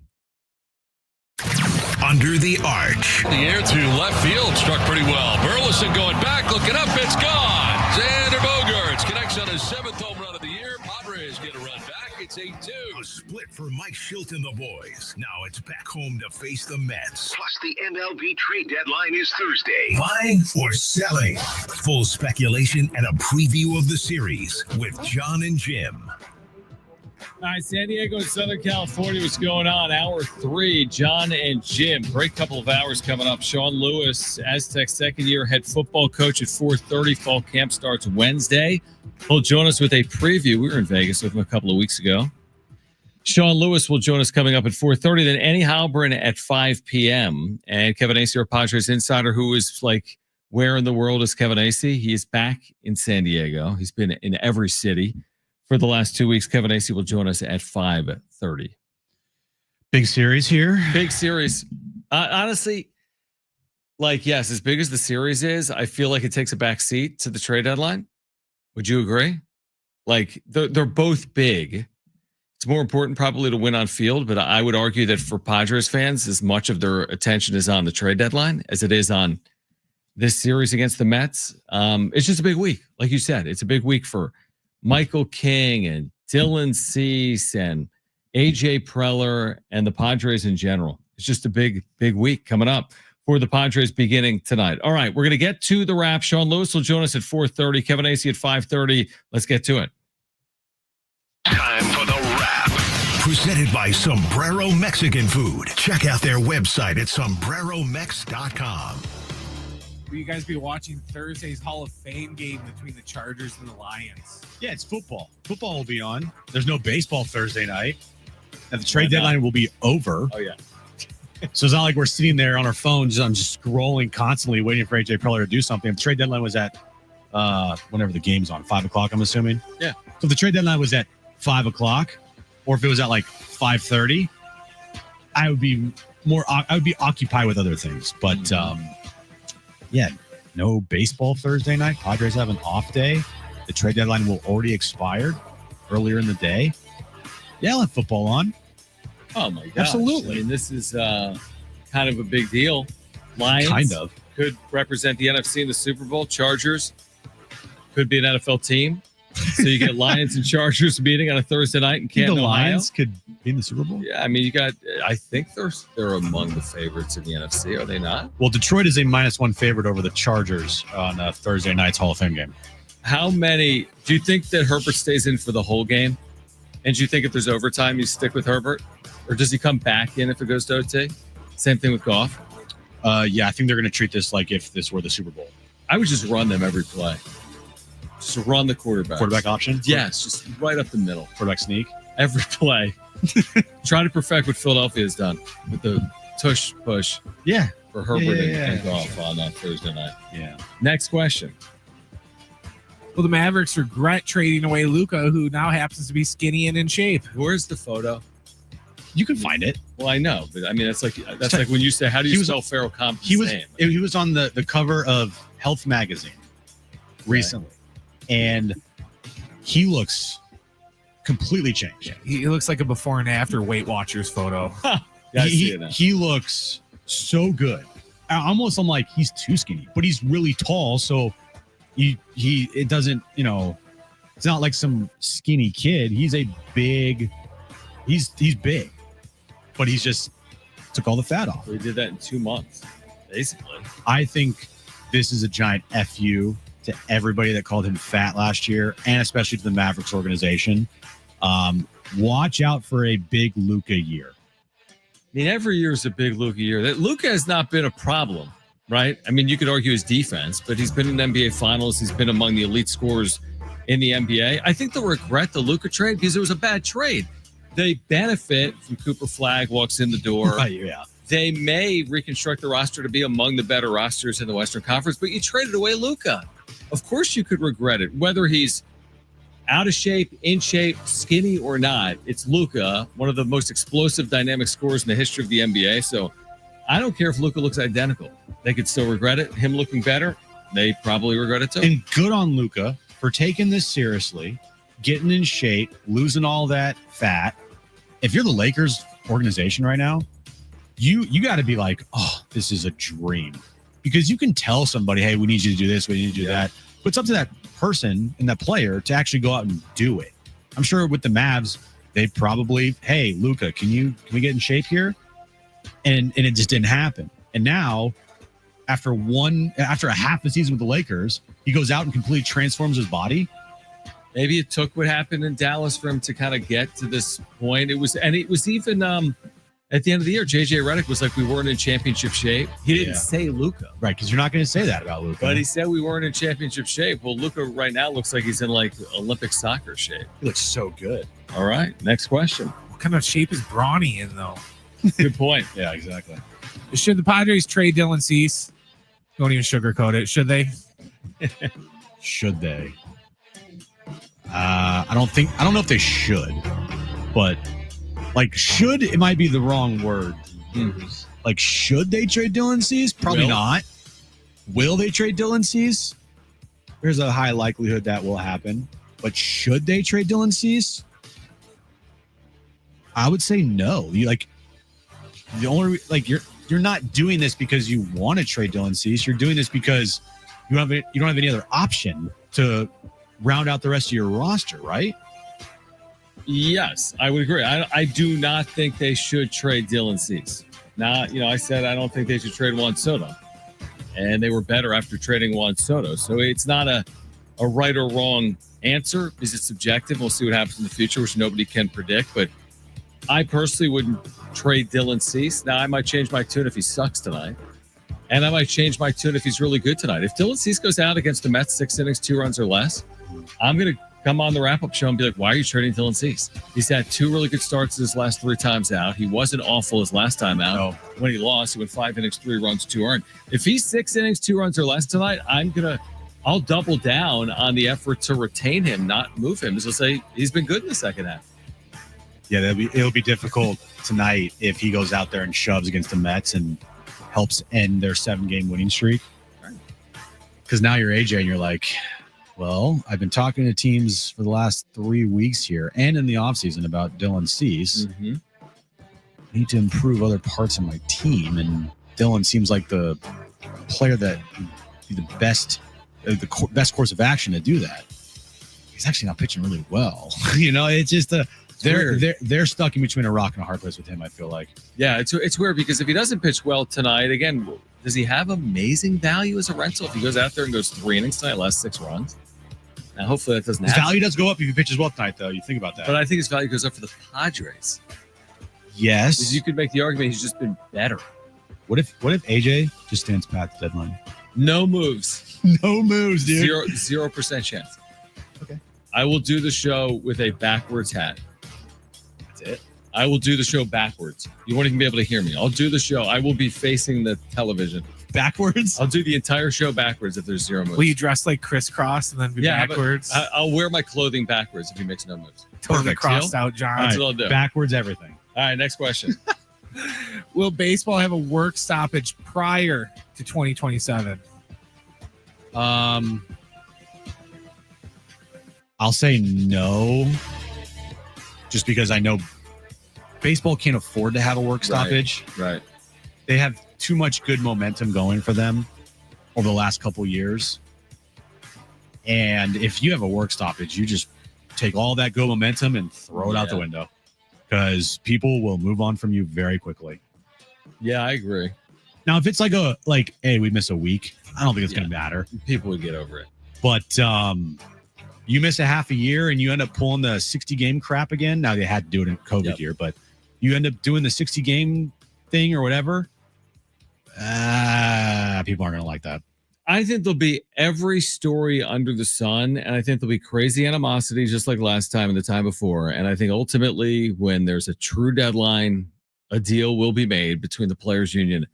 Under the Arch. The air to left field struck pretty well. Burleson going back, looking up, it's gone. Xander Bogaerts connects on his 7th home run of the year. Padres get a run back. It's 8-2. A split for Mike Schilt and the boys. Now it's back home to face the Mets. Plus, the MLB trade deadline is Thursday. Buying or selling? Full speculation and a preview of the series with Jon and Jim. All right, San Diego and Southern California, what's going on? Hour 3, Jon and Jim. Great couple of hours coming up. Sean Lewis, Aztec second-year head football coach at 4:30. Fall camp starts Wednesday. He'll join us with a preview. We were in Vegas with him a couple of weeks ago. Sean Lewis will join us coming up at 4:30. Then Annie Halberin at 5 p.m. And Kevin Acee, our Padres insider, who is like, where in the world is Kevin Acee? He is back in San Diego. He's been in every city for the last 2 weeks. Kevin Acee will join us at 5:30. Big series here. Big series. Honestly, like, yes, as big as the series is, I feel like it takes a back seat to the trade deadline. Would you agree? Like, they're both big. It's more important probably to win on field, but I would argue that for Padres fans, as much of their attention is on the trade deadline as it is on this series against the Mets. It's just a big week. Like you said, it's a big week for Michael King and Dylan Cease and AJ Preller and the Padres in general. It's just a big week coming up for the Padres beginning tonight. All right, we're going to get to the wrap. Sean Lewis will join us at 4:30. Kevin Acee at 5:30. Let's get to it. Time for the wrap. Presented by Sombrero Mexican Food. Check out their website at sombreromex.com. Will you guys be watching Thursday's Hall of Fame game between the Chargers and the Lions? Yeah, it's football. Football will be on. There's no baseball Thursday night. And the trade deadline will be over. Oh, yeah. So it's not like we're sitting there on our phones. I'm just scrolling constantly waiting for AJ Preller to do something. The trade deadline was at whenever the game's on, 5 o'clock, I'm assuming. Yeah. So if the trade deadline was at 5 o'clock, or if it was at like 5:30, I would be occupied with other things. But yeah, no baseball Thursday night. Padres have an off day. The trade deadline will already expired earlier in the day. Yeah, I'll have football on. Oh, my gosh. Absolutely. I mean, this is kind of a big deal. Lions Kind of. could represent the NFC in the Super Bowl. Chargers could be an NFL team. So you get Lions and Chargers meeting on a Thursday night in Canton, the Ohio. Lions could be in the Super Bowl. Yeah, I mean, you got. I think they're among the favorites in the NFC. Are they not? Well, Detroit is a -1 favorite over the Chargers on Thursday night's Hall of Fame game. How many do you think that Herbert stays in for the whole game? And do you think if there's overtime, you stick with Herbert, or does he come back in if it goes to OT? Same thing with Goff. Yeah, I think they're going to treat this like if this were the Super Bowl. I would just run them every play. Just run the quarterback. Quarterback option? Yes, just right up the middle. Quarterback sneak? Every play. Try to perfect what Philadelphia has done with the tush push. Yeah. For Herbert Yeah, and Goff on Thursday night. Yeah. Next question. Will the Mavericks regret trading away Luka, who now happens to be skinny and in shape? Where's the photo? You can find it. Well, I know, but I mean, that's like when you say, "How do you spell Pharaoh Compton's name?" He was on the cover of Health magazine recently, and he looks completely changed. Yeah, he looks like a before and after Weight Watchers photo. Yeah, I see it now. He looks so good. I'm like, he's too skinny, but he's really tall, so it doesn't, it's not like some skinny kid. He's a big. He's big, but he's just took all the fat off. He did that in 2 months, basically. I think this is a giant FU to everybody that called him fat last year, and especially to the Mavericks organization. Watch out for a big Luka year. mean, every year is a big Luka year. That Luka has not been a problem, right? I mean, you could argue his defense, but he's been in NBA Finals. He's been among the elite scorers in the NBA. I think they'll regret the Luka trade because it was a bad trade. They benefit from Cooper Flagg walks in the door. Right, yeah. They may reconstruct the roster to be among the better rosters in the Western Conference, but you traded away Luka. Of course you could regret it, whether he's out of shape, in shape, skinny or not. It's Luka, one of the most explosive dynamic scorers in the history of the NBA. So I don't care if Luka looks identical. They could still regret it. Him looking better, they probably regret it too. And good on Luka for taking this seriously, getting in shape, losing all that fat. If you're the Lakers organization right now, you got to be like, oh, this is a dream. Because you can tell somebody, hey, we need you to do this, we need you to do that. But it's up to that person and that player to actually go out and do it. I'm sure with the Mavs, they probably, hey, Luka, can we get in shape here? And it just didn't happen. And now, after a half a season with the Lakers, he goes out and completely transforms his body. Maybe it took what happened in Dallas for him to kind of get to this point. It was even at the end of the year, JJ Redick was like, we weren't in championship shape. He didn't say Luka. Right, because you're not going to say that about Luka. But he said we weren't in championship shape. Well, Luka right now looks like he's in like Olympic soccer shape. He looks so good. All right, next question. What kind of shape is Bronny in, though? Good point. Yeah, exactly. Should the Padres trade Dylan Cease? Don't even sugarcoat it. Should they? Should they? I don't know if they should, but like should, it might be the wrong word. Like, should they trade Dylan Cease? Probably not. Will they trade Dylan Cease? There's a high likelihood that will happen. But should they trade Dylan Cease? I would say no. You're not doing this because you want to trade Dylan Cease. You're doing this because you don't have any other option to round out the rest of your roster, right? Yes, I would agree. I do not think they should trade Dylan Cease. Now, I said I don't think they should trade Juan Soto. And they were better after trading Juan Soto. So it's not a right or wrong answer because it's subjective. We'll see what happens in the future, which nobody can predict. But I personally wouldn't trade Dylan Cease. Now, I might change my tune if he sucks tonight. And I might change my tune if he's really good tonight. If Dylan Cease goes out against the Mets 6 innings, 2 runs or less, I'm going to come on the wrap-up show and be like, why are you trading Dylan Cease? He's had 2 really good starts his last 3 times out. He wasn't awful his last time out. No. When he lost, he went 5 innings, 3 runs, 2 earned. If he's 6 innings, 2 runs or less tonight, I'll double down on the effort to retain him, not move him. Because I'll say he's been good in the second half. Yeah, it'll be difficult tonight if he goes out there and shoves against the Mets and helps end their 7-game winning streak. Because now you're AJ and you're like, well, I've been talking to teams for the last 3 weeks here and in the offseason about Dylan Cease. I need to improve other parts of my team. And Dylan seems like the player that would be the best course of action to do that. He's actually not pitching really well. It's just they're stuck in between a rock and a hard place with him, I feel like. Yeah, it's weird because if he doesn't pitch well tonight, again, does he have amazing value as a rental if he goes out there and goes 3 innings tonight, last 6 runs? Now, hopefully that doesn't happen. His value does go up if he pitches well tonight, though. You think about that. But I think his value goes up for the Padres. Yes. Because you could make the argument he's just been better. What if AJ just stands pat the deadline? No moves. No moves, dude. 0% chance. Okay. I will do the show with a backwards hat. That's it. I will do the show backwards. You won't even be able to hear me. I'll do the show. I will be facing the television. Backwards? I'll do the entire show backwards if there's 0 moves. Will you dress like crisscross and then be backwards? I'll wear my clothing backwards if he makes no moves. Totally crossed out, John. That's what I'll do. Backwards everything. All right, next question. Will baseball have a work stoppage prior to 2027? I'll say no. Just because I know baseball can't afford to have a work stoppage. Right. They have too much good momentum going for them over the last couple years. And if you have a work stoppage, you just take all that good momentum and throw it out the window because people will move on from you very quickly. Yeah, I agree. Now, if it's hey, we miss a week, I don't think it's going to matter. People would get over it. But you miss a half a year and you end up pulling the 60-game crap again. Now, they had to do it in COVID year, but you end up doing the 60-game thing or whatever, people aren't going to like that. I think there'll be every story under the sun, and I think there'll be crazy animosity just like last time and the time before. And I think ultimately, when there's a true deadline, a deal will be made between the players' union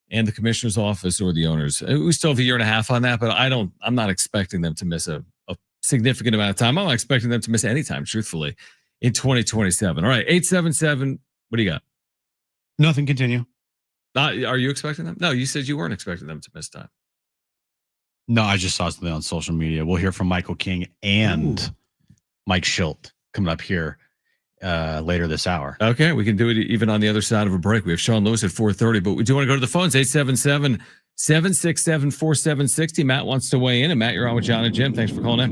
and the commissioner's office or the owners. We still have a year and a half on that, but I'm not expecting them to miss a significant amount of time. I'm not expecting them to miss any time, truthfully, in 2027. All right, 877. What do you got? Nothing. Continue. Are you expecting them? No, you said you weren't expecting them to miss time. No, I just saw something on social media. We'll hear from Michael King and Mike Schilt coming up here later this hour. Okay, we can do it even on the other side of a break. We have Sean Lewis at 4:30, but we do want to go to the phones. 877-767-4760. Matt wants to weigh in. And Matt, you're on with Jon and Jim. Thanks for calling in.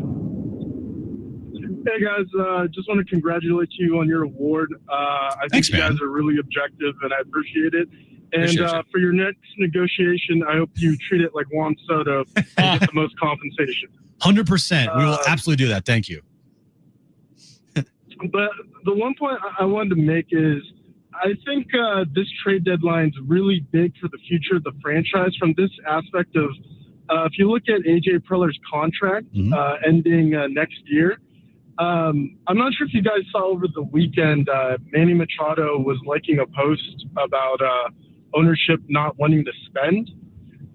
Hey, guys. Just want to congratulate you on your award. I think you guys are really objective, and I appreciate it. And for your next negotiation, I hope you treat it like Juan Soto and get the most compensation. 100%. We will absolutely do that. Thank you. But the one point I wanted to make is I think this trade deadline is really big for the future of the franchise from this aspect of if you look at A.J. Preller's contract ending next year, I'm not sure if you guys saw over the weekend, Manny Machado was liking a post about ownership not wanting to spend.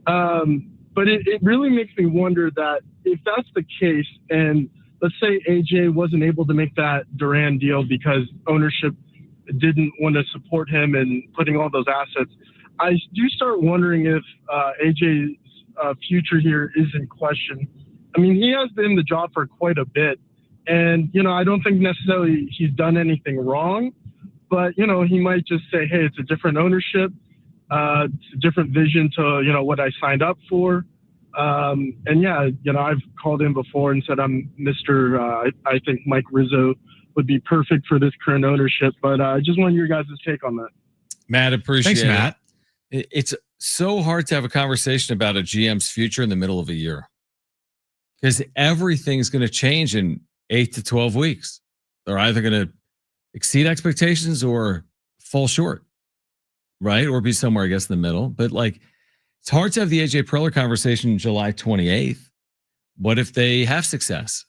But it really makes me wonder that if that's the case, and let's say AJ wasn't able to make that Duran deal because ownership didn't want to support him and putting all those assets, I do start wondering if AJ's future here is in question. I mean, he has been in the job for quite a bit. And, I don't think necessarily he's done anything wrong, but, he might just say, hey, it's a different ownership. It's a different vision to, what I signed up for. I've called in before and said I'm Mr. I think Mike Rizzo would be perfect for this current ownership, but I just want your guys' take on that. Matt, appreciate it. Matt. It's so hard to have a conversation about a GM's future in the middle of a year because everything's going to change in 8 to 12 weeks. They're either going to exceed expectations or fall short. Right. Or be somewhere, I guess, in the middle. But it's hard to have the AJ Preller conversation July 28th. What if they have success?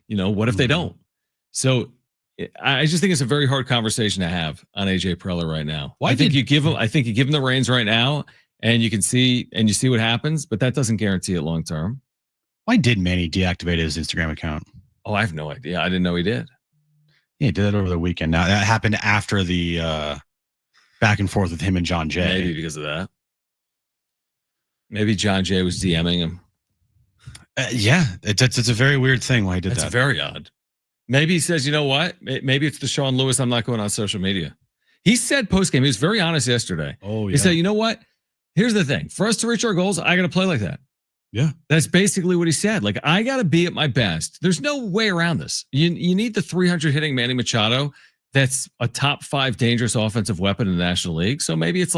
What if they don't? So I just think it's a very hard conversation to have on AJ Preller right now. I think you give him the reins right now and you see what happens, but that doesn't guarantee it long term. Why did Manny deactivate his Instagram account? Oh, I have no idea. I didn't know he did. Yeah, he did that over the weekend. Now that happened after the back and forth with him and Jon Jay. Maybe because of that. Maybe Jon Jay was DMing him. It's a very weird thing why he did that. It's very odd. Maybe he says, you know what? Maybe it's the Sean Lewis. I'm not going on social media. He said post-game, he was very honest yesterday. Oh, yeah. He said, you know what? Here's the thing. For us to reach our goals, I got to play like that. Yeah. That's basically what he said. I got to be at my best. There's no way around this. You need the 300 hitting Manny Machado. That's a top 5 dangerous offensive weapon in the National League. So maybe it's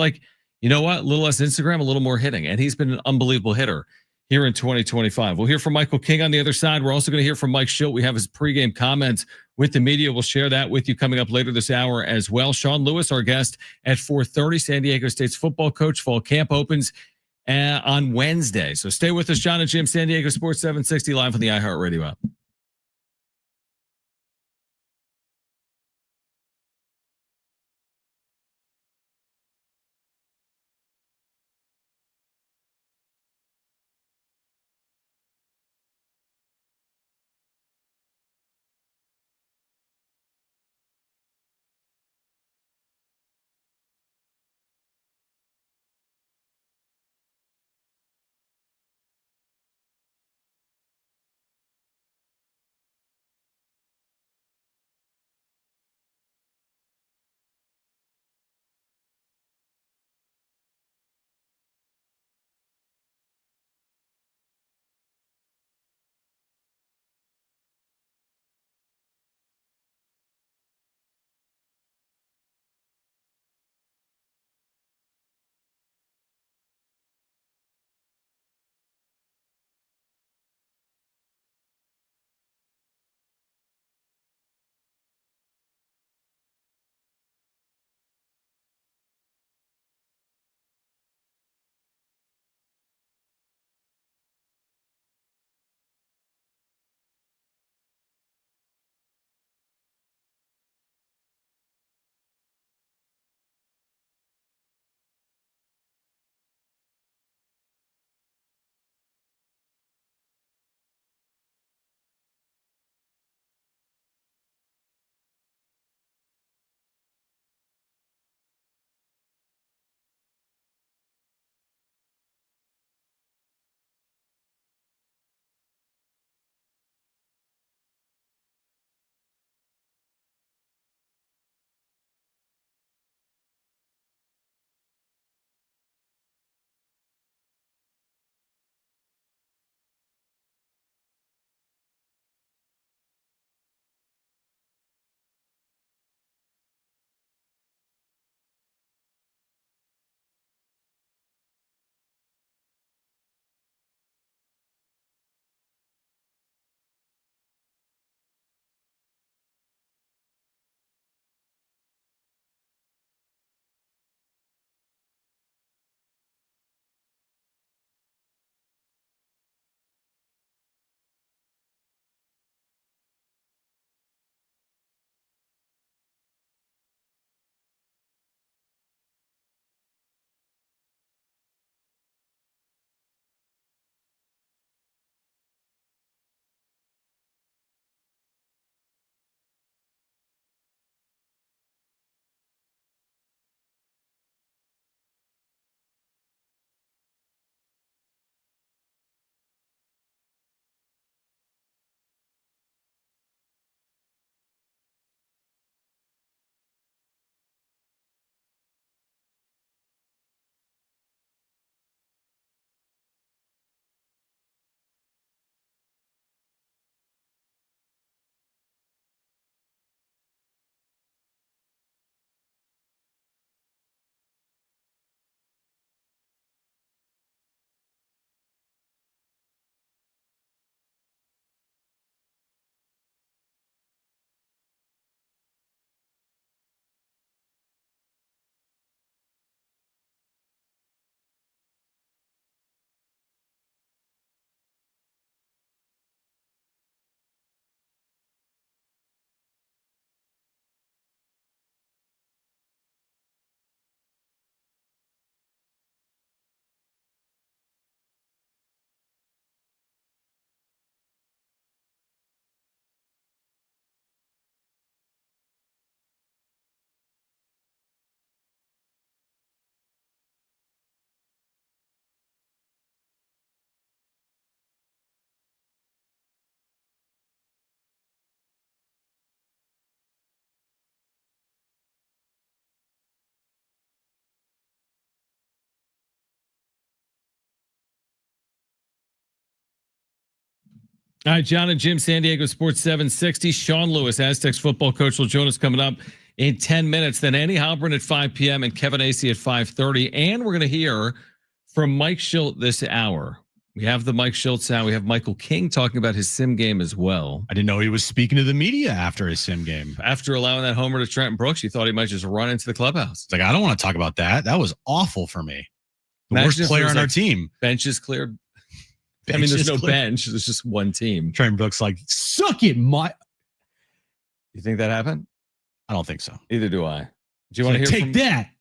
you know what? A little less Instagram, a little more hitting. And he's been an unbelievable hitter here in 2025. We'll hear from Michael King on the other side. We're also going to hear from Mike Schilt. We have his pregame comments with the media. We'll share that with you coming up later this hour as well. Sean Lewis, our guest at 4:30. San Diego State's football coach. Fall camp opens on Wednesday. So stay with us, Jon and Jim, San Diego Sports 760 live on the iHeartRadio app. All right, Jon and Jim, San Diego Sports 760. Sean Lewis, Aztecs football coach, will join us coming up in 10 minutes. Then Andy Halpern at 5 p.m. and Kevin Acey at 5:30. And we're going to hear from Mike Schilt this hour. We have the Mike Schilt sound. We have Michael King talking about his sim game as well. I didn't know he was speaking to the media after his sim game. After allowing that homer to Trenton Brooks, you thought he might just run into the clubhouse. It's like, I don't want to talk about that. That was awful for me. The worst player on our team. Bench is cleared. I mean, there's no bench. There's just one team. Trenton Brooks like, suck it, Mike. You think that happened? I don't think so. Either do I. Do you want to hear from that,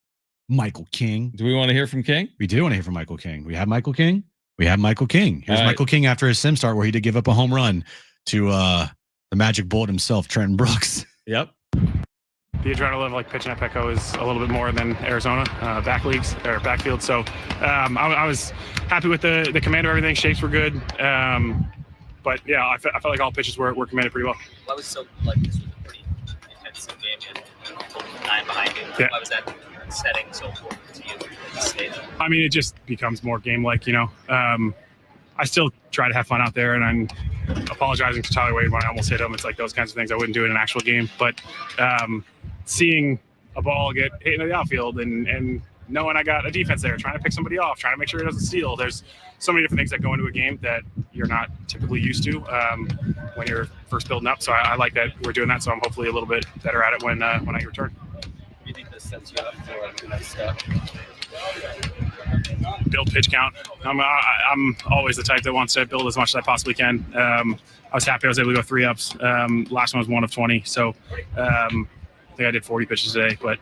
Michael King? Do we want to hear from King? We do want to hear from Michael King. We have Michael King. Here's Michael King after his sim start where he did give up a home run to the magic bullet himself, Trenton Brooks. Yep. The adrenaline of like pitching at Petco is a little bit more than Arizona backfield. So I was happy with the command of everything. Shapes were good. But yeah, I felt like all pitches were commanded pretty well. Why was so like this was a pretty intense game and 9 behind you? Yeah. Why was that setting so important to you at this stage? I mean, it just becomes more game-like, you know. I still try to have fun out there, and I'm apologizing to Tyler Wade when I almost hit him. It's like those kinds of things I wouldn't do in an actual game. But seeing a ball get hit into the outfield and knowing I got a defense there, trying to pick somebody off, trying to make sure it doesn't steal. There's so many different things that go into a game that you're not typically used to when you're first building up. So I like that we're doing that. So I'm hopefully a little bit better at it when I return. Do you think this sets you up for the next step? Build pitch count. I'm always the type that wants to build as much as I possibly can. I was happy I was able to go 3 ups. Last one was 1 of 20. So I think I did 40 pitches today. But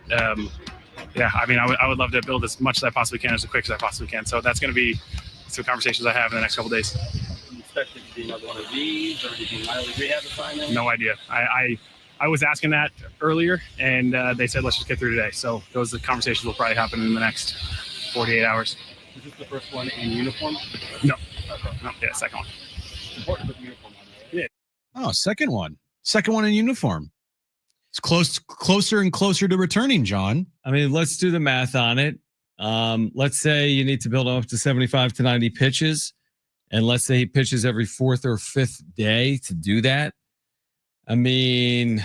yeah, I mean, I would love to build as much as I possibly can, as quick as I possibly can. So that's going to be some conversations I have in the next couple of days. Do you expect it to be another one of these, or do you think mildly rehab assignment? No idea. I was asking that earlier, and they said let's just get through today. So those conversations will probably happen in the next 48 hours. Is this the first one in uniform? No. Okay. No. Yeah, second one. It's important to put the uniform on there. Yeah. Oh, second one in uniform. It's closer and closer to returning, John. I mean, let's do the math on it. Let's say you need to build up to 75 to 90 pitches, and let's say he pitches every 4th or 5th day to do that. I mean,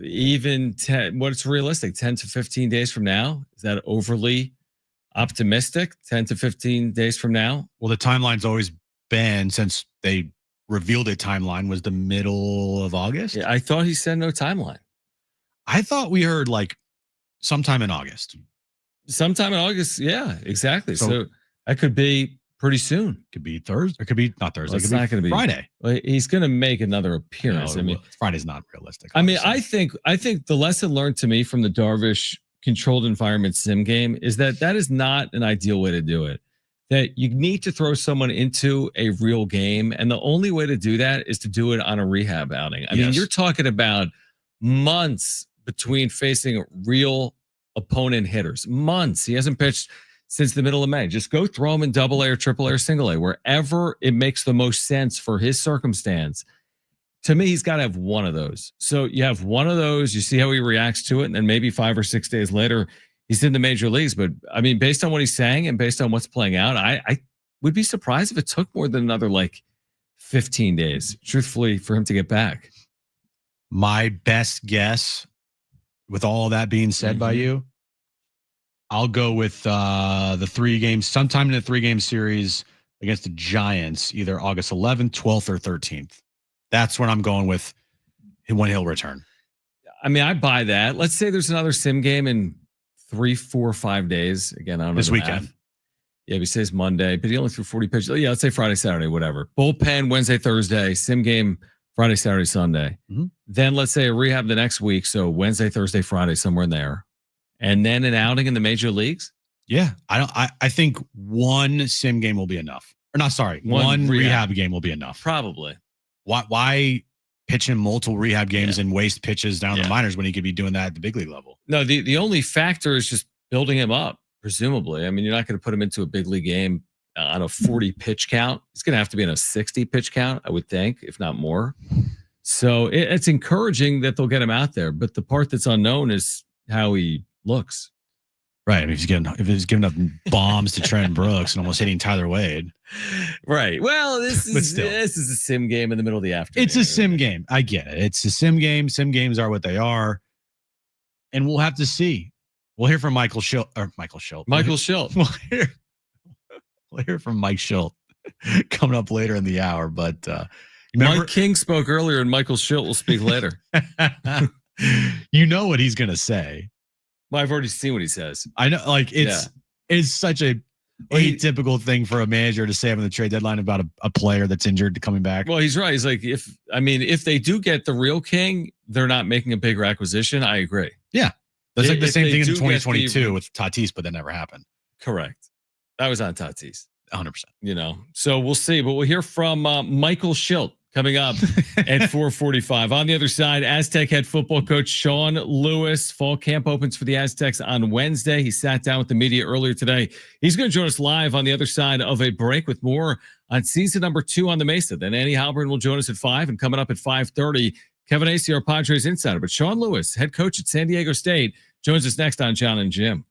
even 10, what's realistic? 10 to 15 days from now? Is that overly optimistic? 10 to 15 days from now? Well, the timeline's always been, since they revealed a timeline, was the middle of August. Yeah, I thought he said no timeline. I thought we heard like sometime in August. Sometime in August. Yeah, exactly. So that could be pretty soon. Could be Thursday. It could be not Thursday. Well, it's not going to be Friday. Well, he's going to make another appearance. No, I mean, Friday's not realistic. Obviously. Obviously. I think the lesson learned to me from the Darvish controlled environment sim game is that is not an ideal way to do it. That you need to throw someone into a real game, and the only way to do that is to do it on a rehab outing. I mean, you're talking about months between facing real opponent hitters. Months. He hasn't pitched since the middle of May. Just go throw him in AA or AAA or single A, wherever it makes the most sense for his circumstance. To me, he's got to have one of those. So you have one of those, you see how he reacts to it, and then maybe 5 or 6 days later, he's in the major leagues. But I mean, based on what he's saying and based on what's playing out, I would be surprised if it took more than another like 15 days, truthfully, for him to get back. My best guess, with all of that being said by you, I'll go with the 3 games, sometime in the 3-game series against the Giants, either August 11th, 12th, or 13th. That's when I'm going with when he'll return. I mean, I buy that. Let's say there's another sim game in 3, 4, 5 days. Again, I don't know. This weekend. Yeah, he says Monday, but he only threw 40 pitches. Yeah, let's say Friday, Saturday, whatever. Bullpen Wednesday, Thursday, sim game Friday, Saturday, Sunday. Then let's say a rehab the next week. So Wednesday, Thursday, Friday, somewhere in there. And then an outing in the major leagues. Yeah. I think one sim game will be enough. Or not, sorry. One rehab game will be enough. Probably. Why pitch him multiple rehab games and waste pitches down the minors when he could be doing that at the big league level? No, the only factor is just building him up, presumably. I mean, you're not going to put him into a big league game on a 40 pitch count. It's going to have to be in a 60 pitch count, I would think, if not more. So it's encouraging that they'll get him out there. But the part that's unknown is how he looks. Right. I mean, if he's giving up bombs to Trent Brooks and almost hitting Tyler Wade. Right. Well, this is a sim game in the middle of the afternoon. It's a sim game. I get it. It's a sim game. Sim games are what they are. And we'll have to see. We'll hear from Michael Schilt. We'll hear from Mike Schilt coming up later in the hour. But Mike King spoke earlier, and Michael Schilt will speak later. You know what he's going to say. Well, I've already seen what he says. I know, like it's such a atypical thing for a manager to say on the trade deadline about a player that's injured coming back. Well, he's right. He's like, if they do get the real King, they're not making a bigger acquisition. I agree. Yeah, that's like the same thing in 2022 with Tatis, but that never happened. Correct. That was on Tatis. 100%. So we'll see, but we'll hear from Michael Schilt coming up at 4:45. On the other side, Aztec head football coach Sean Lewis. Fall camp opens for the Aztecs on Wednesday. He sat down with the media earlier today. He's going to join us live on the other side of a break with more on season number 2 on the Mesa. Then Annie Halpern will join us at 5, and coming up at 5:30, Kevin Acee, our Padres insider. But Sean Lewis, head coach at San Diego State, joins us next on Jon and Jim.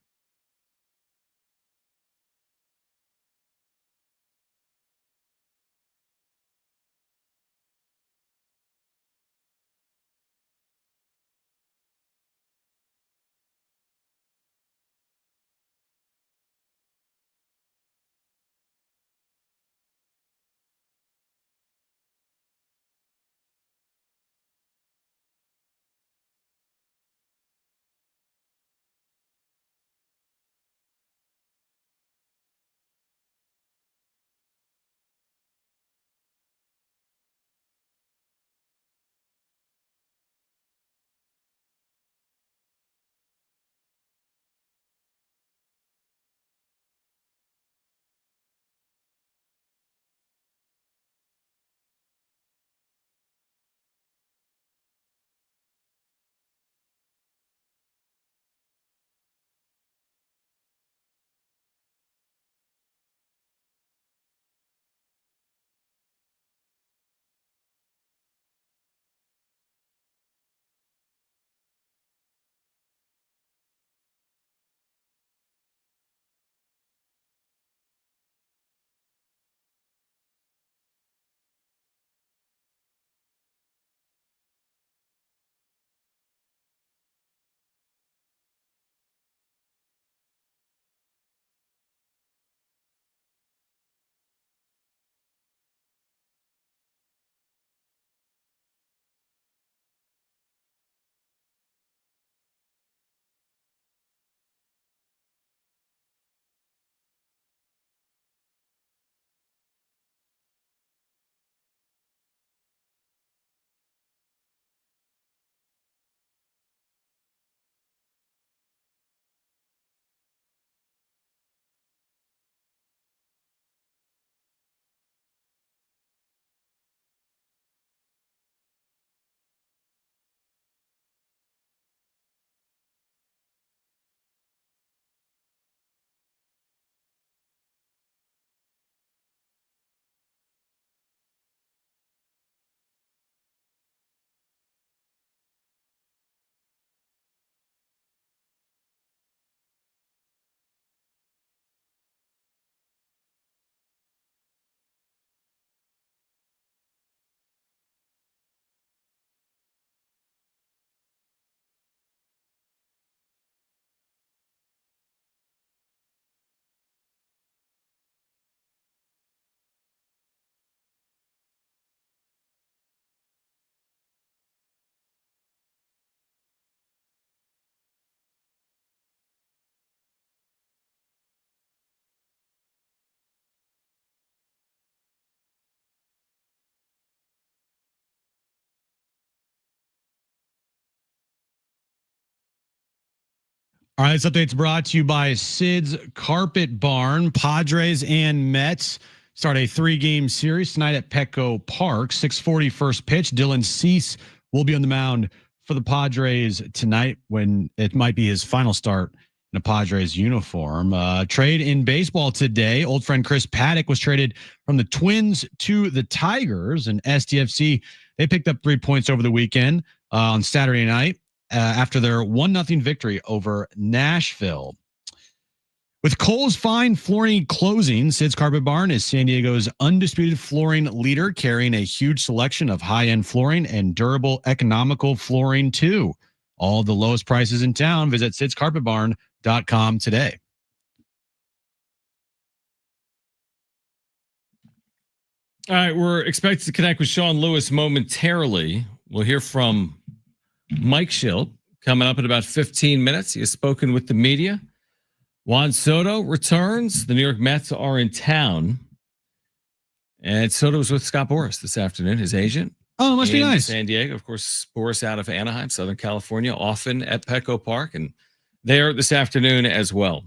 All right, this update's brought to you by Sid's Carpet Barn. Padres and Mets start a 3-game series tonight at Petco Park. 6:40 first pitch. Dylan Cease will be on the mound for the Padres tonight when it might be his final start in a Padres uniform. Trade in baseball today. Old friend Chris Paddock was traded from the Twins to the Tigers, and SDFC, they picked up 3 points over the weekend on Saturday night. After their 1-0 victory over Nashville. With Kohl's Fine Flooring closing, Sid's Carpet Barn is San Diego's undisputed flooring leader, carrying a huge selection of high-end flooring and durable, economical flooring, too. All the lowest prices in town. Visit sidscarpetbarn.com today. All right, we're expected to connect with Sean Lewis momentarily. We'll hear from Mike Schilt coming up in about 15 minutes. He has spoken with the media. Juan Soto returns. The New York Mets are in town. And Soto was with Scott Boras this afternoon, his agent. Oh, must be nice. San Diego. Of course, Boras out of Anaheim, Southern California, often at Petco Park. And there this afternoon as well.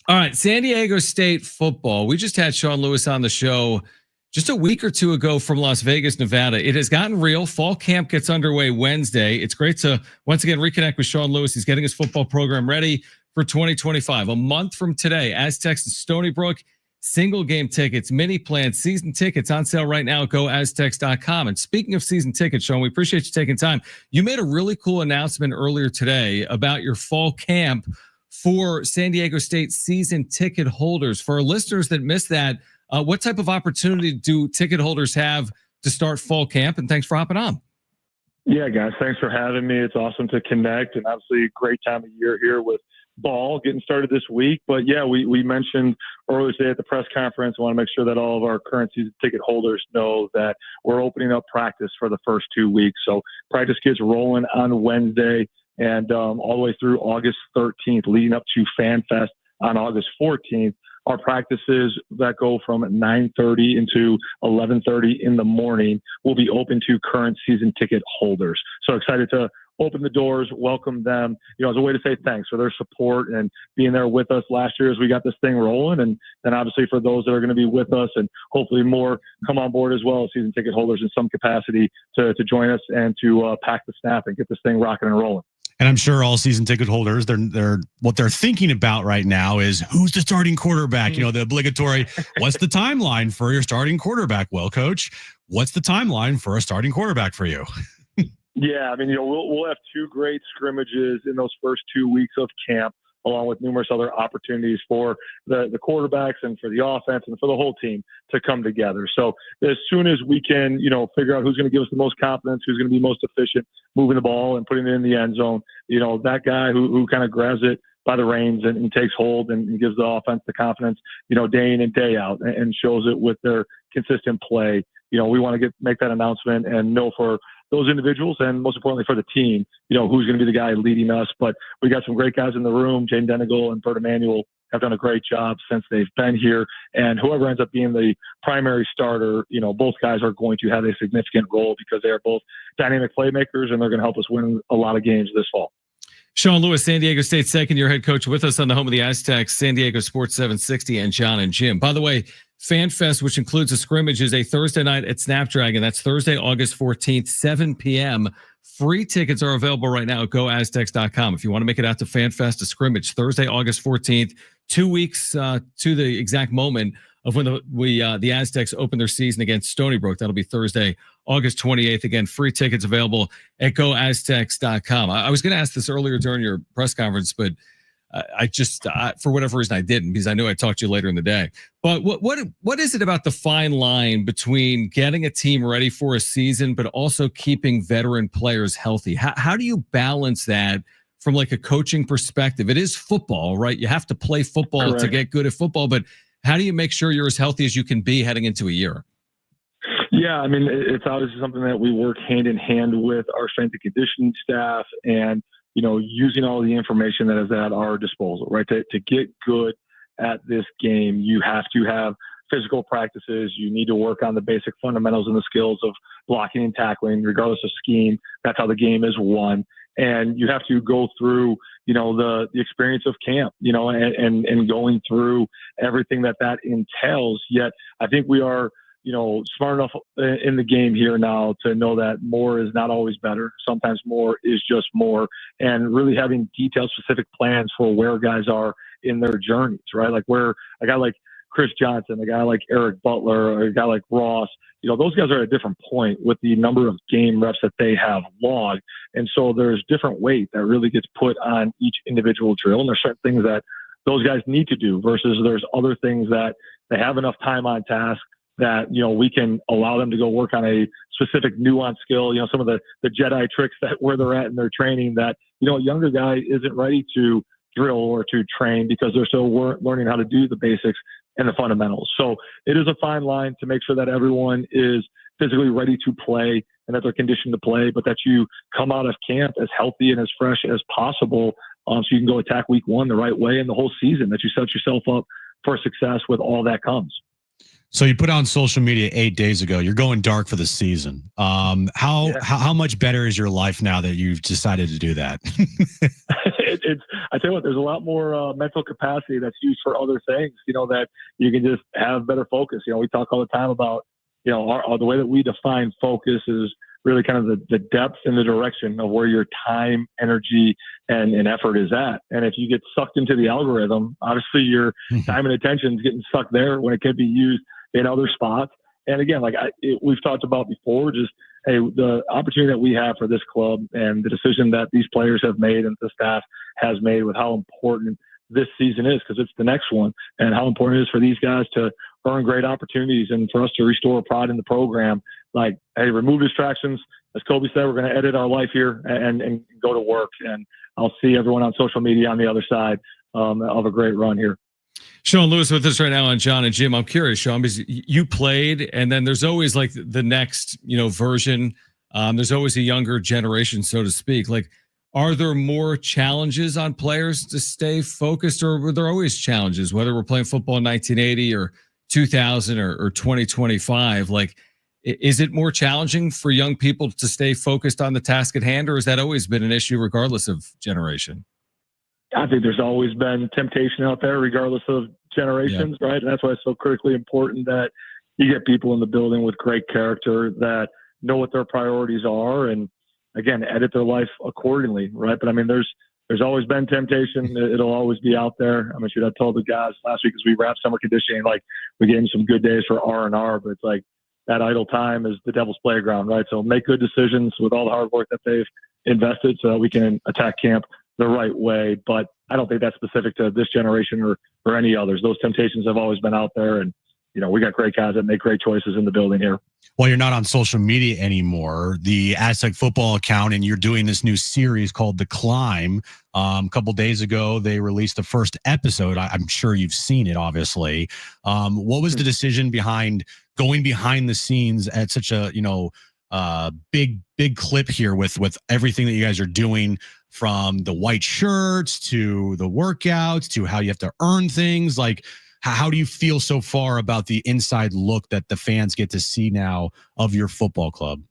All right, San Diego State football. We just had Sean Lewis on the show just a week or two ago from Las Vegas, Nevada. It has gotten real. Fall camp gets underway Wednesday. It's great to once again reconnect with Sean Lewis. He's getting his football program ready for 2025. A month from today, Aztecs and Stony Brook, single game tickets, mini plans, season tickets on sale right now at goaztecs.com. And speaking of season tickets, Sean, we appreciate you taking time. You made a really cool announcement earlier today about your fall camp for San Diego State season ticket holders. For our listeners that missed that, what type of opportunity do ticket holders have to start fall camp? And thanks for hopping on. Yeah, guys, thanks for having me. It's awesome to connect, and obviously a great time of year here with ball getting started this week. But yeah, we mentioned earlier today at the press conference, I want to make sure that all of our current season ticket holders know that we're opening up practice for the first 2 weeks. So practice gets rolling on Wednesday and all the way through August 13th, leading up to Fan Fest on August 14th. Our practices that go from 9:30 into 11:30 in the morning will be open to current season ticket holders. So excited to open the doors, welcome them, as a way to say thanks for their support and being there with us last year as we got this thing rolling. And then obviously for those that are going to be with us and hopefully more come on board as well as season ticket holders in some capacity to join us and to pack the snap and get this thing rocking and rolling. And I'm sure all season ticket holders, they're what they're thinking about right now is who's the starting quarterback? The obligatory, what's the timeline for your starting quarterback? Well, coach, what's the timeline for a starting quarterback for you? Yeah, I mean, we'll have 2 great scrimmages in those first 2 weeks of camp, along with numerous other opportunities for the quarterbacks and for the offense and for the whole team to come together. So as soon as we can, figure out who's going to give us the most confidence, who's going to be most efficient moving the ball and putting it in the end zone, that guy who kind of grabs it by the reins and takes hold and gives the offense the confidence, day in and day out and shows it with their consistent play. We want to make that announcement and know for those individuals and most importantly for the team, who's going to be the guy leading us. But we got some great guys in the room. Jane Denegal and Bert Emanuel have done a great job since they've been here. And whoever ends up being the primary starter, both guys are going to have a significant role because they are both dynamic playmakers and they're going to help us win a lot of games this fall. Sean Lewis, San Diego State second-year head coach with us on the home of the Aztecs, San Diego Sports 760 and Jon Jim. By the way, Fan Fest, which includes a scrimmage, is a Thursday night at Snapdragon. That's Thursday, August 14th, 7 p.m. Free tickets are available right now at goaztecs.com. If you want to make it out to Fan Fest, a scrimmage, Thursday, August 14th, 2 weeks to the exact moment of when the Aztecs open their season against Stony Brook. That'll be Thursday, August 28th. Again, free tickets available at goaztecs.com. I was going to ask this earlier during your press conference, but I just, for whatever reason, I didn't because I knew I'd talk to you later in the day. But what is it about the fine line between getting a team ready for a season, but also keeping veteran players healthy? How do you balance that from like a coaching perspective? It is football, right? You have to play football to get good at football, but how do you make sure you're as healthy as you can be heading into a year? Yeah, I mean, it's obviously something that we work hand in hand with our strength and conditioning staff and, using all the information that is at our disposal, right? To get good at this game, you have to have physical practices. You need to work on the basic fundamentals and the skills of blocking and tackling, regardless of scheme. That's how the game is won. And you have to go through, the experience of camp, and going through everything that entails. Yet I think we are, smart enough in the game here now to know that more is not always better. Sometimes more is just more, and really having detailed, specific plans for where guys are in their journeys, right? Like where a guy like Chris Johnson, a guy like Eric Butler, or a guy like Ross, those guys are at a different point with the number of game reps that they have logged. And so there's different weight that really gets put on each individual drill. And there's certain things that those guys need to do versus there's other things that they have enough time on task that, we can allow them to go work on a specific nuanced skill, some of the Jedi tricks that where they're at in their training that, a younger guy isn't ready to drill or to train because they're still learning how to do the basics and the fundamentals. So it is a fine line to make sure that everyone is physically ready to play and that they're conditioned to play, but that you come out of camp as healthy and as fresh as possible so you can go attack week one the right way and the whole season, that you set yourself up for success with all that comes. So you put on social media 8 days ago. You're going dark for the season. How much better is your life now that you've decided to do that? I tell you what, there's a lot more mental capacity that's used for other things. That you can just have better focus. We talk all the time about the way that we define focus is really kind of the depth and the direction of where your time, energy, and effort is at. And if you get sucked into the algorithm, obviously your time and attention is getting sucked there when it could be used in other spots. And again, we've talked about before, just, hey, the opportunity that we have for this club and the decision that these players have made and the staff has made with how important this season is, because it's the next one, and how important it is for these guys to earn great opportunities and for us to restore pride in the program. Hey, remove distractions. As Kobe said, we're going to edit our life here and go to work. And I'll see everyone on social media on the other side of a great run here. Sean Lewis with us right now on Jon and Jim. I'm curious, Sean, because you played, and then there's always the next, version. There's always a younger generation, so to speak. Are there more challenges on players to stay focused, or were there always challenges, whether we're playing football in 1980 or 2000 or 2025? Is it more challenging for young people to stay focused on the task at hand, or has that always been an issue regardless of generation? I think there's always been temptation out there regardless of generations, right? And that's why it's so critically important that you get people in the building with great character that know what their priorities are and, again, edit their life accordingly, right? But, there's always been temptation. It'll always be out there. I told the guys last week as we wrapped summer conditioning, we gave them some good days for R&R, but it's that idle time is the devil's playground, right? So make good decisions with all the hard work that they've invested so that we can attack camp the right way. But I don't think that's specific to this generation or any others. Those temptations have always been out there, and we got great guys that make great choices in the building here. Well, you're not on social media anymore, the Aztec football account, and you're doing this new series called The Climb. A couple days ago, they released the first episode. I'm sure you've seen it, obviously. What was the decision behind going behind the scenes at such a, big clip here with everything that you guys are doing, from the white shirts to the workouts to how you have to earn things? How do you feel so far about the inside look that the fans get to see now of your football club?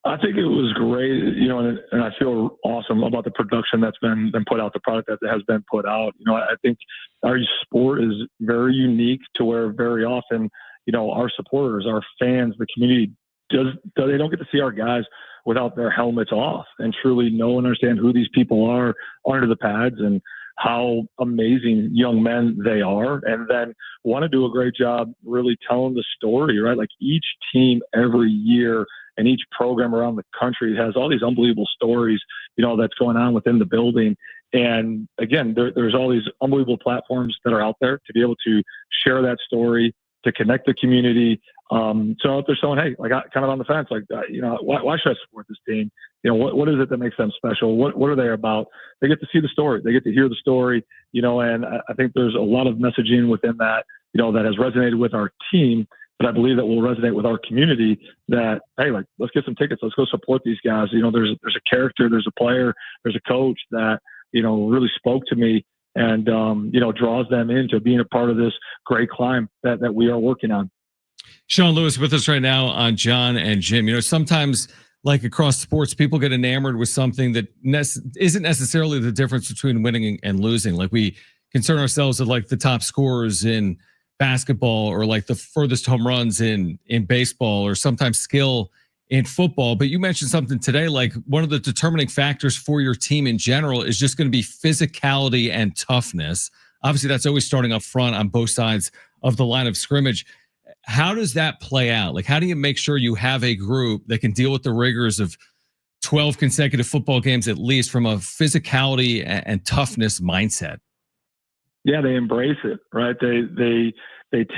I think it was great, and I feel awesome about the production that's been put out, the product that has been put out. I think our sport is very unique to where very often, our supporters, our fans, the community, they don't get to see our guys without their helmets off and truly know and understand who these people are under the pads and how amazing young men they are, and then want to do a great job really telling the story, right? Each team every year and each program around the country has all these unbelievable stories, that's going on within the building. And again, there's all these unbelievable platforms that are out there to be able to share that story, to connect the community. So if there's someone, hey, kind of on the fence, why should I support this team? What is it that makes them special? What are they about? They get to see the story. They get to hear the story, and I think there's a lot of messaging within that, that has resonated with our team, but I believe that will resonate with our community that, hey, let's get some tickets. Let's go support these guys. There's a character, there's a player, there's a coach that, really spoke to me and, draws them into being a part of this great climb that we are working on. Sean Lewis with us right now on Jon and Jim. Sometimes across sports, people get enamored with something that isn't necessarily the difference between winning and losing. We concern ourselves with the top scorers in basketball, or the furthest home runs in baseball, or sometimes skill in football. But you mentioned something today, one of the determining factors for your team in general is just going to be physicality and toughness. Obviously, that's always starting up front on both sides of the line of scrimmage. How does that play out? How do you make sure you have a group that can deal with the rigors of 12 consecutive football games, at least from a physicality and toughness mindset? yeah, they embrace it, right? They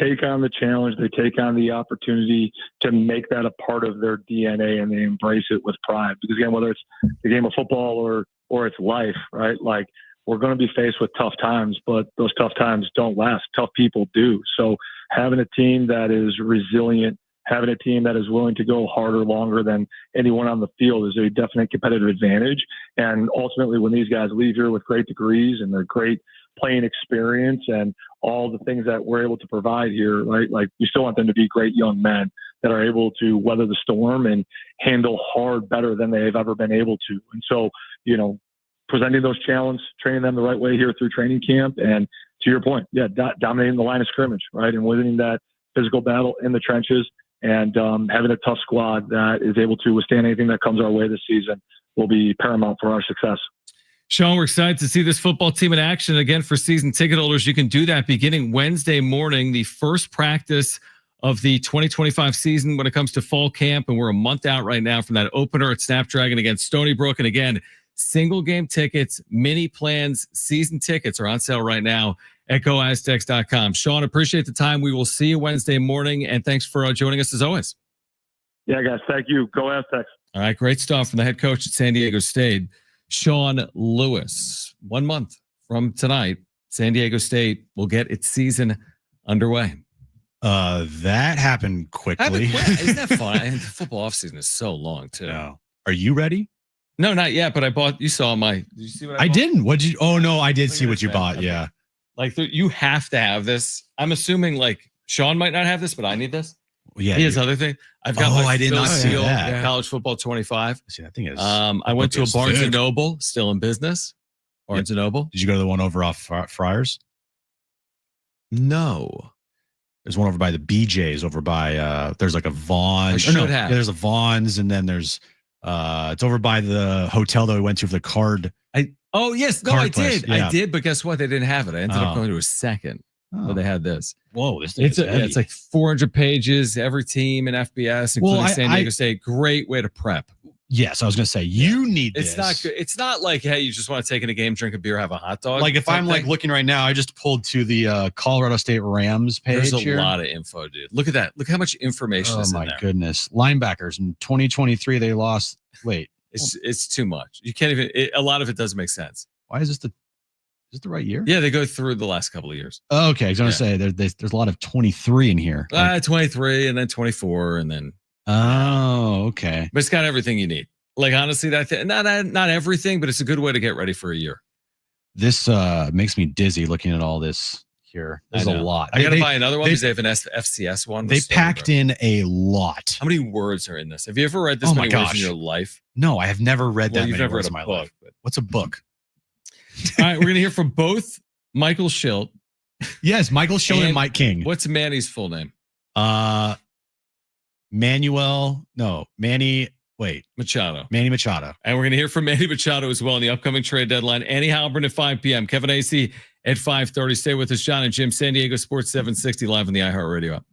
take on the challenge, they take on the opportunity to make that a part of their DNA, and they embrace it with pride. Because again, whether it's the game of football or it's life, right? Like, we're going to be faced with tough times, but those tough times don't last. Tough people do. So having a team that is resilient, having a team that is willing to go harder, longer than anyone on the field is a definite competitive advantage. And ultimately, when these guys leave here with great degrees and their great playing experience and all the things that we're able to provide here, right? Like, we still want them to be great young men that are able to weather the storm and handle hard better than they've ever been able to. And so, presenting those challenges, training them the right way here through training camp. And to your point, dominating the line of scrimmage, right? And winning that physical battle in the trenches, and having a tough squad that is able to withstand anything that comes our way this season will be paramount for our success. Sean, we're excited to see this football team in action again. For season ticket holders, you can do that beginning Wednesday morning, the first practice of the 2025 season when it comes to fall camp. And we're a month out right now from that opener at Snapdragon against Stony Brook. And again, single game tickets, mini plans, season tickets are on sale right now at goaztecs.com. Sean, appreciate the time. We will see you Wednesday morning. And thanks for joining us as always. Yeah, guys. Thank you. Go Aztecs. All right. Great stuff from the head coach at San Diego State, Sean Lewis. 1 month from tonight, San Diego State will get its season underway. That happened quickly. Isn't that fun? The football offseason is so long too. No. Are you ready? No, not yet. But I bought. You saw my. Did you see what I bought? didn't. What'd you? Oh no, I did see what you bought. Okay. Yeah. Like you have to have this. I'm assuming like Sean might not have this, but I need this. Yeah. He has other thing. I've got. I did not see that. College football 25. See, that thing is. I went to a Barnes and Noble, still in business. Barnes and Noble. Did you go to the one over off Friars? No. There's one over by the BJ's. Over by there's like a Vaughn. I should have. Yeah, there's a Vaughn's, and then there's it's over by the hotel that we went to for the card. Oh yes, no, I did. Yeah. I did, but guess what? They didn't have it. I ended up going to a second. But they had this. Whoa, this thing it's like 400 pages, every team in FBS, including San Diego State. Great way to prep. Yes, I was going to say, you need this. It's not good. It's not like, hey, you just want to take in a game, drink a beer, have a hot dog. Like if I'm like looking right now, I just pulled to the Colorado State Rams page. There's a lot of info, dude. Look at that. Look how much information is in there. Oh my goodness. Linebackers in 2023, they lost. Wait. It's too much. You can't even, a lot of it doesn't make sense. Why is this the right year? Yeah, they go through the last couple of years. Oh, okay. I was going to say there's a lot of 23 in here. 23 and then 24 and then. Oh, okay. But it's got everything you need. Like honestly, not everything, but it's a good way to get ready for a year. This makes me dizzy looking at all this here. There's a lot. I got to buy another one because they have an FCS one. They packed in a lot. How many words are in this? Have you ever read this many words in your life? No, I have never read that many words in my life. What's a book? All right, we're going to hear from both Michael Schilt. Yes, Michael Schilt and Mike King. What's Manny's full name? Manny Machado. Manny Machado. And we're going to hear from Manny Machado as well in the upcoming trade deadline. Annie Halpern at 5 p.m. Kevin AC at 5:30. Stay with us, Jon and Jim, San Diego Sports 760 live on the iHeartRadio app.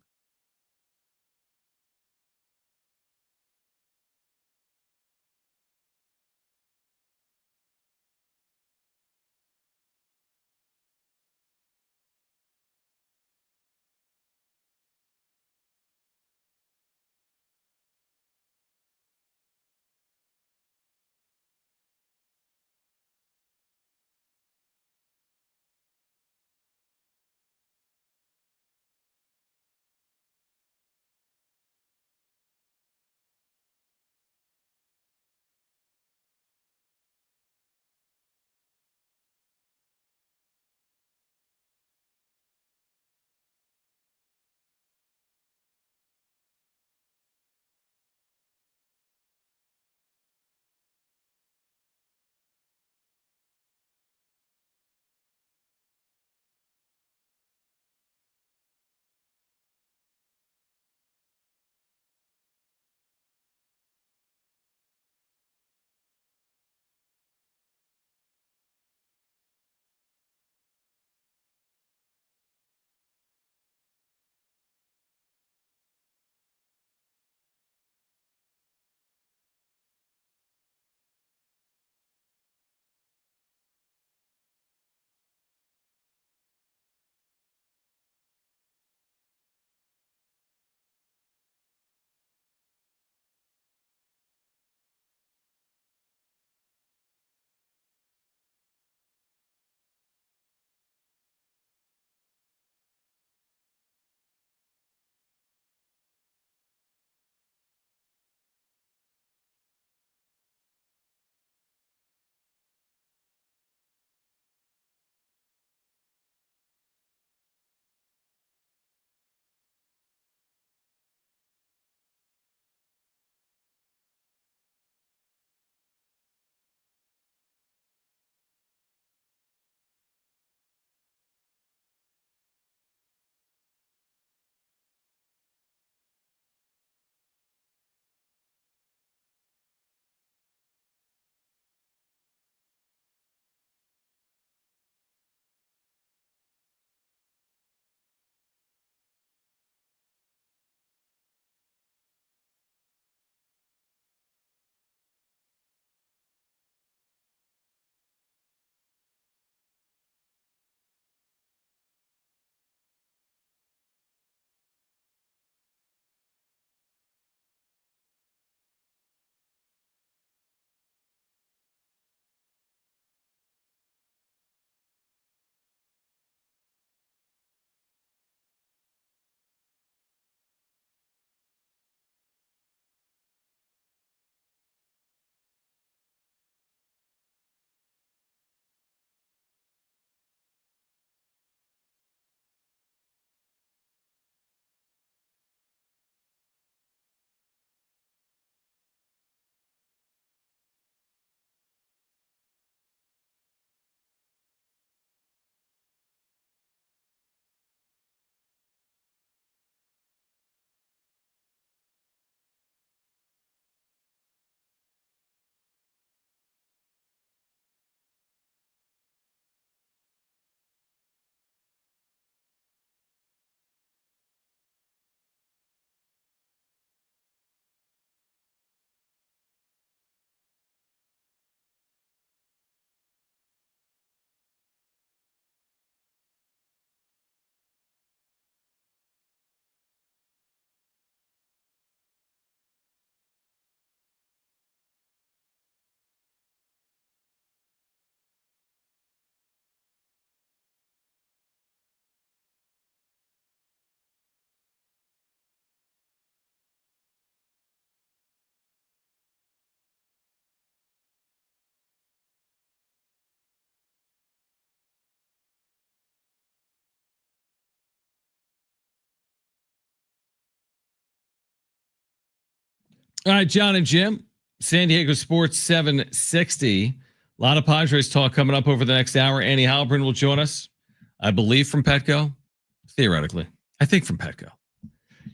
All right, Jon and Jim, San Diego Sports 760. A lot of Padres talk coming up over the next hour. Annie Halpern will join us, I believe, from Petco. Theoretically, I think from Petco.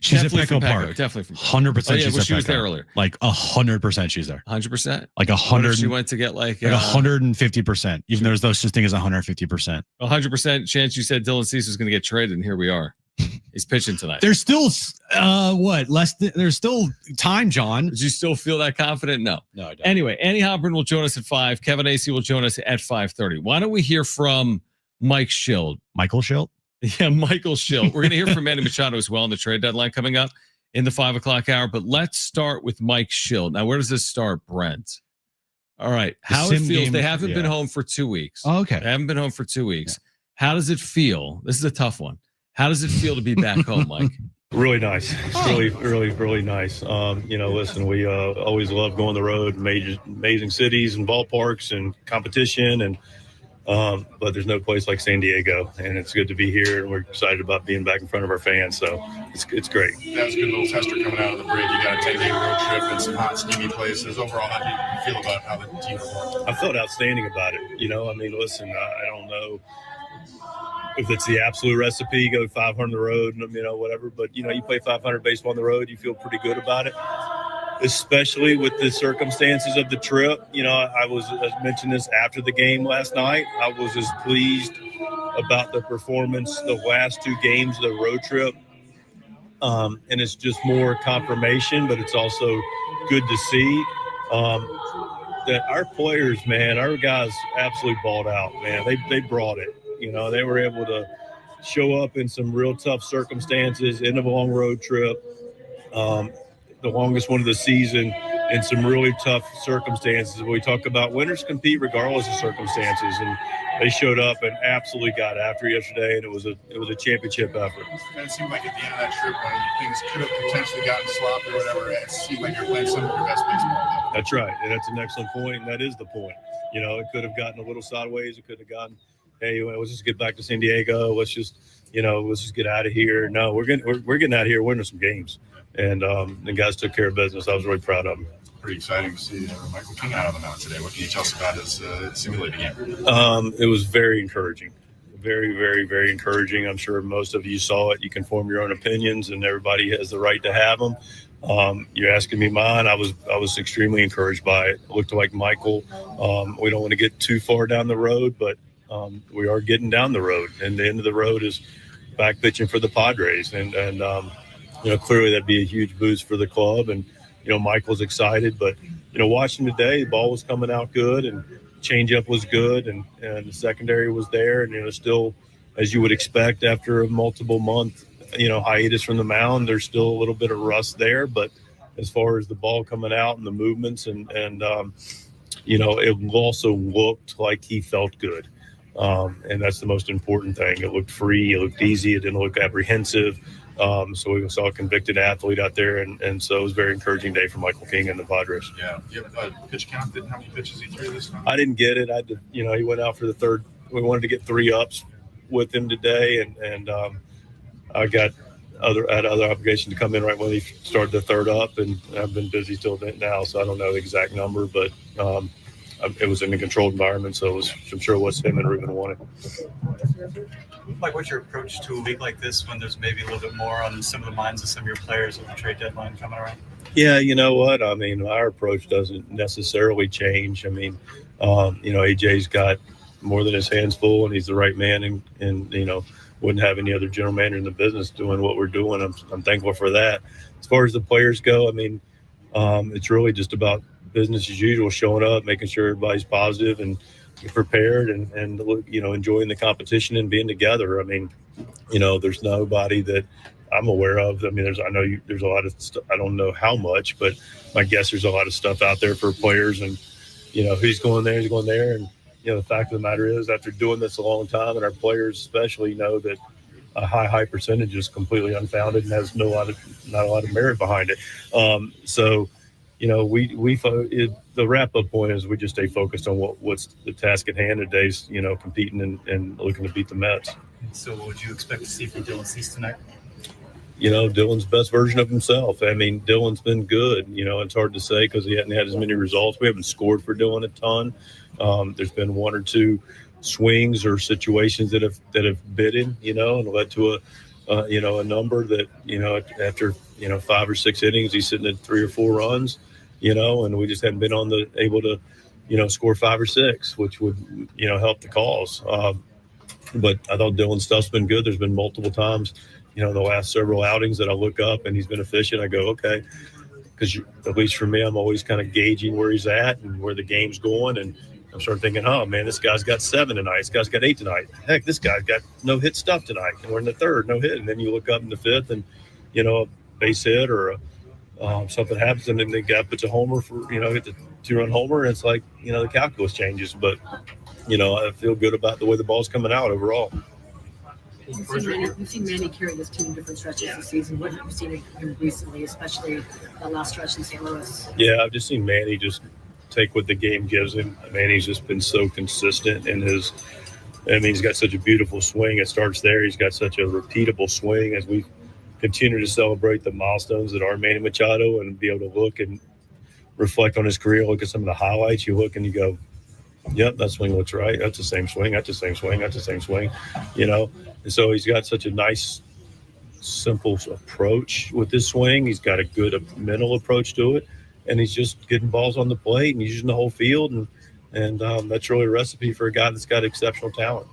She's definitely at Petco Park. Definitely from 100%. Oh, yeah, she's well, at she was Petco. there earlier. Like 100% she's there. 100%. Like 100. She went to get like 150%. Even there's no such thing as 150%. 100% chance you said Dylan Cease was going to get traded, and here we are. He's pitching tonight. There's still there's still time, John. Did you still feel that confident? No. No, I don't. Anyway, Annie Halpern will join us at 5. Kevin Acee will join us at 5:30. Why don't we hear from Mike Schild? Michael Schild? Yeah, Michael Schild. We're going to hear from Manny Machado as well in the trade deadline coming up in the 5 o'clock hour. But let's start with Mike Schild. Now, where does this start, Brent? All right. How it feels. They haven't been home for 2 weeks. Oh, okay. They haven't been home for 2 weeks. Yeah. How does it feel? This is a tough one. How does it feel to be back home, Mike? Really nice. It's really nice. Listen, we always love going on the road, amazing cities and ballparks and competition, and but there's no place like San Diego, and it's good to be here, and we're excited about being back in front of our fans. So it's great. That was a good little tester coming out of the break. You got a 10-game road trip and some hot, steamy places. Overall, how do you feel about how the team performed? I felt outstanding about it. Listen, I don't know if it's the absolute recipe, go 500 on the road, whatever. But, you play 500 baseball on the road, you feel pretty good about it, especially with the circumstances of the trip. I mentioned this after the game last night. I was as pleased about the performance the last 2 games of the road trip. And it's just more confirmation, but it's also good to see that our players, man, our guys absolutely balled out, man. They brought it. They were able to show up in some real tough circumstances in a long road trip, the longest one of the season, in some really tough circumstances. We talk about winners compete regardless of circumstances, and they showed up and absolutely got after yesterday, and it was a championship effort. And it seemed like at the end of that trip, when things could have potentially gotten sloppy or whatever, it seemed like you're playing some of your best baseball. That's right, and that's an excellent point, and that is the point. It could have gotten a little sideways. It could have gotten, hey, let's just get back to San Diego. Let's just get out of here. No, we're getting out of here winning some games. And the guys took care of business. I was really proud of them. Pretty exciting to see Michael King out on the mound today. What can you tell us about his simulated game? It was very encouraging. Very, very, very encouraging. I'm sure most of you saw it. You can form your own opinions, and everybody has the right to have them. You're asking me mine. I was extremely encouraged by it. It looked like Michael. We don't want to get too far down the road, but we are getting down the road, and the end of the road is back pitching for the Padres, and clearly that'd be a huge boost for the club. And Michael's excited, but watching today, the ball was coming out good, and changeup was good, and the secondary was there, and still, as you would expect after a multiple month hiatus from the mound, there's still a little bit of rust there. But as far as the ball coming out and the movements, and it also looked like he felt good. And that's the most important thing. It looked free. It looked easy. It didn't look apprehensive. So we saw a convicted athlete out there. And so it was a very encouraging day for Michael King and the Padres. Yeah. You have a pitch count? How many pitches he threw this time? I didn't get it. He went out for the third. We wanted to get 3 ups with him today. And I got other obligation to come in right when he started the 3rd up. And I've been busy till now, so I don't know the exact number, but it was in a controlled environment, so I'm sure what's him and Ruben wanted. Mike, what's your approach to a week like this when there's maybe a little bit more on some of the minds of some of your players with the trade deadline coming around? Yeah, you know what? Our approach doesn't necessarily change. AJ's got more than his hands full, and he's the right man, and wouldn't have any other general manager in the business doing what we're doing. I'm thankful for that. As far as the players go, it's really just about business as usual, showing up, making sure everybody's positive and prepared, and enjoying the competition and being together. There's nobody that I'm aware of. There's a lot of stuff. I don't know how much, but my guess there's a lot of stuff out there for players, and who's going there, and the fact of the matter is, after doing this a long time, and our players especially know that a high percentage is completely unfounded and has not a lot of merit behind it. The wrap-up point is we just stay focused on what's the task at hand today's, competing and looking to beat the Mets. So what would you expect to see from Dylan Cease tonight? Dylan's best version of himself. I mean, Dylan's been good. It's hard to say because he hadn't had as many results. We haven't scored for Dylan a ton. There's been one or two swings or situations that have bitten, and led to a number that, after 5 or 6 innings, he's sitting at 3 or 4 runs, and we just hadn't been able to, score 5 or 6, which would, help the cause. But I thought Dylan's stuff's been good. There's been multiple times, the last several outings that I look up and he's been efficient. I go, okay, because at least for me, I'm always kind of gauging where he's at and where the game's going. And I'm starting thinking, oh, man, this guy's got 7 tonight. This guy's got 8 tonight. Heck, this guy's got no hit stuff tonight. And we're in the 3rd, no hit. And then you look up in the 5th and, a base hit or something happens and then the guy puts a homer for, hit the 2-run homer. And it's like, the calculus changes. But, I feel good about the way the ball's coming out overall. We've seen Manny carry this team in different stretches this season. What have you seen him recently, especially that last stretch in St. Louis? Yeah, I've just seen Manny just take what the game gives him. Manny's just been so consistent in his – he's got such a beautiful swing. It starts there. He's got such a repeatable swing as we continue to celebrate the milestones that are Manny Machado and be able to look and reflect on his career, look at some of the highlights. You look and you go, yep, that swing looks right. That's the same swing. That's the same swing. That's the same swing, And so he's got such a nice, simple approach with his swing. He's got a good mental approach to it. And he's just getting balls on the plate and he's using the whole field. And that's really a recipe for a guy that's got exceptional talent.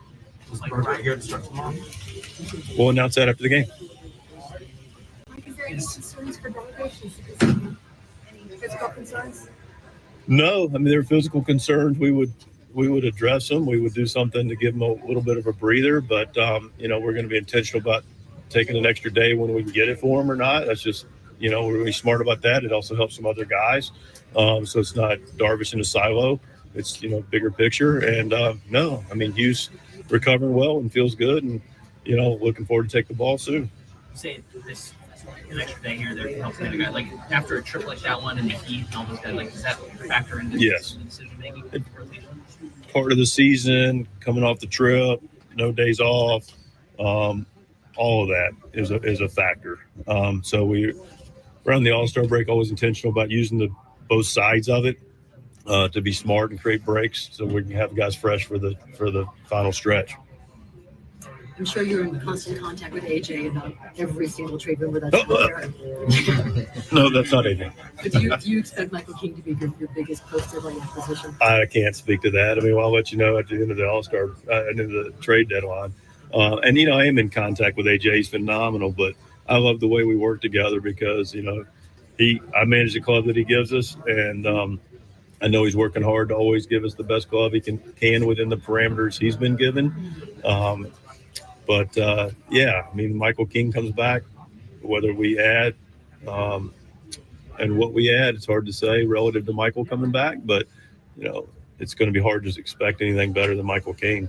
We'll announce that after the game. Mike, is there any concerns for delegation? Any physical concerns? No, there are physical concerns. We would address them. We would do something to give them a little bit of a breather. But, we're going to be intentional about taking an extra day when we can get it for them or not. That's just, we're really smart about that. It also helps some other guys. So it's not Darvish in a silo. It's, bigger picture. And, Hughes recovering well and feels good. And, looking forward to take the ball soon. Say this an extra day here there to help the other guy. Like after a trip like that one and the heat and all those guys, does that factor into decision making? Part of the season, coming off the trip, no days off, all of that is a factor. So we around the All-Star break always intentional about using both sides of it to be smart and create breaks so we can have guys fresh for the final stretch. I'm sure you're in constant contact with AJ about every single trade rumor that's out there. No, that's not AJ. But do you expect Michael King to be your biggest post-deadline acquisition? I can't speak to that. I'll let you know at the end of the All-Star, end of the trade deadline. I am in contact with AJ. He's phenomenal, but I love the way we work together because, I manage the club that he gives us, and I know he's working hard to always give us the best glove he can within the parameters he's been given. Michael King comes back, whether we add and what we add, it's hard to say relative to Michael coming back, but, it's going to be hard to expect anything better than Michael King.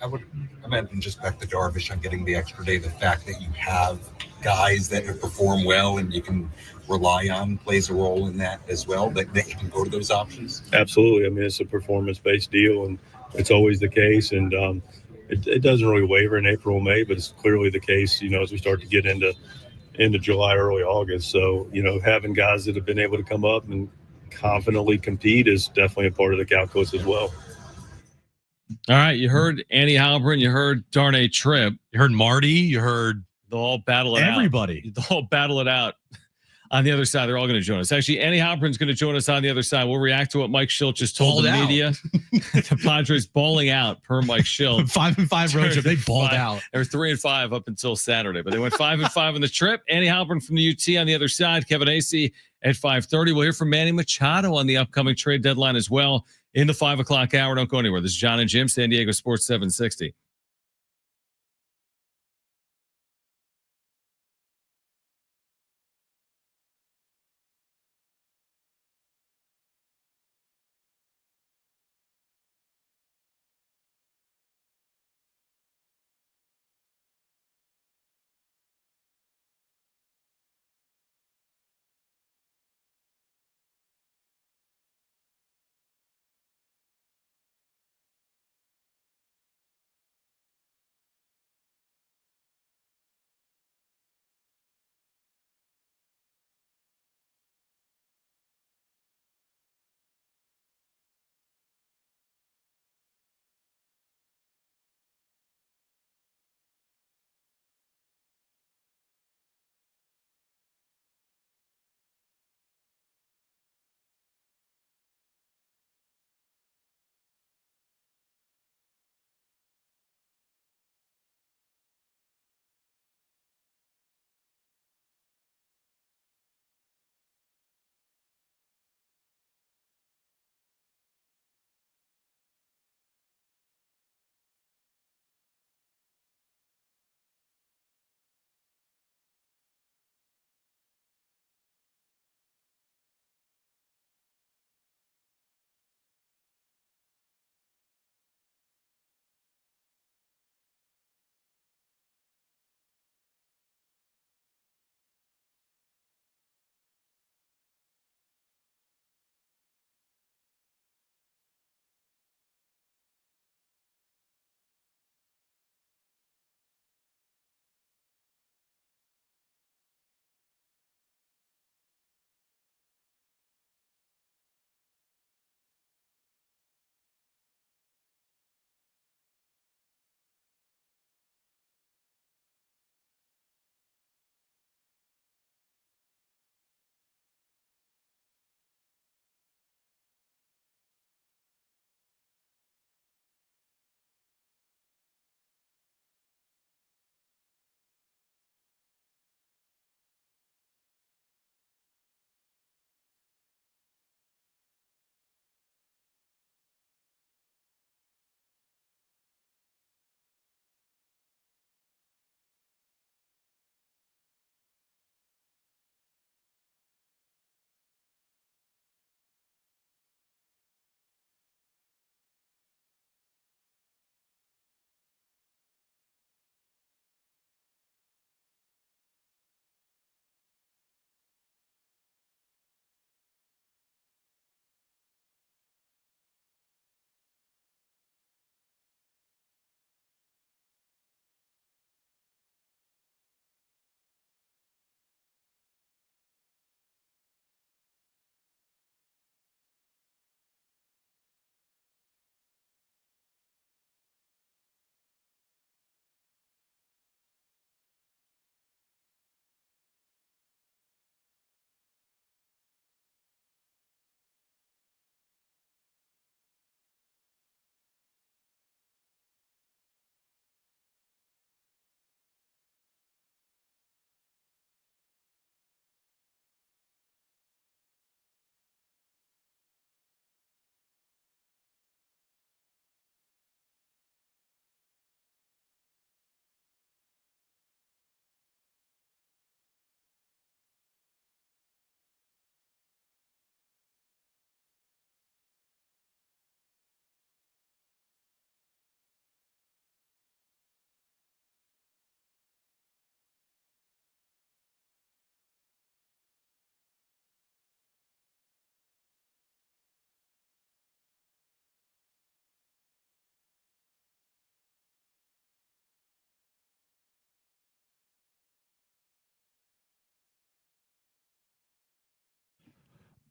I would imagine just back to Darvish on getting the extra day, the fact that you have guys that have performed well and you can rely on plays a role in that as well, that you can go to those options? Absolutely. It's a performance-based deal, and it's always the case. And it doesn't really waver in April or May, but it's clearly the case, as we start to get into July, early August. So, having guys that have been able to come up and confidently compete is definitely a part of the calculus as well. All right, you heard Andy Halpern, you heard Darnay Tripp, you heard Marty, you heard they'll all battle it everybody. They'll all battle it out on the other side. They're all going to join us. Actually, Andy Halpern's going to join us on the other side. We'll react to what Mike Schilt just told the media. The Padres balling out per Mike Schilt. 5-5 road trip. They balled out. They were 3-5 up until Saturday, but they went 5-5 on the trip. Andy Halpern from the UT on the other side. Kevin Acee at 5:30. We'll hear from Manny Machado on the upcoming trade deadline as well in the 5 o'clock hour. Don't go anywhere. This is Jon and Jim, San Diego Sports 760.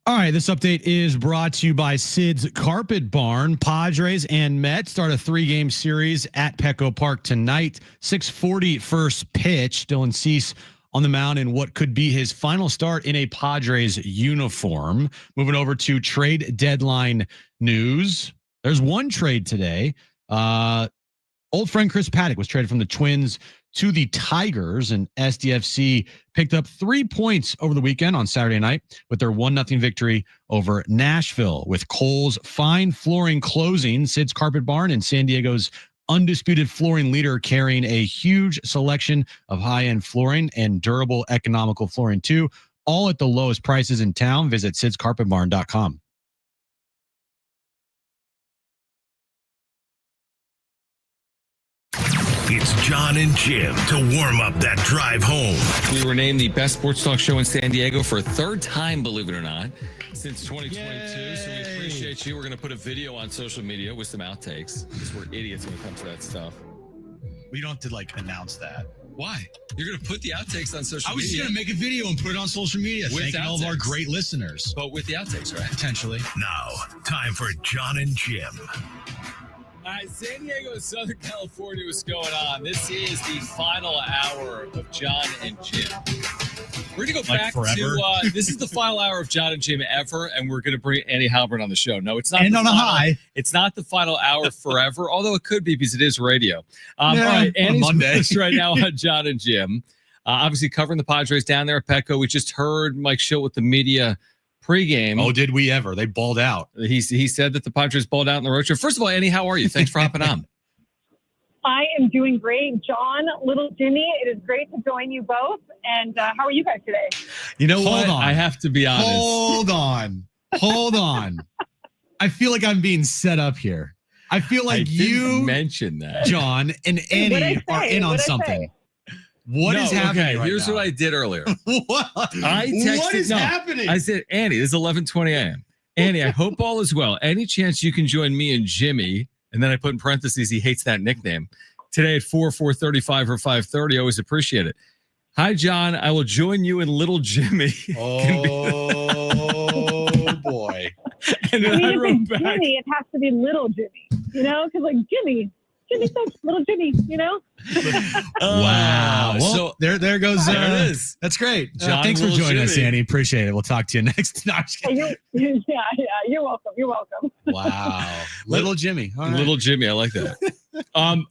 All right, this update is brought to you by Sid's Carpet Barn. Padres and Mets start a 3-game series at Petco Park tonight. 6:40 first pitch. Dylan Cease on the mound in what could be his final start in a Padres uniform. Moving over to trade deadline news. There's one trade today. Old friend Chris Paddock was traded from the Twins to the Tigers, and SDFC picked up 3 points over the weekend on Saturday night with their 1-0 victory over Nashville. With Kohl's fine flooring closing, Sid's Carpet Barn and San Diego's undisputed flooring leader carrying a huge selection of high-end flooring and durable economical flooring too, all at the lowest prices in town. Visit sidscarpetbarn.com. It's Jon and Jim to warm up that drive home. We were named the best sports talk show in San Diego for a third time, believe it or not, since 2022. Yay. So we appreciate you. We're going to put a video on social media with some outtakes because we're idiots when it comes to that stuff. We don't have to announce that. Why? You're going to put the outtakes on social media. I was just going to make a video and put it on social media. Thanking all of our great listeners. But with the outtakes, right? Potentially. Now, time for Jon and Jim. All right, San Diego, Southern California, what's going on? This is the final hour of Jon and Jim. We're going to go back to, this is the final hour of Jon and Jim ever, and we're going to bring Andy Halbert on the show. No, it's not. And on a high. It's not the final hour forever, although it could be because it is radio. All right, Andy's Monday. with us right now on Jon and Jim. Obviously covering the Padres down there at Petco. We just heard Mike Schilt with the media pregame. Oh, did we ever? They balled out. He said that the Padres balled out in the road trip. First of all, Andy, how are you? Thanks for hopping on. I am doing great. Jon, little Jimmy, it is great to join you both. And how are you guys today? You know what? Hold on. I have to be honest. Hold on. I feel like I'm being set up here. I feel like you mentioned that Jon and Annie are in on something. What is happening? Okay, here's what I did earlier. What is happening? I said, Andy, this is 11:20 a.m. Andy, I hope all is well. Any chance you can join me and Jimmy? And then I put in parentheses, he hates that nickname. Today at 4:35 or 5:30. Always appreciate it. Hi, Jon. I will join you and little Jimmy. Oh, boy. If And then it's Jimmy, it has to be little Jimmy, because Jimmy's so little Jimmy, Wow. Well, so there goes. There it is. That's great. John, thanks for joining us, Jimmy. Annie. Appreciate it. We'll talk to you next. No, I'm just kidding. You're welcome. You're welcome. Wow. Little Jimmy. All right. Little Jimmy. I like that.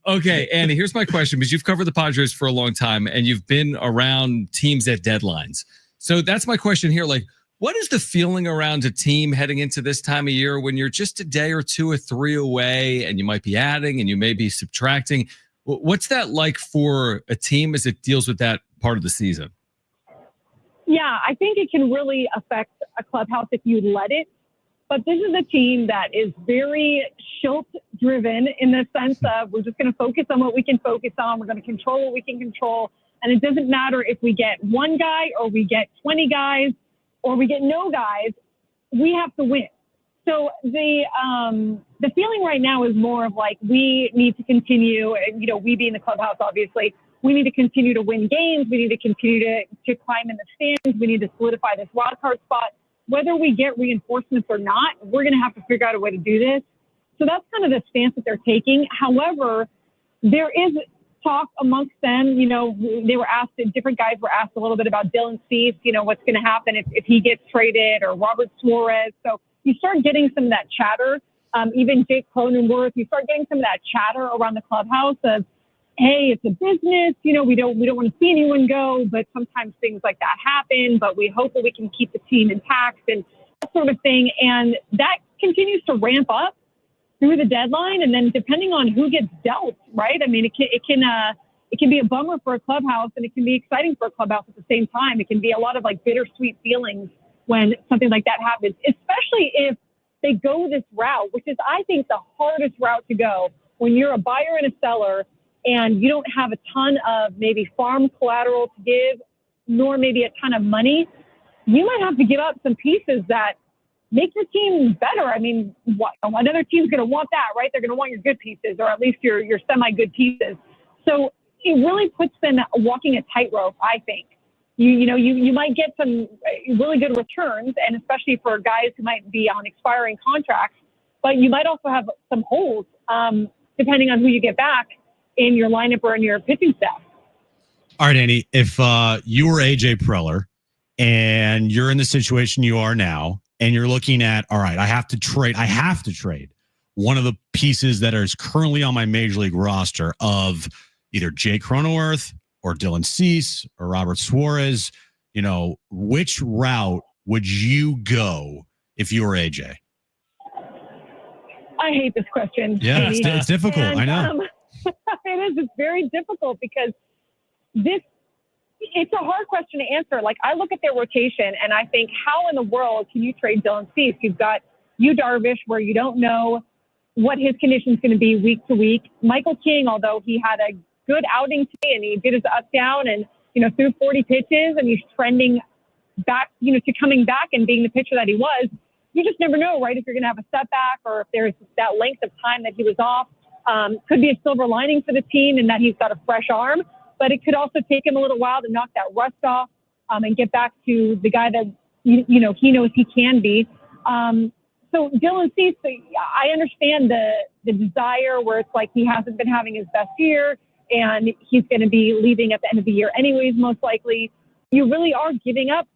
Okay, Annie, here's my question, because you've covered the Padres for a long time and you've been around teams at deadlines. So that's my question here. What is the feeling around a team heading into this time of year when you're just a day or two or three away and you might be adding and you may be subtracting? What's that like for a team as it deals with that part of the season? Yeah, I think it can really affect a clubhouse if you let it. But this is a team that is very Schilt-driven in the sense of we're just going to focus on what we can focus on. We're going to control what we can control. And it doesn't matter if we get one guy or we get 20 guys or we get no guys, we have to win. So the feeling right now is more of we need to continue, we being the clubhouse, obviously, we need to continue to win games. We need to continue to climb in the stands. We need to solidify this wild card spot. Whether we get reinforcements or not, we're going to have to figure out a way to do this. So that's kind of the stance that they're taking. However, there is talk amongst them. They were asked, different guys were asked a little bit about Dylan Cease, what's going to happen if he gets traded, or Robert Suarez. So you start getting some of that chatter. Even Jake Cronenworth, you start getting some of that chatter around the clubhouse of, hey, it's a business. We don't want to see anyone go, but sometimes things like that happen. But we hope that we can keep the team intact and that sort of thing. And that continues to ramp up through the deadline, and then depending on who gets dealt, right? I mean, it can be a bummer for a clubhouse, and it can be exciting for a clubhouse at the same time. It can be a lot of bittersweet feelings when something like that happens, especially if they go this route, which is, I think, the hardest route to go when you're a buyer and a seller, and you don't have a ton of maybe farm collateral to give, nor maybe a ton of money. You might have to give up some pieces that make your team better. I mean, another team's going to want that, right? They're going to want your good pieces, or at least your semi-good pieces. So it really puts them walking a tightrope, I think. you might get some really good returns, and especially for guys who might be on expiring contracts, but you might also have some holes depending on who you get back in your lineup or in your pitching staff. All right, Annie, if you were AJ Preller and you're in the situation you are now, and you're looking at, all right, I have to trade one of the pieces that is currently on my major league roster of either Jake Cronenworth or Dylan Cease or Robert Suarez, which route would you go if you were AJ? I hate this question. Yeah, it's difficult. I know. It is. It's very difficult because it's a hard question to answer. Like, I look at their rotation and I think, how in the world can you trade Dylan Cease? You've got Darvish, where you don't know what his condition is going to be week to week. Michael King, although he had a good outing today and he did his up down and, threw 40 pitches and he's trending back, to coming back and being the pitcher that he was. You just never know, right? If you're going to have a setback or if there's that length of time that he was off. Could be a silver lining for the team in that he's got a fresh arm, but it could also take him a little while to knock that rust off and get back to the guy that, he knows he can be. So Dylan Cease, I understand the desire where it's like he hasn't been having his best year and he's going to be leaving at the end of the year anyways, most likely. You really are giving up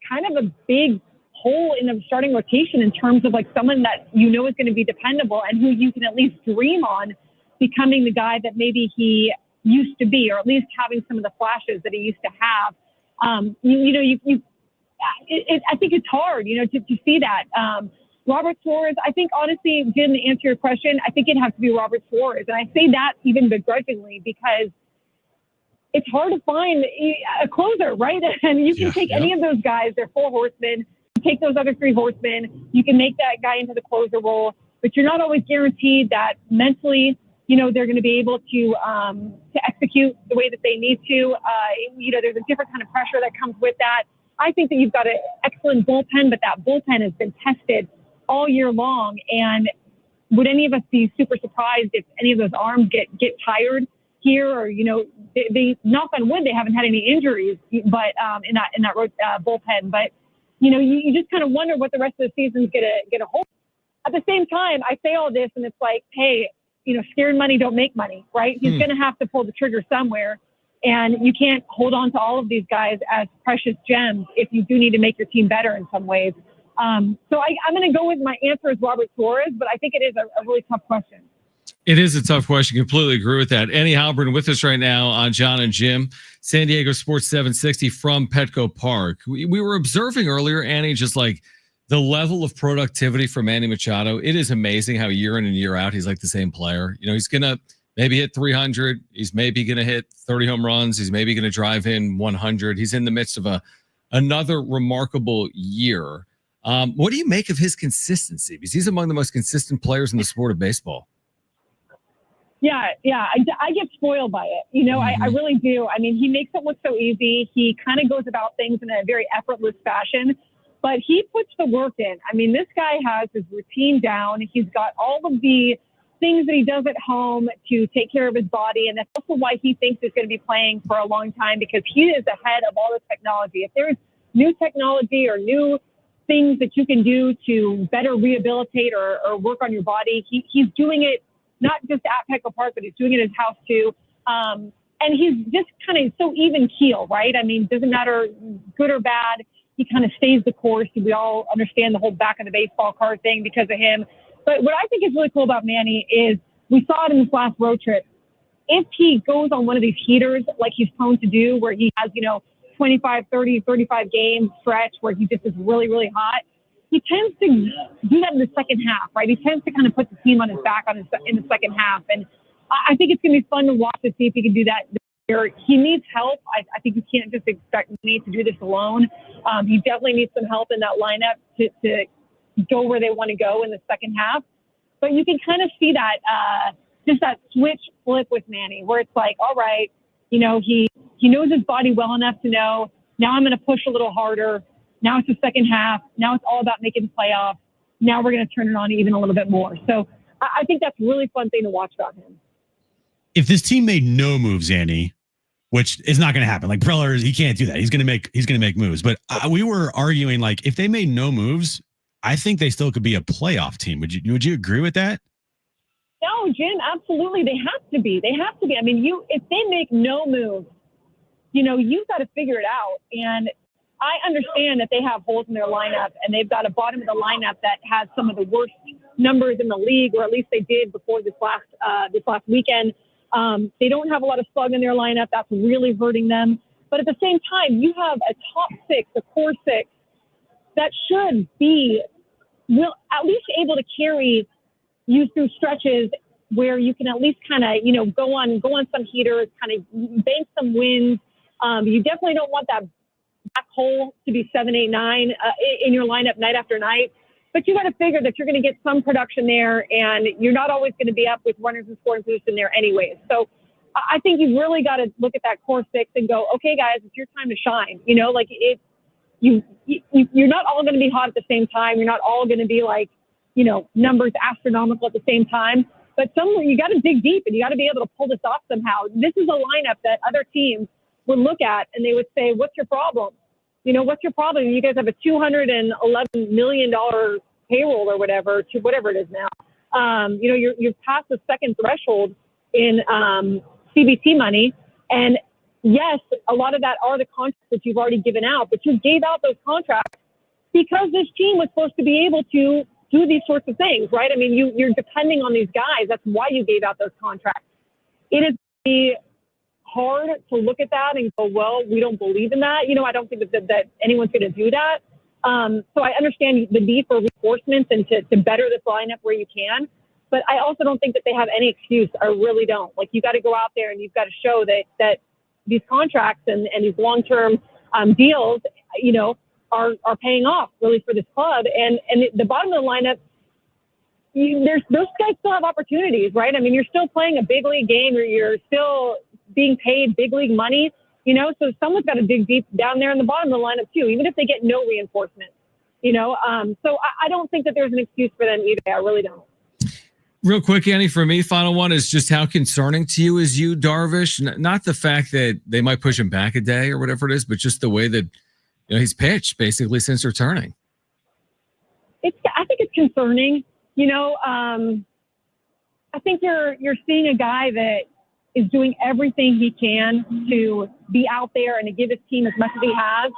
kind of a big hole in the starting rotation in terms of like someone that is going to be dependable and who you can at least dream on becoming the guy that maybe he used to be, or at least having some of the flashes that he used to have. I think it's hard, to see that. Robert Suarez, I think, honestly, Jim, to answer your question, I think it'd have to be Robert Suarez. And I say that even begrudgingly because it's hard to find a closer, right? And you can take any of those guys, they're 4 horsemen. Take those other 3 horsemen, you can make that guy into the closer role, but you're not always guaranteed that mentally, they're going to be able to execute the way that they need to. There's a different kind of pressure that comes with that. I think that you've got an excellent bullpen, but that bullpen has been tested all year long. And would any of us be super surprised if any of those arms get tired here, or they knock on wood, they haven't had any injuries, but in that bullpen, but. You just kind of wonder what the rest of the season's going to hold. At the same time, I say all this and it's like, hey, scared money don't make money, right? He's going to have to pull the trigger somewhere, and you can't hold on to all of these guys as precious gems if you do need to make your team better in some ways. So I'm going to go with my answer is Robert Suarez, but I think it is a really tough question. It is a tough question. Completely agree with that. Annie Halpern with us right now on Jon and Jim, San Diego Sports 760 from Petco Park. We were observing earlier, Annie, just like the level of productivity from Manny Machado. It is amazing how year in and year out, he's like the same player. He's going to maybe hit 300. He's maybe going to hit 30 home runs. He's maybe going to drive in 100. He's in the midst of another remarkable year. What do you make of his consistency? Because he's among the most consistent players in the sport of baseball. Yeah. I get spoiled by it. I really do. I mean, he makes it look so easy. He kind of goes about things in a very effortless fashion, but he puts the work in. I mean, this guy has his routine down. He's got all of the things that he does at home to take care of his body. And that's also why he thinks he's going to be playing for a long time, because he is ahead of all the technology. If there's new technology or new things that you can do to better rehabilitate or work on your body, he's doing it not just at Petco Park, but he's doing it at his house too. And he's just kind of so even keel, right? I mean, doesn't matter good or bad. He kind of stays the course. We all understand the whole back of the baseball card thing because of him. But what I think is really cool about Manny is we saw it in this last road trip. If he goes on one of these heaters like he's prone to do, where he has, 25, 30, 35 game stretch where he just is really, really hot, he tends to do that in the second half, right? He tends to kind of put the team on his back in the second half. And I think it's going to be fun to watch to see if he can do that this year. He needs help. I think you can't just expect me to do this alone. He definitely needs some help in that lineup to go where they want to go in the second half. But you can kind of see that, just that switch flip with Manny, where it's like, all right, he knows his body well enough to know, now I'm going to push a little harder. Now it's the second half. Now it's all about making the playoffs. Now we're going to turn it on even a little bit more. So I think that's a really fun thing to watch about him. If this team made no moves, Annie, which is not going to happen. Like Preller, he can't do that. He's going to make moves. But we were arguing like if they made no moves, I think they still could be a playoff team. Would you agree with that? No, Jim, absolutely. They have to be. I mean, if they make no moves, you've got to figure it out. And I understand that they have holes in their lineup, and they've got a bottom of the lineup that has some of the worst numbers in the league, or at least they did before this last weekend. They don't have a lot of slug in their lineup. That's really hurting them. But at the same time, you have a top six, a core six, that should be at least able to carry you through stretches where you can at least kind of, go on some heaters, kind of bank some wins. You definitely don't want that back hole to be 7, 8, 9 in your lineup night after night. But you got to figure that you're going to get some production there, and you're not always going to be up with runners in scoring position there anyways. So I think you've really got to look at that core six and go, okay, guys, it's your time to shine. You're not all going to be hot at the same time. You're not all going to be like, numbers astronomical at the same time. But somewhere you got to dig deep, and you got to be able to pull this off somehow. This is a lineup that other teams would look at and they would say, what's your problem? What's your problem? You guys have a $211 million payroll or whatever it is now. You've passed the second threshold in CBT money. And yes, a lot of that are the contracts that you've already given out, but you gave out those contracts because this team was supposed to be able to do these sorts of things, right? I mean, you're depending on these guys. That's why you gave out those contracts. It is hard to look at that and go, well, we don't believe in that. I don't think that anyone's going to do that. So I understand the need for reinforcements and to better this lineup where you can. But I also don't think that they have any excuse. I really don't. Like, you got to go out there and you've got to show that these contracts and these long-term deals, are paying off really for this club. And the bottom of the lineup, those guys still have opportunities, right? I mean, you're still playing a big league game, or you're still being paid big league money, so someone's got to dig deep down there in the bottom of the lineup too, even if they get no reinforcement, so I don't think that there's an excuse for them either. I really don't. Real quick, Annie, for me, final one is just how concerning to you is Yu Darvish? Not the fact that they might push him back a day or whatever it is, but just the way that he's pitched basically since returning. I think it's concerning. I think you're seeing a guy that is doing everything he can to be out there and to give his team as much as he has.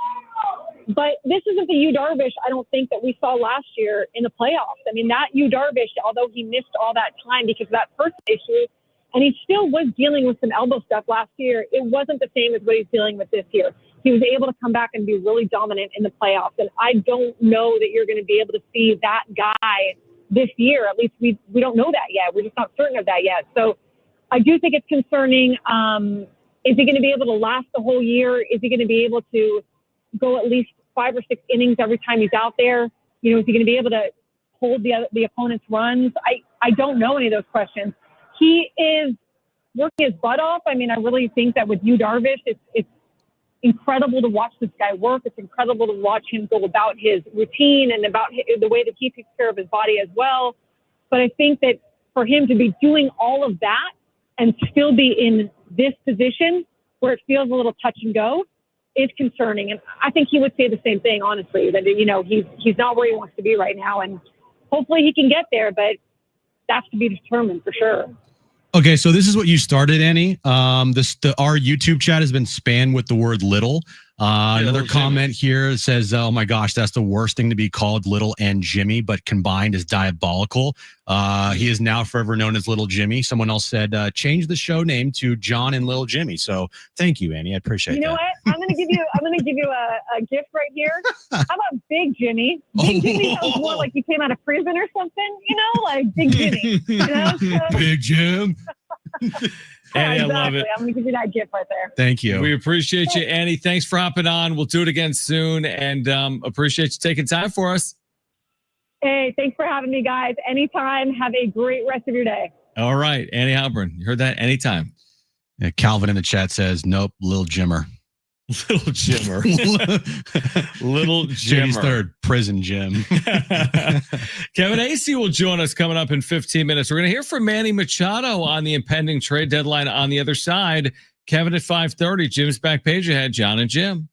But this isn't the Yu Darvish, I don't think, that we saw last year in the playoffs. I mean, that Yu Darvish, although he missed all that time because of that personal issue, and he still was dealing with some elbow stuff last year, it wasn't the same as what he's dealing with this year. He was able to come back and be really dominant in the playoffs. And I don't know that you're going to be able to see that guy this year. At least we don't know that yet. We're just not certain of that yet. So I do think it's concerning. Is he going to be able to last the whole year? Is he going to be able to go at least 5 or 6 innings every time he's out there? Is he going to be able to hold the opponent's runs? I don't know any of those questions. He is working his butt off. I mean, I really think that with Yu Darvish, it's incredible to watch this guy work. It's incredible to watch him go about his routine and about the way that he takes care of his body as well. But I think that for him to be doing all of that and still be in this position where it feels a little touch and go is concerning. And I think he would say the same thing, honestly, that, he's not where he wants to be right now. And hopefully he can get there, but that's to be determined for sure. Okay, so this is what you started, Annie. Our YouTube chat has been spammed with the word little. Another comment here says, oh my gosh, that's the worst thing to be called, Little and Jimmy, but combined is diabolical. He is now forever known as Little Jimmy. Someone else said, change the show name to John and Little Jimmy. So thank you, Annie. I appreciate that. You know what? I'm going to give you a gift right here. How about Big Jimmy? Big Jimmy sounds more like you came out of prison or something, like Big Jimmy. So, Big Jim. Annie, exactly. I love it. I'm going to give you that gift right there. Thank you. We appreciate you, Annie. Thanks for hopping on. We'll do it again soon, and appreciate you taking time for us. Hey, thanks for having me, guys. Anytime. Have a great rest of your day. All right, Annie Halpern. You heard that? Anytime. Yeah, Calvin in the chat says, nope, Lil Jimmer. Little Jimmer. Little Jimmy's Jimmer. third, Prison Jim. Kevin Acee will join us coming up in 15 minutes. We're going to hear from Manny Machado on the impending trade deadline on the other side. Kevin at 5:30. Jim's back page ahead. Jon and Jim.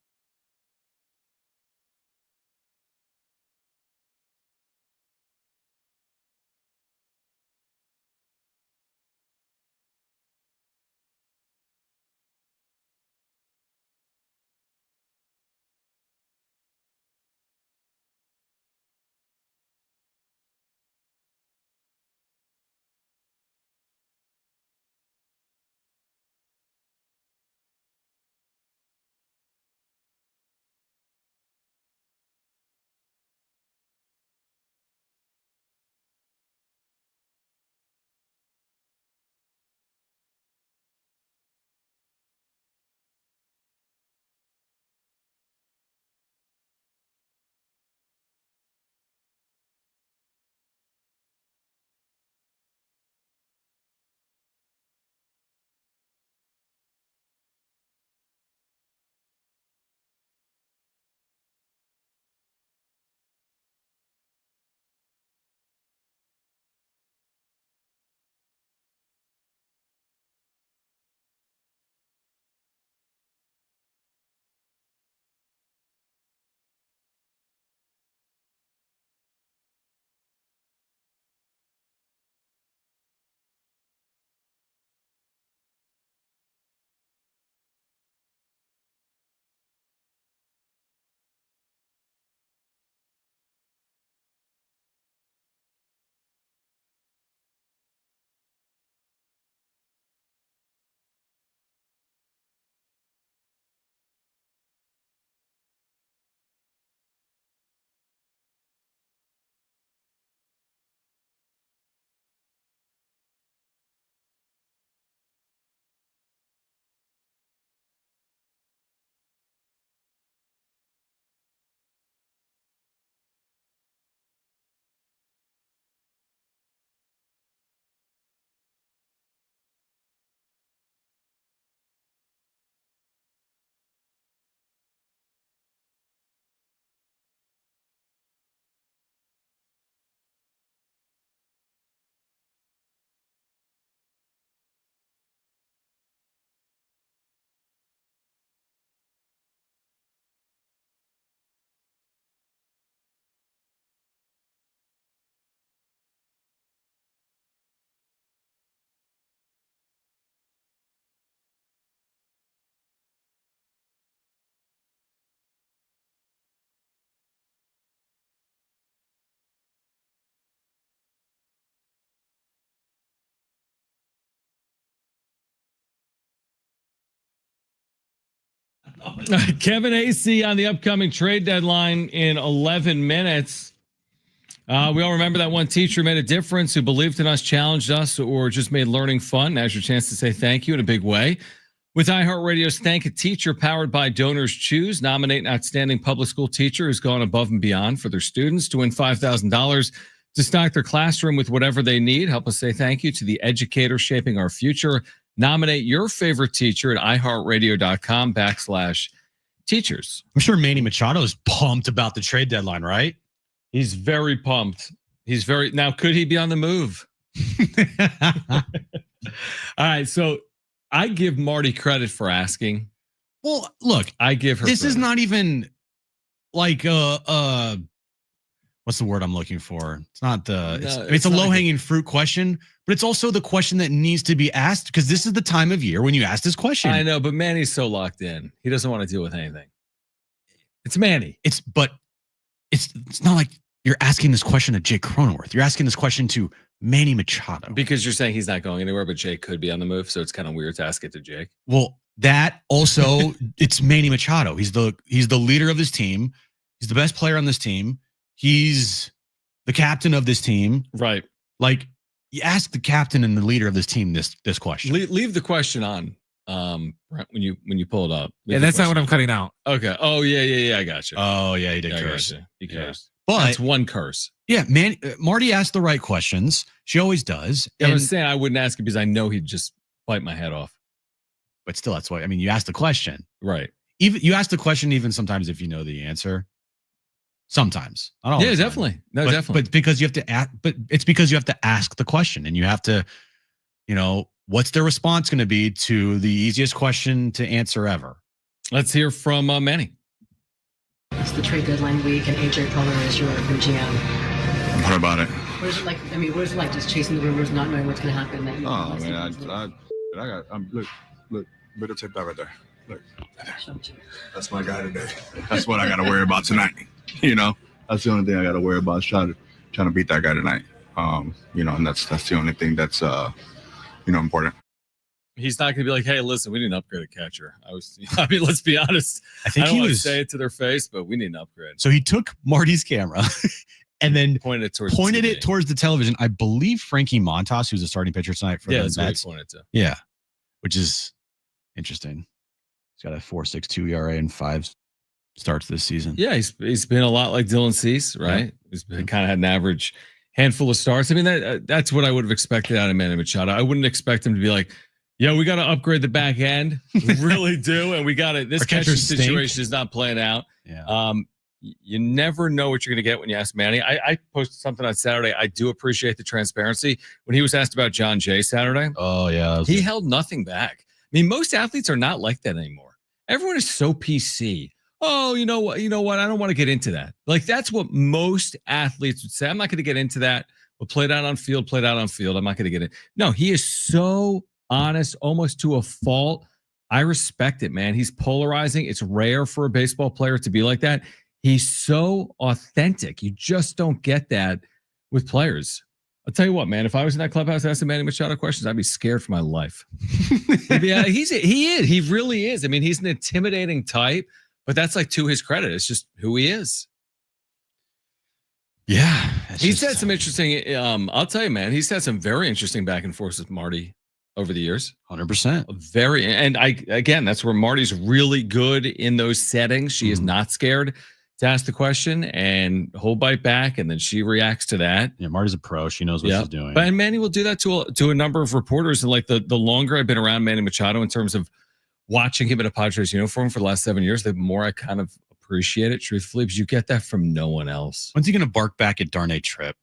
Kevin AC on the upcoming trade deadline in 11 minutes. We all remember that one teacher made a difference who believed in us, challenged us, or just made learning fun. Now's your chance to say thank you in a big way. With iHeartRadio's Thank a Teacher, powered by Donors Choose, nominate an outstanding public school teacher who's gone above and beyond for their students to win $5,000 to stock their classroom with whatever they need. Help us say thank you to the educators shaping our future. Nominate your favorite teacher at iHeartRadio.com/teachers. I'm sure Manny Machado is pumped about the trade deadline, right? He's very pumped. Now, could he be on the move? All right. So I give Marty credit for asking. Well, look, I give her this credit. is not even like what's the word I'm looking for? It's not it's a low-hanging fruit question, but it's also the question that needs to be asked because this is the time of year when you ask this question. I know, but Manny's so locked in. He doesn't want to deal with anything. It's Manny. It's not like you're asking this question to Jake Cronenworth. You're asking this question to Manny Machado. Because you're saying he's not going anywhere, but Jake could be on the move, so it's kind of weird to ask it to Jake. Well, that also it's Manny Machado. He's the leader of this team. He's the best player on this team. He's the captain of this team. Right. Like you ask the captain and the leader of this team this question. Leave the question on when you pull it up. Yeah, that's not what I'm cutting out. Okay. Oh yeah. I got you. Oh yeah, he did curse. He cursed. But that's one curse. Yeah, man. Marty asked the right questions. She always does. Yeah, I was saying I wouldn't ask it because I know he'd just bite my head off. But still, that's why. I mean, you ask the question, right? Even you ask the question, even sometimes if you know the answer. Sometimes, not all. Yeah, definitely. No, definitely. But because you have to ask. But it's because you have to ask the question, and you have to, what's their response going to be to the easiest question to answer ever? Let's hear from Manny. It's the trade deadline week, and AJ Preller is your GM. What about it? What is it like? I mean, what is it like just chasing the rumors, not knowing what's going to happen? That you Oh man, I got look, videotape that right there. Look, that's my guy today. That's what I got to worry about tonight. That's the only thing I got to worry about. Is trying to beat that guy tonight. And that's the only thing that's important. He's not going to be like, hey, listen, we need an upgrade at catcher. I mean, let's be honest. I think don't he want to was say it to their face, but we need an upgrade. So he took Marty's camera and then pointed it towards the television. I believe Frankie Montas, who's a starting pitcher tonight for the that's Mets. what he pointed to. Yeah, which is interesting. He's got a 4.62 ERA and 5 starts this season. Yeah, he's been a lot like Dylan Cease, right? Yeah. He's been kind of had an average handful of starts. I mean, that's what I would have expected out of Manny Machado. I wouldn't expect him to be like, yeah, we got to upgrade the back end. We really do. And we got it. This catcher situation is not playing out. Yeah. You never know what you're going to get when you ask Manny. I posted something on Saturday. I do appreciate the transparency. When he was asked about Jon Jay Saturday. Oh, yeah. He held nothing back. I mean, most athletes are not like that anymore. Everyone is so PC. Oh, you know what? I don't want to get into that. Like, that's what most athletes would say. I'm not going to get into that. We'll play it out on field, I'm not going to get it. No, he is so honest, almost to a fault. I respect it, man. He's polarizing. It's rare for a baseball player to be like that. He's so authentic. You just don't get that with players. I'll tell you what, man. If I was in that clubhouse asking Manny Machado questions, I'd be scared for my life. Yeah, he is. He really is. I mean, he's an intimidating type, but that's like to his credit. It's just who he is. Yeah, he's had some interesting. I'll tell you, man. He's had some very interesting back and forth with Marty over the years. 100%. Again, that's where Marty's really good in those settings. She is not scared to ask the question, and he'll bite back, and then she reacts to that. Yeah, Marty's a pro. She knows what she's doing. But Manny will do that to a number of reporters. And like the longer I've been around Manny Machado in terms of watching him in a Padres uniform for the last 7 years, the more I kind of appreciate it, truthfully, because you get that from no one else. When's he going to bark back at Darnay Tripp?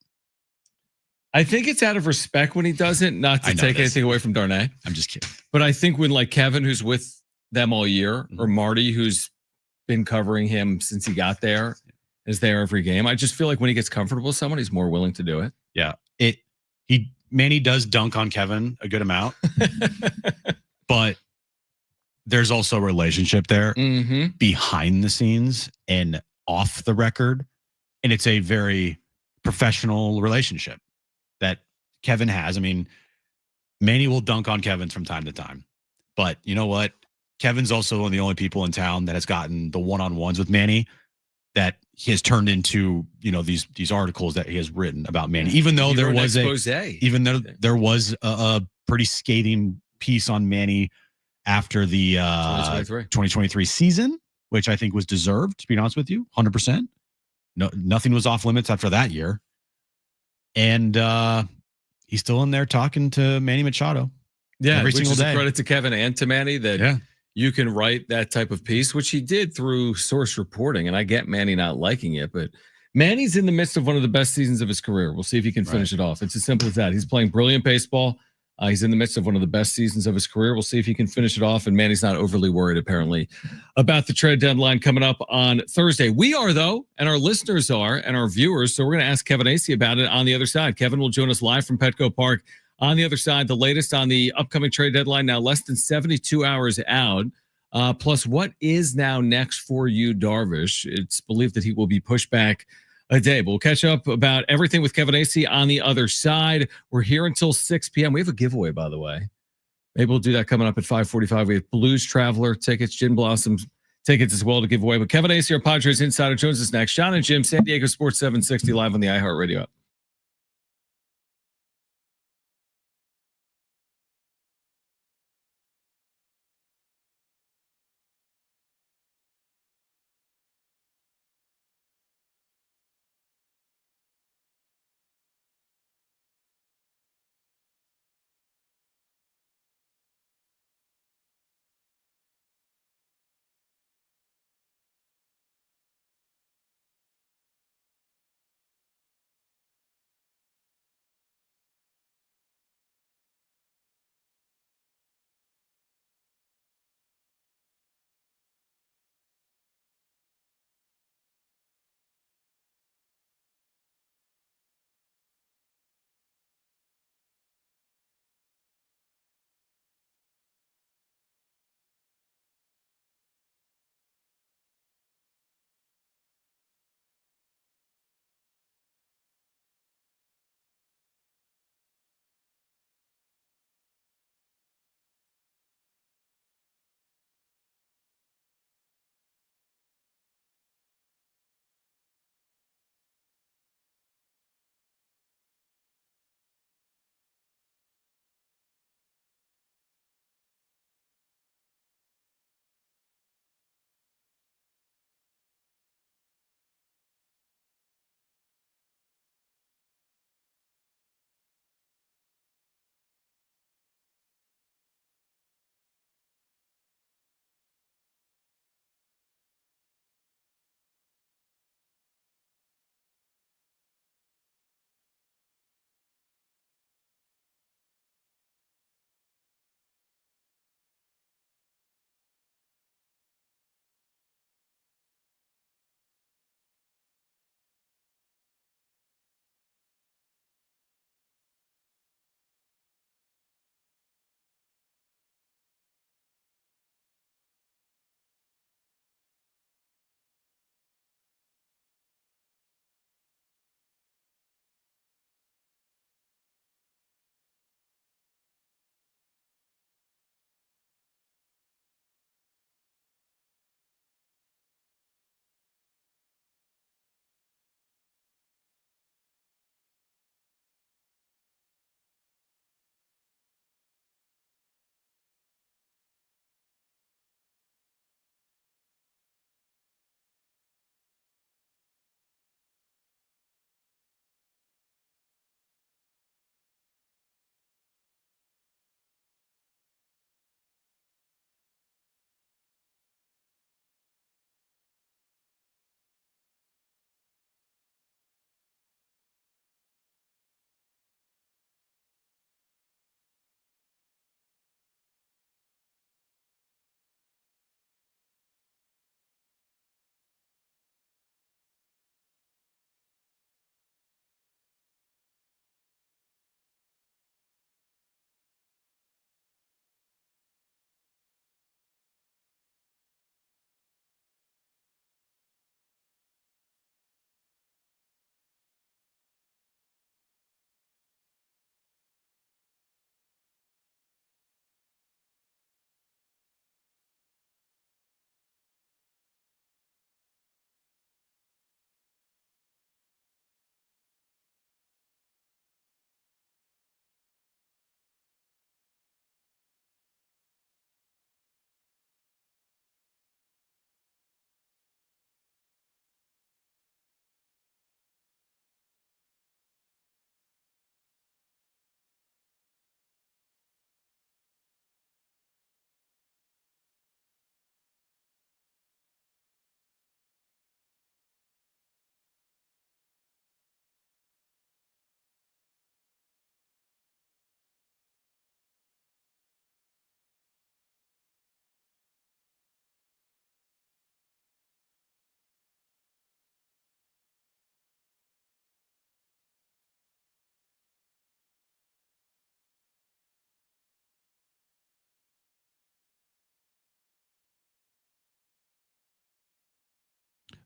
I think it's out of respect when he does it, not to take anything away from Darnay. I'm just kidding. But I think when like Kevin, who's with them all year, or Marty, who's been covering him since he got there, is there every game. I just feel like when he gets comfortable with someone, he's more willing to do it. Yeah. Manny does dunk on Kevin a good amount, but there's also a relationship there behind the scenes and off the record. And it's a very professional relationship that Kevin has. I mean, Manny will dunk on Kevin from time to time, but you know what? Kevin's also one of the only people in town that has gotten the one-on-ones with Manny that he has turned into, these articles that he has written about Manny, even though there was a pretty scathing piece on Manny after the 2023 season, which I think was deserved, to be honest with you, 100%. No, nothing was off limits after that year. And he's still in there talking to Manny Machado. Yeah, every which single is day. a credit to Kevin and to Manny that you can write that type of piece, which he did through source reporting. And I get Manny not liking it, but Manny's in the midst of one of the best seasons of his career. We'll see if he can finish it off. It's as simple as that. He's playing brilliant baseball. He's in the midst of one of the best seasons of his career. We'll see if he can finish it off. And Manny's not overly worried, apparently, about the trade deadline coming up on Thursday. We are, though, and our listeners are, and our viewers. So we're going to ask Kevin Acee about it on the other side. Kevin will join us live from Petco Park on the other side. The latest on the upcoming trade deadline, now less than 72 hours out. Plus, what is now next for you, Darvish? It's believed that he will be pushed back a day. But we'll catch up about everything with Kevin Acee on the other side. We're here until 6 p.m. We have a giveaway, by the way. Maybe we'll do that coming up at 5:45. We have Blues Traveler tickets, Gin Blossoms tickets as well to give away. But Kevin Acee, our Padres Insider, joins us next. Jon and Jim, San Diego Sports 760 live on the iHeartRadio app.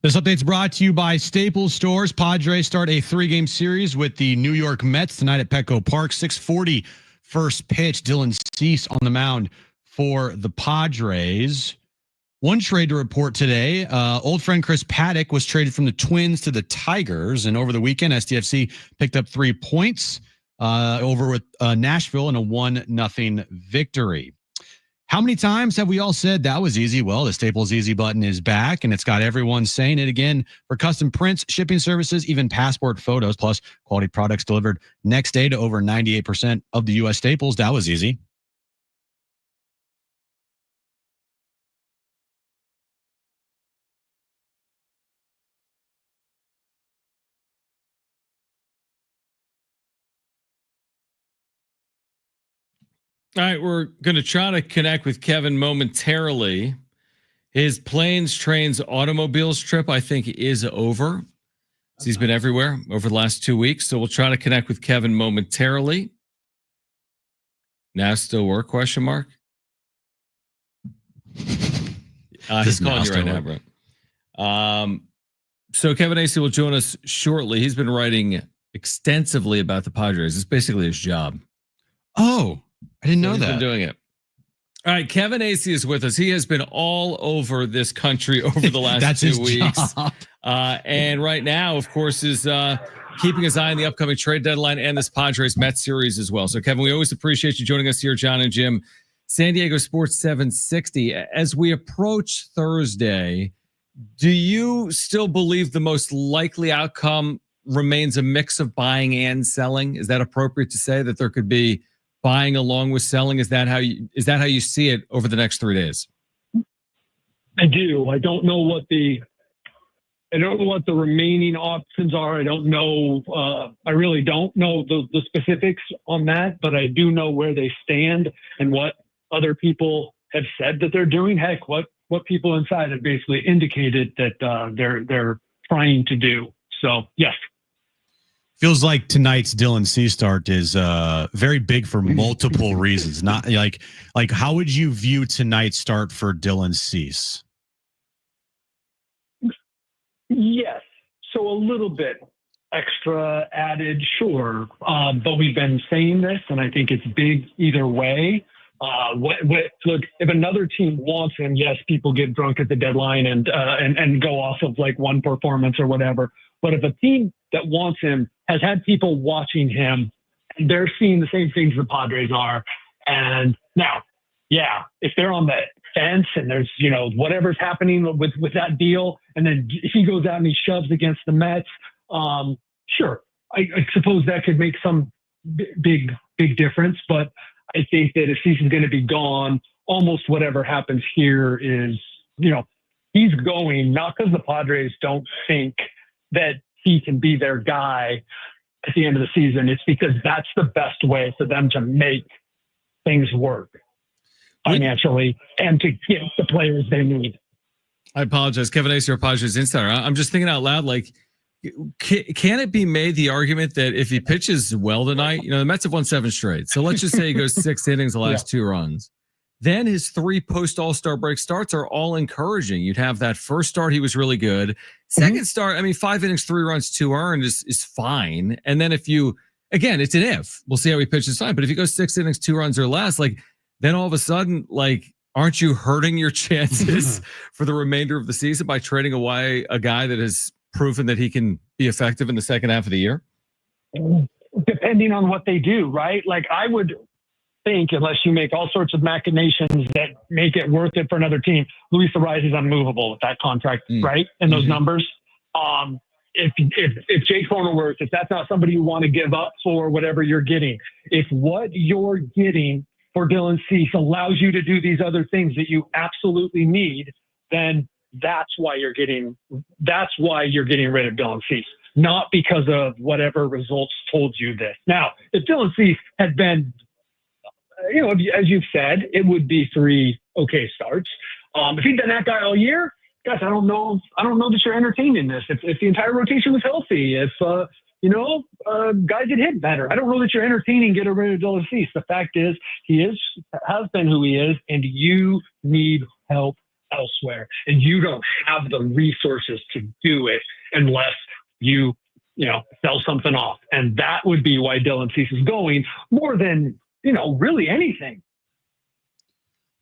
This update's brought to you by Staples Stores. Padres start a 3-game series with the New York Mets tonight at Petco Park. 6:40 first pitch. Dylan Cease on the mound for the Padres. One trade to report today. Old friend Chris Paddock was traded from the Twins to the Tigers. And over the weekend, SDFC picked up 3 points over with Nashville in a 1-0 victory. How many times have we all said that was easy? Well, the Staples Easy button is back, and it's got everyone saying it again for custom prints, shipping services, even passport photos, plus quality products delivered next day to over 98% of the U.S. Staples. That was easy. All right, we're going to try to connect with Kevin momentarily. His planes, trains, automobiles trip, I think, is over. He's been everywhere over the last 2 weeks, so we'll try to connect with Kevin momentarily. Now still work, question mark? He's calling you right now, bro. So Kevin Acee will join us shortly. He's been writing extensively about the Padres. It's basically his job. Oh, I didn't know He's that. been doing it. All right, Kevin Acee is with us. He has been all over this country over the last 2 weeks. And right now, of course, is keeping his eye on the upcoming trade deadline and this Padres Mets series as well. So, Kevin, we always appreciate you joining us here, Jon and Jim, San Diego Sports 760. As we approach Thursday, do you still believe the most likely outcome remains a mix of buying and selling? Is that appropriate to say that there could be buying along with selling? Is that how you see it over the next 3 days? I do. I don't know what the remaining options are. I don't know. I really don't know the specifics on that, but I do know where they stand and what other people have said that they're doing. Heck, what people inside have basically indicated that they're trying to do. So yes. Feels like tonight's Dylan Cease start is very big for multiple reasons. Not like how would you view tonight's start for Dylan Cease? Yes. So a little bit extra added, sure. But we've been saying this, and I think it's big either way. Look, if another team wants him, yes, people get drunk at the deadline and go off of like one performance or whatever. But if a team that wants him has had people watching him, and they're seeing the same things the Padres are. And now, yeah, if they're on the fence and there's, whatever's happening with that deal, and then he goes out and he shoves against the Mets, sure, I suppose that could make some big difference. But I think that if he's going to be gone, almost whatever happens here is, he's going, not because the Padres don't think that he can be their guy at the end of the season. It's because that's the best way for them to make things work financially and to get the players they need. I apologize. Kevin Acee, our Padres insider. I'm just thinking out loud, like, can it be made the argument that if he pitches well tonight, the Mets have won 7 straight. So let's just say he goes 6 innings, the last 2 runs. Then his 3 post-All-Star break starts are all encouraging. You'd have that first start, he was really good. Second start, 5 innings, 3 runs, 2 earned is fine. And then if you, again, it's an if. We'll see how he pitches fine. But if he goes 6 innings, 2 runs or less, then all of a sudden, aren't you hurting your chances for the remainder of the season by trading away a guy that has proven that he can be effective in the second half of the year? Depending on what they do, right? I would think, unless you make all sorts of machinations that make it worth it for another team, Luis Ariz is unmovable with that contract, right? And those numbers. If Jake Cronenworth, if that's not somebody you want to give up for whatever you're getting, if what you're getting for Dylan Cease allows you to do these other things that you absolutely need, then that's why you're getting rid of Dylan Cease, not because of whatever results told you this. Now, if Dylan Cease had been, as you've said, it would be 3 okay starts. If he'd been that guy all year, guys, I don't know that you're entertaining this. If the entire rotation was healthy, if guys had hit better, I don't know that you're entertaining getting rid of Dylan Cease. The fact is, he has been who he is, and you need help elsewhere, and you don't have the resources to do it unless you sell something off. And that would be why Dylan Cease is going more than, really anything.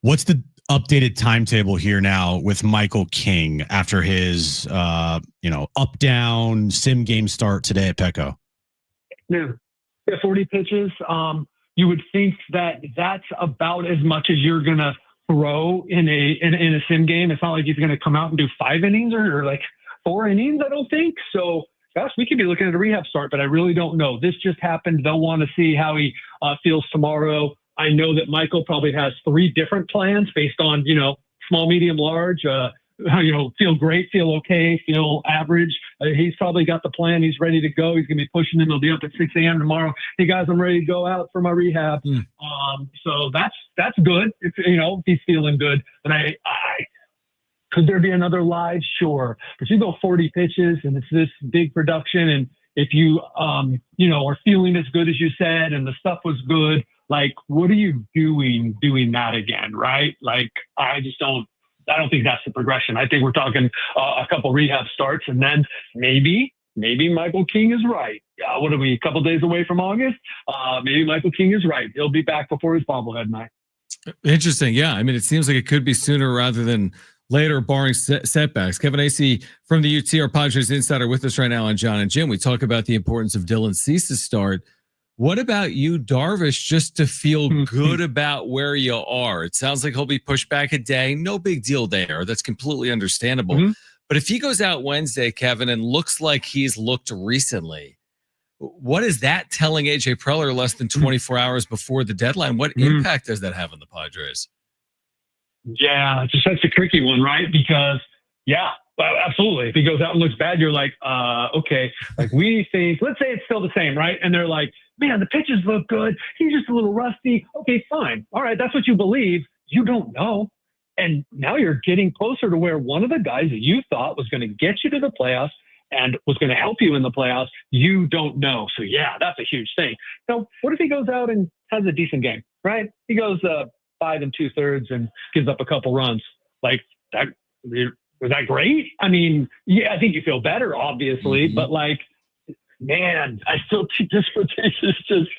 What's the updated timetable here now with Michael King after his, up-down sim game start today at Petco? Yeah, 40 pitches. You would think that that's about as much as you're going to throw in a sim game. It's not like he's going to come out and do 5 innings or like 4 innings, I don't think. So, gosh, we could be looking at a rehab start, but I really don't know. This just happened. They'll want to see how he feels tomorrow. I know that Michael probably has 3 different plans based on, small, medium, large, feel great, feel okay, feel average. He's probably got the plan. He's ready to go. He's going to be pushing him. He'll be up at 6 a.m. tomorrow. Hey, guys, I'm ready to go out for my rehab. So that's good. If he's feeling good. And I could there be another live? Sure. But you go 40 pitches and it's this big production. And if you, are feeling as good as you said, and the stuff was good, like, what are you doing that again? Right? Like, I don't think that's the progression. I think we're talking a couple rehab starts, and then maybe Michael King is right. What are we, a couple days away from August? Maybe Michael King is right. He'll be back before his bobblehead night. Interesting. Yeah. I mean, it seems like it could be sooner rather than later, barring setbacks. Kevin Acee from the UT, our Padres insider, with us right now on Jon and Jim. We talk about the importance of Dylan Cease's start. What about you, Darvish, just to feel good about where you are? It sounds like he'll be pushed back a day. No big deal there. That's completely understandable. But if he goes out Wednesday, Kevin, and looks like he's looked recently, what is that telling AJ Preller less than 24 hours before the deadline? What impact does that have on the Padres? Yeah, it's just such a tricky one, right? Because, absolutely. If he goes out and looks bad, you're like, okay. Like, we think, let's say it's still the same, right? And they're like, man, the pitches look good. He's just a little rusty. Okay, fine. All right, that's what you believe. You don't know. And now you're getting closer to where one of the guys that you thought was going to get you to the playoffs and was going to help you in the playoffs, you don't know. So, yeah, that's a huge thing. Now, what if he goes out and has a decent game, right? He goes 5 2/3 and gives up a couple runs. Like, that was that great? I mean, yeah, I think you feel better, obviously, but like, man, I still think this rotation is just,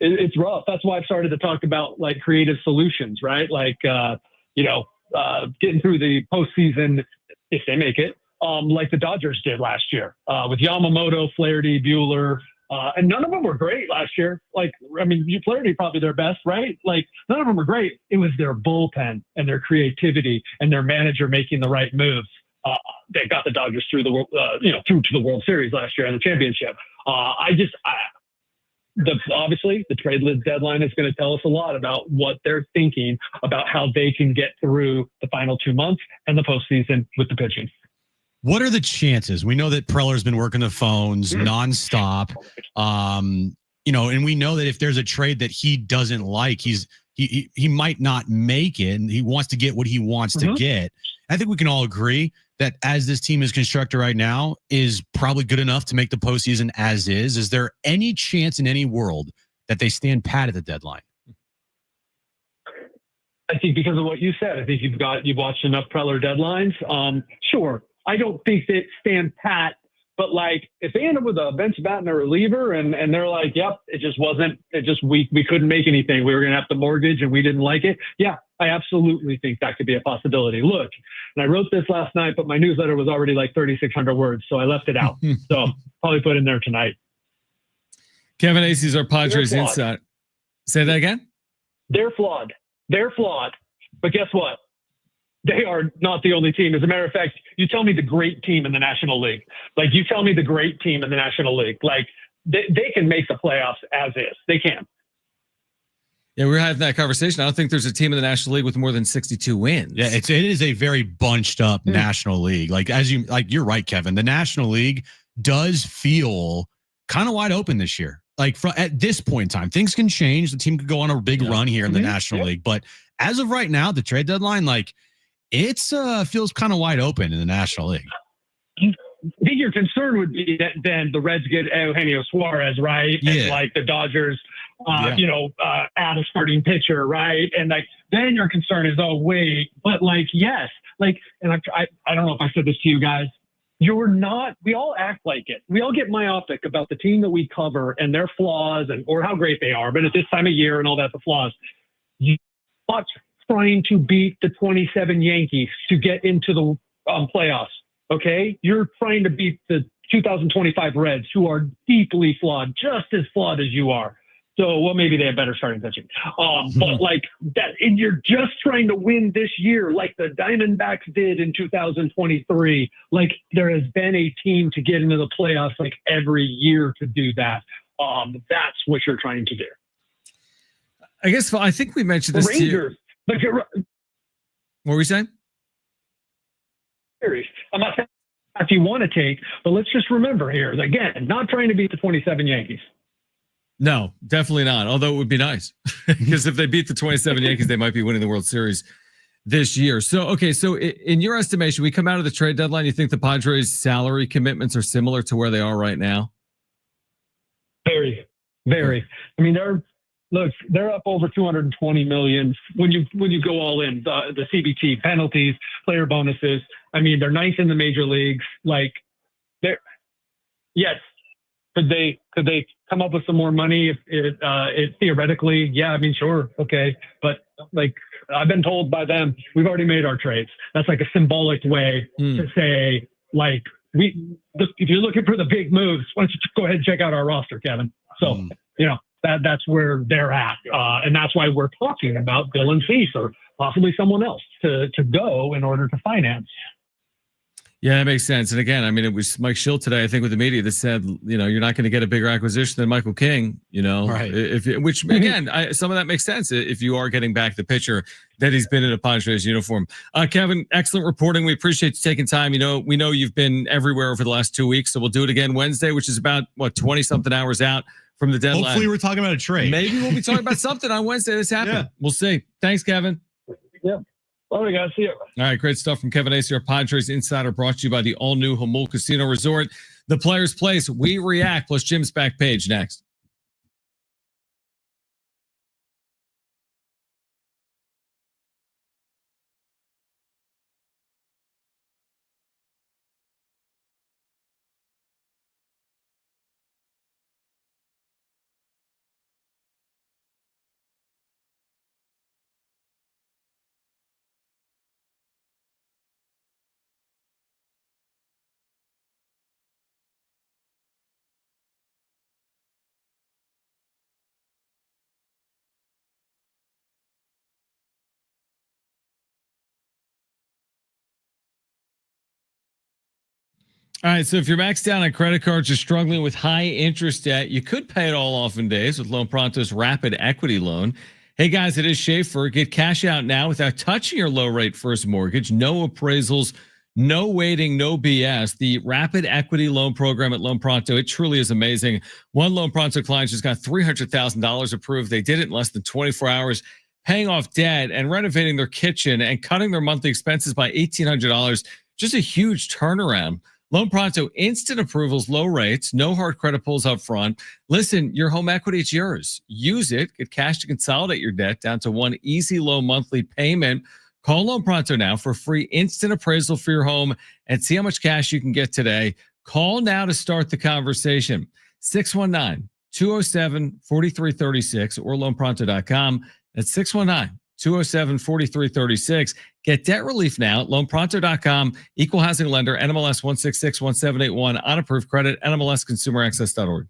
it's rough. That's why I've started to talk about like creative solutions, right? Like, getting through the postseason, if they make it, like the Dodgers did last year, with Yamamoto, Flaherty, Buehler, and none of them were great last year. Like, I mean, Flaherty probably their best, right? Like, none of them were great. It was their bullpen and their creativity and their manager making the right moves. They got the Dodgers through through to the World Series last year and the championship. Obviously the trade deadline is going to tell us a lot about what they're thinking about how they can get through the final 2 months and the postseason with the pitching. What are the chances? We know that Preller's been working the phones nonstop. And we know that if there's a trade that he doesn't like, he might not make it, and he wants to get what he wants to get. I think we can all agree that as this team is constructed right now is probably good enough to make the postseason as is. Is there any chance in any world that they stand pat at the deadline? I think because of what you said, I think you've watched enough Preller deadlines. Sure. I don't think they stand pat, but like if they end up with a bench bat and a reliever and they're like, yep, we couldn't make anything. We were going to have to mortgage and we didn't like it. Yeah, I absolutely think that could be a possibility. Look, and I wrote this last night, but my newsletter was already like 3,600 words, so I left it out. So probably put in there tonight. Kevin Acee's our Padres insider. Say that again? They're flawed. But guess what? They are not the only team. As a matter of fact, you tell me the great team in the National League. Like, you tell me the great team in the National League. Like, they can make the playoffs as is. They can. Yeah, we're having that conversation. I don't think there's a team in the National League with more than 62 wins. Yeah, it is a very bunched up National League. Like, you're right, Kevin. The National League does feel kind of wide open this year. Like, at this point in time, things can change. The team could go on a big run here in the National League. But as of right now, the trade deadline, like, it's feels kind of wide open in the National League. I think your concern would be that then the Reds get Eugenio Suarez, right? Yeah. And like the Dodgers, add a starting pitcher, right? And like then your concern is, oh, wait, but like, yes, like, and I don't know if I said this to you guys. You're not, we all act like it. We all get myopic about the team that we cover and their flaws or how great they are. But at this time of year and all that, the flaws, you're not trying to beat the 27 Yankees to get into the playoffs. Okay. You're trying to beat the 2025 Reds, who are deeply flawed, just as flawed as you are. So, well, maybe they have better starting pitching. But like that, and you're just trying to win this year, like the Diamondbacks did in 2023. Like there has been a team to get into the playoffs like every year to do that. That's what you're trying to do. I guess I think we mentioned this. Rangers, to you. What were we saying? I'm not saying if you want to take, but let's just remember here again, not trying to beat the 27 Yankees. No, definitely not. Although it would be nice because if they beat the 27 Yankees, they might be winning the World Series this year. So, okay. So in your estimation, we come out of the trade deadline. You think the Padres' salary commitments are similar to where they are right now? Very, very. I mean, they're up over 220 million when you go all in, the CBT, penalties, player bonuses. I mean, they're ninth in the major leagues. Like yes. Could they come up with some more money if it theoretically? Yeah, I mean, sure. Okay. But like I've been told by them, we've already made our trades. That's like a symbolic way to say, like, if you're looking for the big moves, why don't you go ahead and check out our roster, Kevin? So, that's where they're at. And that's why we're talking about Dylan Cease or possibly someone else to go in order to finance. Yeah, that makes sense. And again, I mean, it was Mike Schill today, I think, with the media that said, you're not going to get a bigger acquisition than Michael King, right. Which again, some of that makes sense if you are getting back the pitcher that he's been in a Padres uniform. Kevin, excellent reporting. We appreciate you taking time. We know you've been everywhere over the last 2 weeks, so we'll do it again Wednesday, which is about 20 something hours out from the deadline. Hopefully we're talking about a trade. Maybe we'll be talking about something on Wednesday. This happened. Yeah. We'll see. Thanks, Kevin. Yeah. All right, guys. See you. All right, great stuff from Kevin Acee, our Padres Insider, brought to you by the all-new Jamul Casino Resort. The Players Place, we react, plus Jim's back page next. All right, so if you're maxed out on credit cards, you're struggling with high interest debt, you could pay it all off in days with Loan Pronto's Rapid Equity Loan. Hey guys, it is Schaefer. Get cash out now without touching your low rate first mortgage. No appraisals, no waiting, no BS. The Rapid Equity Loan program at Loan Pronto, it truly is amazing. One Loan Pronto client just got $300,000 approved. They did it in less than 24 hours, paying off debt and renovating their kitchen and cutting their monthly expenses by $1,800. Just a huge turnaround. Loan Pronto, instant approvals, low rates, no hard credit pulls up front. Listen, your home equity, it's yours. Use it. Get cash to consolidate your debt down to one easy low monthly payment. Call Loan Pronto now for a free instant appraisal for your home and see how much cash you can get today. Call now to start the conversation. 619-207-4336 or loanpronto.com. That's 619-207-4336. Get debt relief now at loanpronto.com. Equal housing lender, NMLS 1661781, unapproved credit, NMLSconsumeraccess.org.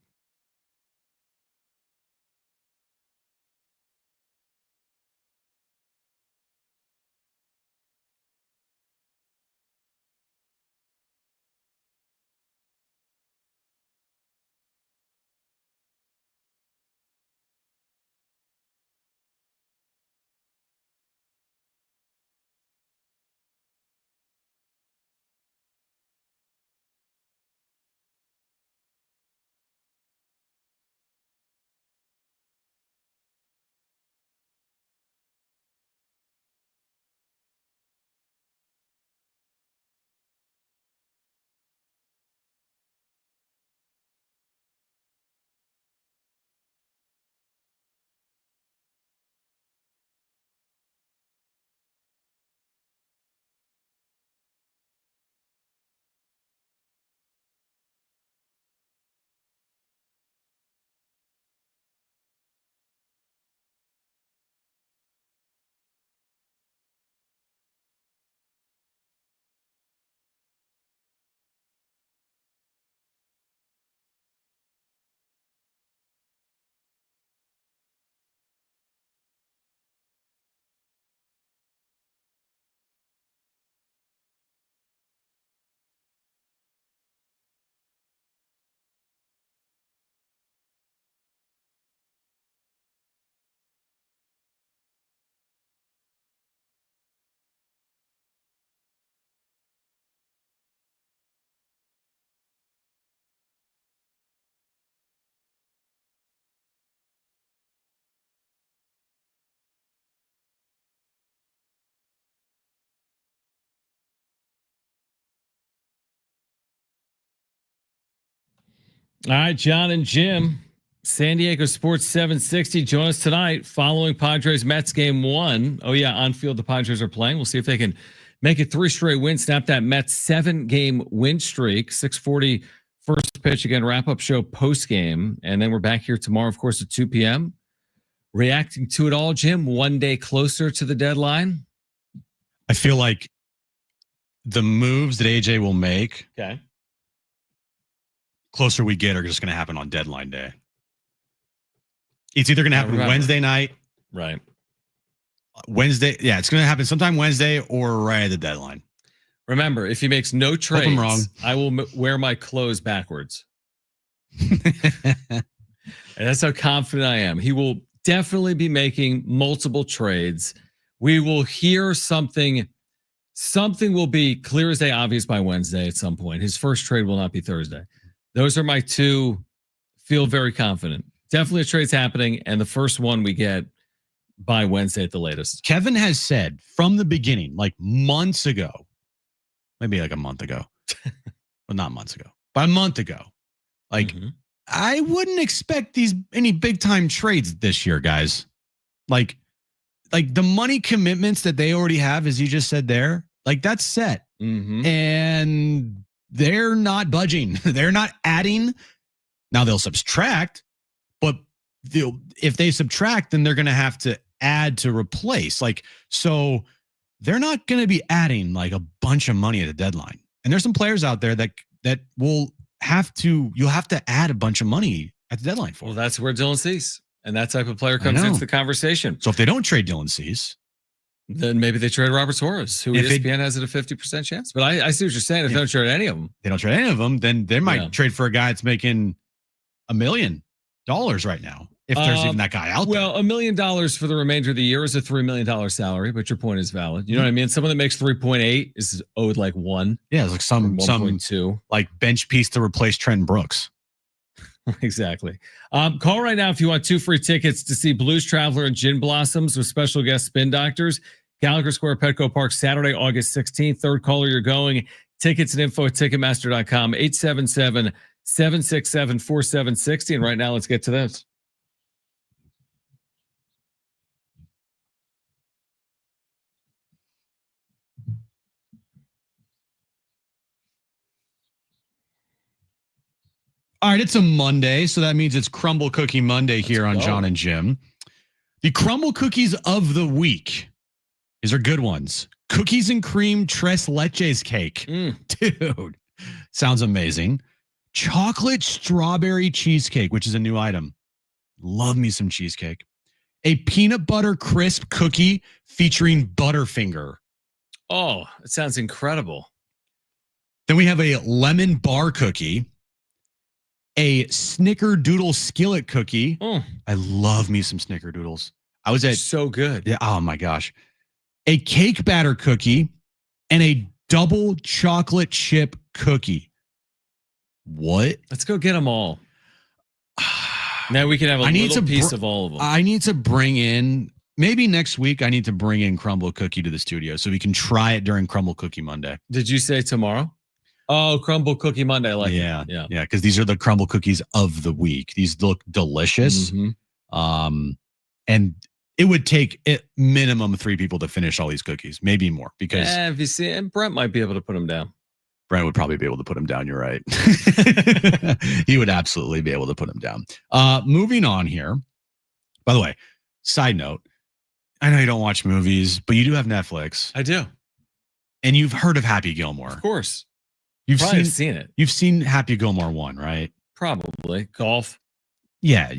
All right, Jon and Jim, San Diego Sports 760. Join us tonight following Padres Mets game 1. Oh, yeah, on field the Padres are playing. We'll see if they can make it 3 straight wins, snap that Mets 7-game win streak. 6:40 first pitch, again, wrap-up show post-game. And then we're back here tomorrow, of course, at 2 p.m. Reacting to it all, Jim, one day closer to the deadline. I feel like the moves that AJ will make, closer we get, are just going to happen on deadline day. It's either going to happen Wednesday night. Right. Wednesday. Yeah, it's going to happen sometime Wednesday or right at the deadline. Remember, if he makes no trades, I'm wrong. I will wear my clothes backwards. And that's how confident I am. He will definitely be making multiple trades. We will hear something. Something will be clear as day obvious by Wednesday at some point. His first trade will not be Thursday. Those are my two. Feel very confident. Definitely a trade's happening, and the first one we get by Wednesday at the latest. Kevin has said from the beginning, like months ago, maybe like a month ago, but not months ago, but a month ago, like I wouldn't expect any big time trades this year, guys. Like the money commitments that they already have, as you just said there, like that's set, and they're not budging. They're not adding. Now they'll subtract, but if they subtract, then they're going to have to add to replace. Like, so they're not going to be adding like a bunch of money at the deadline. And there's some players out there that will you'll have to add a bunch of money at the deadline for. Well, that's where Dylan Cease and that type of player comes into the conversation. So if they don't trade Dylan Cease, then maybe they trade Robert Torres, who ESPN has it a 50% chance. But I see what you're saying. If they don't trade any of them, then they might trade for a guy that's making $1 million right now. If there's even that guy out there. Well, $1 million for the remainder of the year is a $3 million salary, but your point is valid. You know what I mean? Someone that makes 3.8 is owed like 1. Yeah, it's like some 1.2, like bench piece to replace Trent Brooks. Exactly. Call right now if you want 2 free tickets to see Blues Traveler and Gin Blossoms with special guest Spin Doctors. Gallagher Square, Petco Park, Saturday, August 16th. Third caller, you're going. Tickets and info at Ticketmaster.com. 877-767-4760. And right now, let's get to this. All right, it's a Monday, so that means it's Crumble Cookie Monday here on Jon and Jim. The Crumble Cookies of the week. These are good ones. Cookies and cream tres leches cake. Dude, sounds amazing. Chocolate strawberry cheesecake, which is a new item. Love me some cheesecake. A peanut butter crisp cookie featuring Butterfinger. Oh, it sounds incredible. Then we have a lemon bar cookie. A snickerdoodle skillet cookie. I love me some snickerdoodles. I was at so good. Yeah. Oh my gosh. A cake batter cookie and a double chocolate chip cookie. What? Let's go get them all. Now we can have a little piece of all of them. I need to bring in, maybe next week, I need to bring in Crumble Cookie to the studio so we can try it during Crumble Cookie Monday. Did you say tomorrow? Oh, Crumble Cookie Monday. I like it. Yeah. Because these are the crumble cookies of the week. These look delicious. And it would take minimum 3 people to finish all these cookies, maybe more. Because if you see, and Brent might be able to put them down. Brent would probably be able to put them down. You're right. He would absolutely be able to put them down. Moving on here. By the way, side note, I know you don't watch movies, but you do have Netflix. I do. And you've heard of Happy Gilmore. Of course. You've seen it. You've seen Happy Gilmore 1, right? Probably. Golf. Yeah,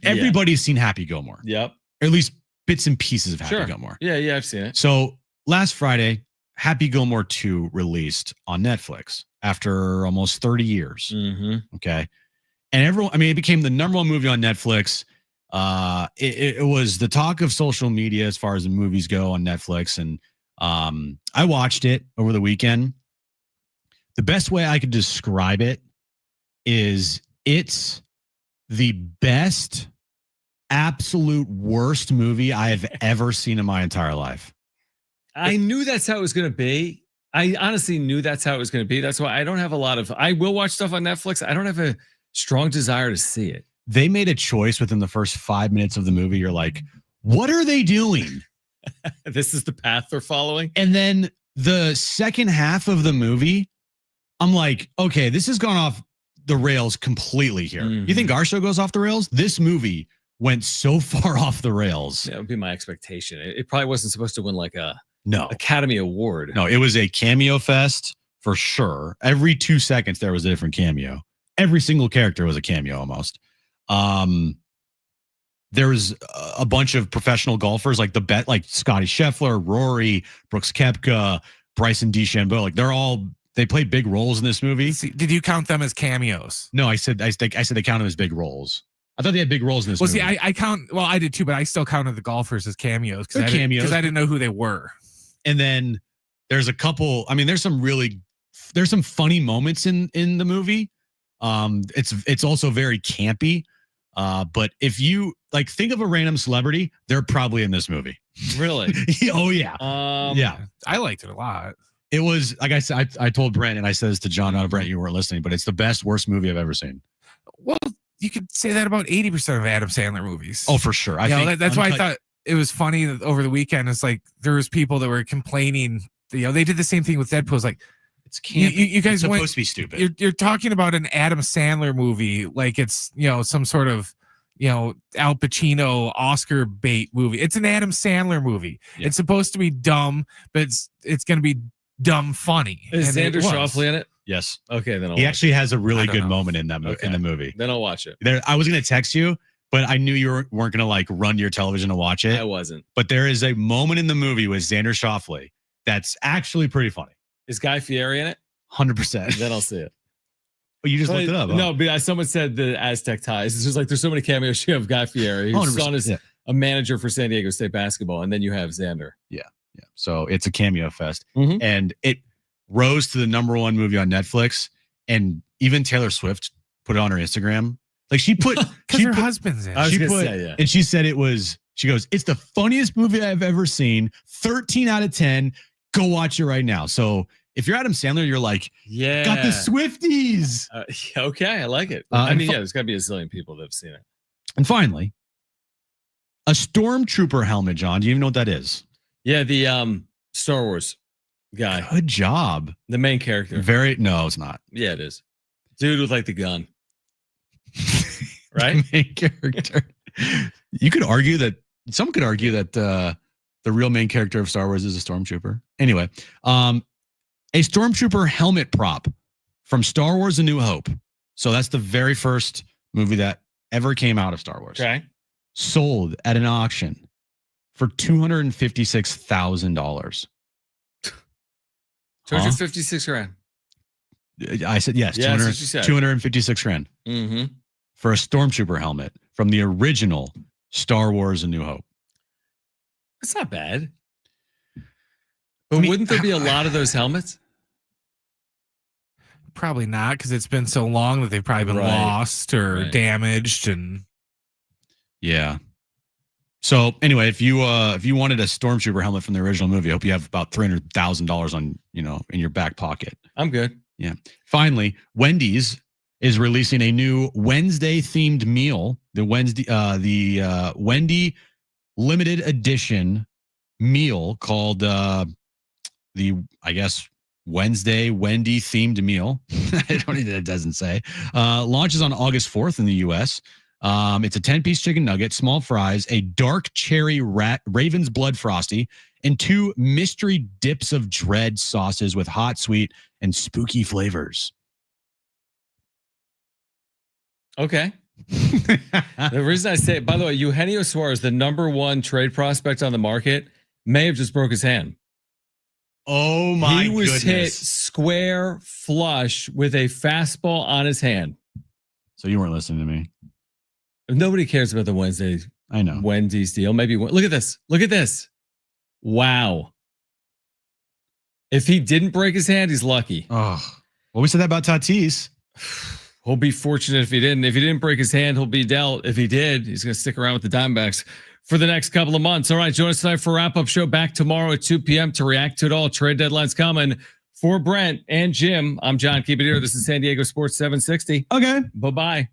everybody's seen Happy Gilmore. Yep. Or at least bits and pieces of Happy Gilmore. Yeah, I've seen it. So last Friday, Happy Gilmore 2 released on Netflix after almost 30 years. Okay. And it became the #1 movie on Netflix. It was the talk of social media as far as the movies go on Netflix. And I watched it over the weekend. The best way I could describe it is it's the best, absolute worst movie I have ever seen in my entire life. I knew that's how it was going to be. I honestly knew that's how it was going to be. That's why I don't have I will watch stuff on Netflix. I don't have a strong desire to see it. They made a choice within the first 5 minutes of the movie. You're like, what are they doing? This is the path they're following. And then the second half of the movie, I'm like, okay, this has gone off the rails completely here. You think our show goes off the rails? This movie went so far off the rails. That would be my expectation. It probably wasn't supposed to win like a No. Academy Award. No, it was a cameo fest for sure. Every 2 seconds there was a different cameo. Every single character was a cameo almost. There was a bunch of professional golfers like like Scotty Scheffler, Rory, Brooks Koepka, Bryson DeChambeau. Like they played big roles in this movie. Did you count them as cameos? No, I said they counted as big roles. I thought they had big roles in this movie. See, I count. Well, I did too, but I still counted the golfers as cameos because I didn't know who they were. And then there's a couple. I mean, there's some funny moments in the movie. It's also very campy. But if you like think of a random celebrity, they're probably in this movie. Really? Oh yeah. Yeah. I liked it a lot. It was like I said. I told Brent and I said this to John. Brent, you weren't listening, but it's the best, worst movie I've ever seen. Well, you could say that about 80% of Adam Sandler movies. Oh, for sure. I think that's why I thought it was funny that over the weekend. It's like there was people that were complaining. They did the same thing with Deadpool. It's like it's campy. You guys it's supposed to be stupid. You're talking about an Adam Sandler movie like it's some sort of Al Pacino Oscar bait movie. It's an Adam Sandler movie. Yeah. It's supposed to be dumb, but it's going to be dumb funny. Is Xander Schauffele in it? Yes. Okay, then he actually has a really good moment in that in the movie. Then I'll watch it. I was going to text you, but I knew you weren't going to like run to your television to watch it. I wasn't. But there is a moment in the movie with Xander Schauffele that's actually pretty funny. Is Guy Fieri in it? 100%. Then I'll see it. But you just looked it up. No, but someone said the Aztec ties. It's just like there's so many cameos. You have Guy Fieri, whose son is a manager for San Diego State basketball, and then you have Xander. Yeah. So it's a cameo fest, and it rose to the #1 movie on Netflix, and even Taylor Swift put it on her Instagram. Like she put because her husband's in. And she said it was. She goes, "It's the funniest movie I've ever seen. 13 out of 10. Go watch it right now." So if you're Adam Sandler, you're like, yeah, got the Swifties. Okay, I like it. I mean, there's got to be a zillion people that have seen it. And finally, a stormtrooper helmet, John. Do you even know what that is? Yeah, the Star Wars guy. Good job. The main character. No, it's not. Yeah, it is. Dude with like the gun. Right? The main character. You could argue that some could argue that the real main character of Star Wars is a stormtrooper. Anyway, a stormtrooper helmet prop from Star Wars: A New Hope. So that's the very first movie that ever came out of Star Wars. Okay. Sold at an auction for $256,000. 256 grand. I said yes. Yeah, that's what you said. 256 grand for a stormtrooper helmet from the original Star Wars: A New Hope. That's not bad. But wouldn't there be a lot of those helmets? Probably not, because it's been so long that they've probably been lost or damaged, and yeah. So anyway, if you wanted a stormtrooper helmet from the original movie, I hope you have about $300,000 on in your back pocket. I'm good. Yeah. Finally, Wendy's is releasing a new Wednesday themed meal. The Wendy limited edition meal called Wednesday Wendy themed meal. I don't even, it doesn't say. Launches on August 4th in the US. It's a 10-piece chicken nugget, small fries, a dark cherry Raven's Blood Frosty, and 2 mystery dips of dread sauces with hot, sweet, and spooky flavors. Okay. The reason I say it, by the way, Eugenio Suarez, the #1 trade prospect on the market, may have just broke his hand. Oh my He was goodness. hit square flush with a fastball on his hand. So you weren't listening to me. Nobody cares about the Wendy's deal. Maybe look at this. Look at this. Wow. If he didn't break his hand, he's lucky. Oh, well, we said that about Tatis. He'll be fortunate if he didn't. If he didn't break his hand, he'll be dealt. If he did, he's going to stick around with the Diamondbacks for the next couple of months. All right, join us tonight for a wrap-up show. Back tomorrow at 2 p.m. to react to it all. Trade deadline's coming. For Brent and Jim, I'm John. Keep it here. This is San Diego Sports 760. Okay. Bye-bye.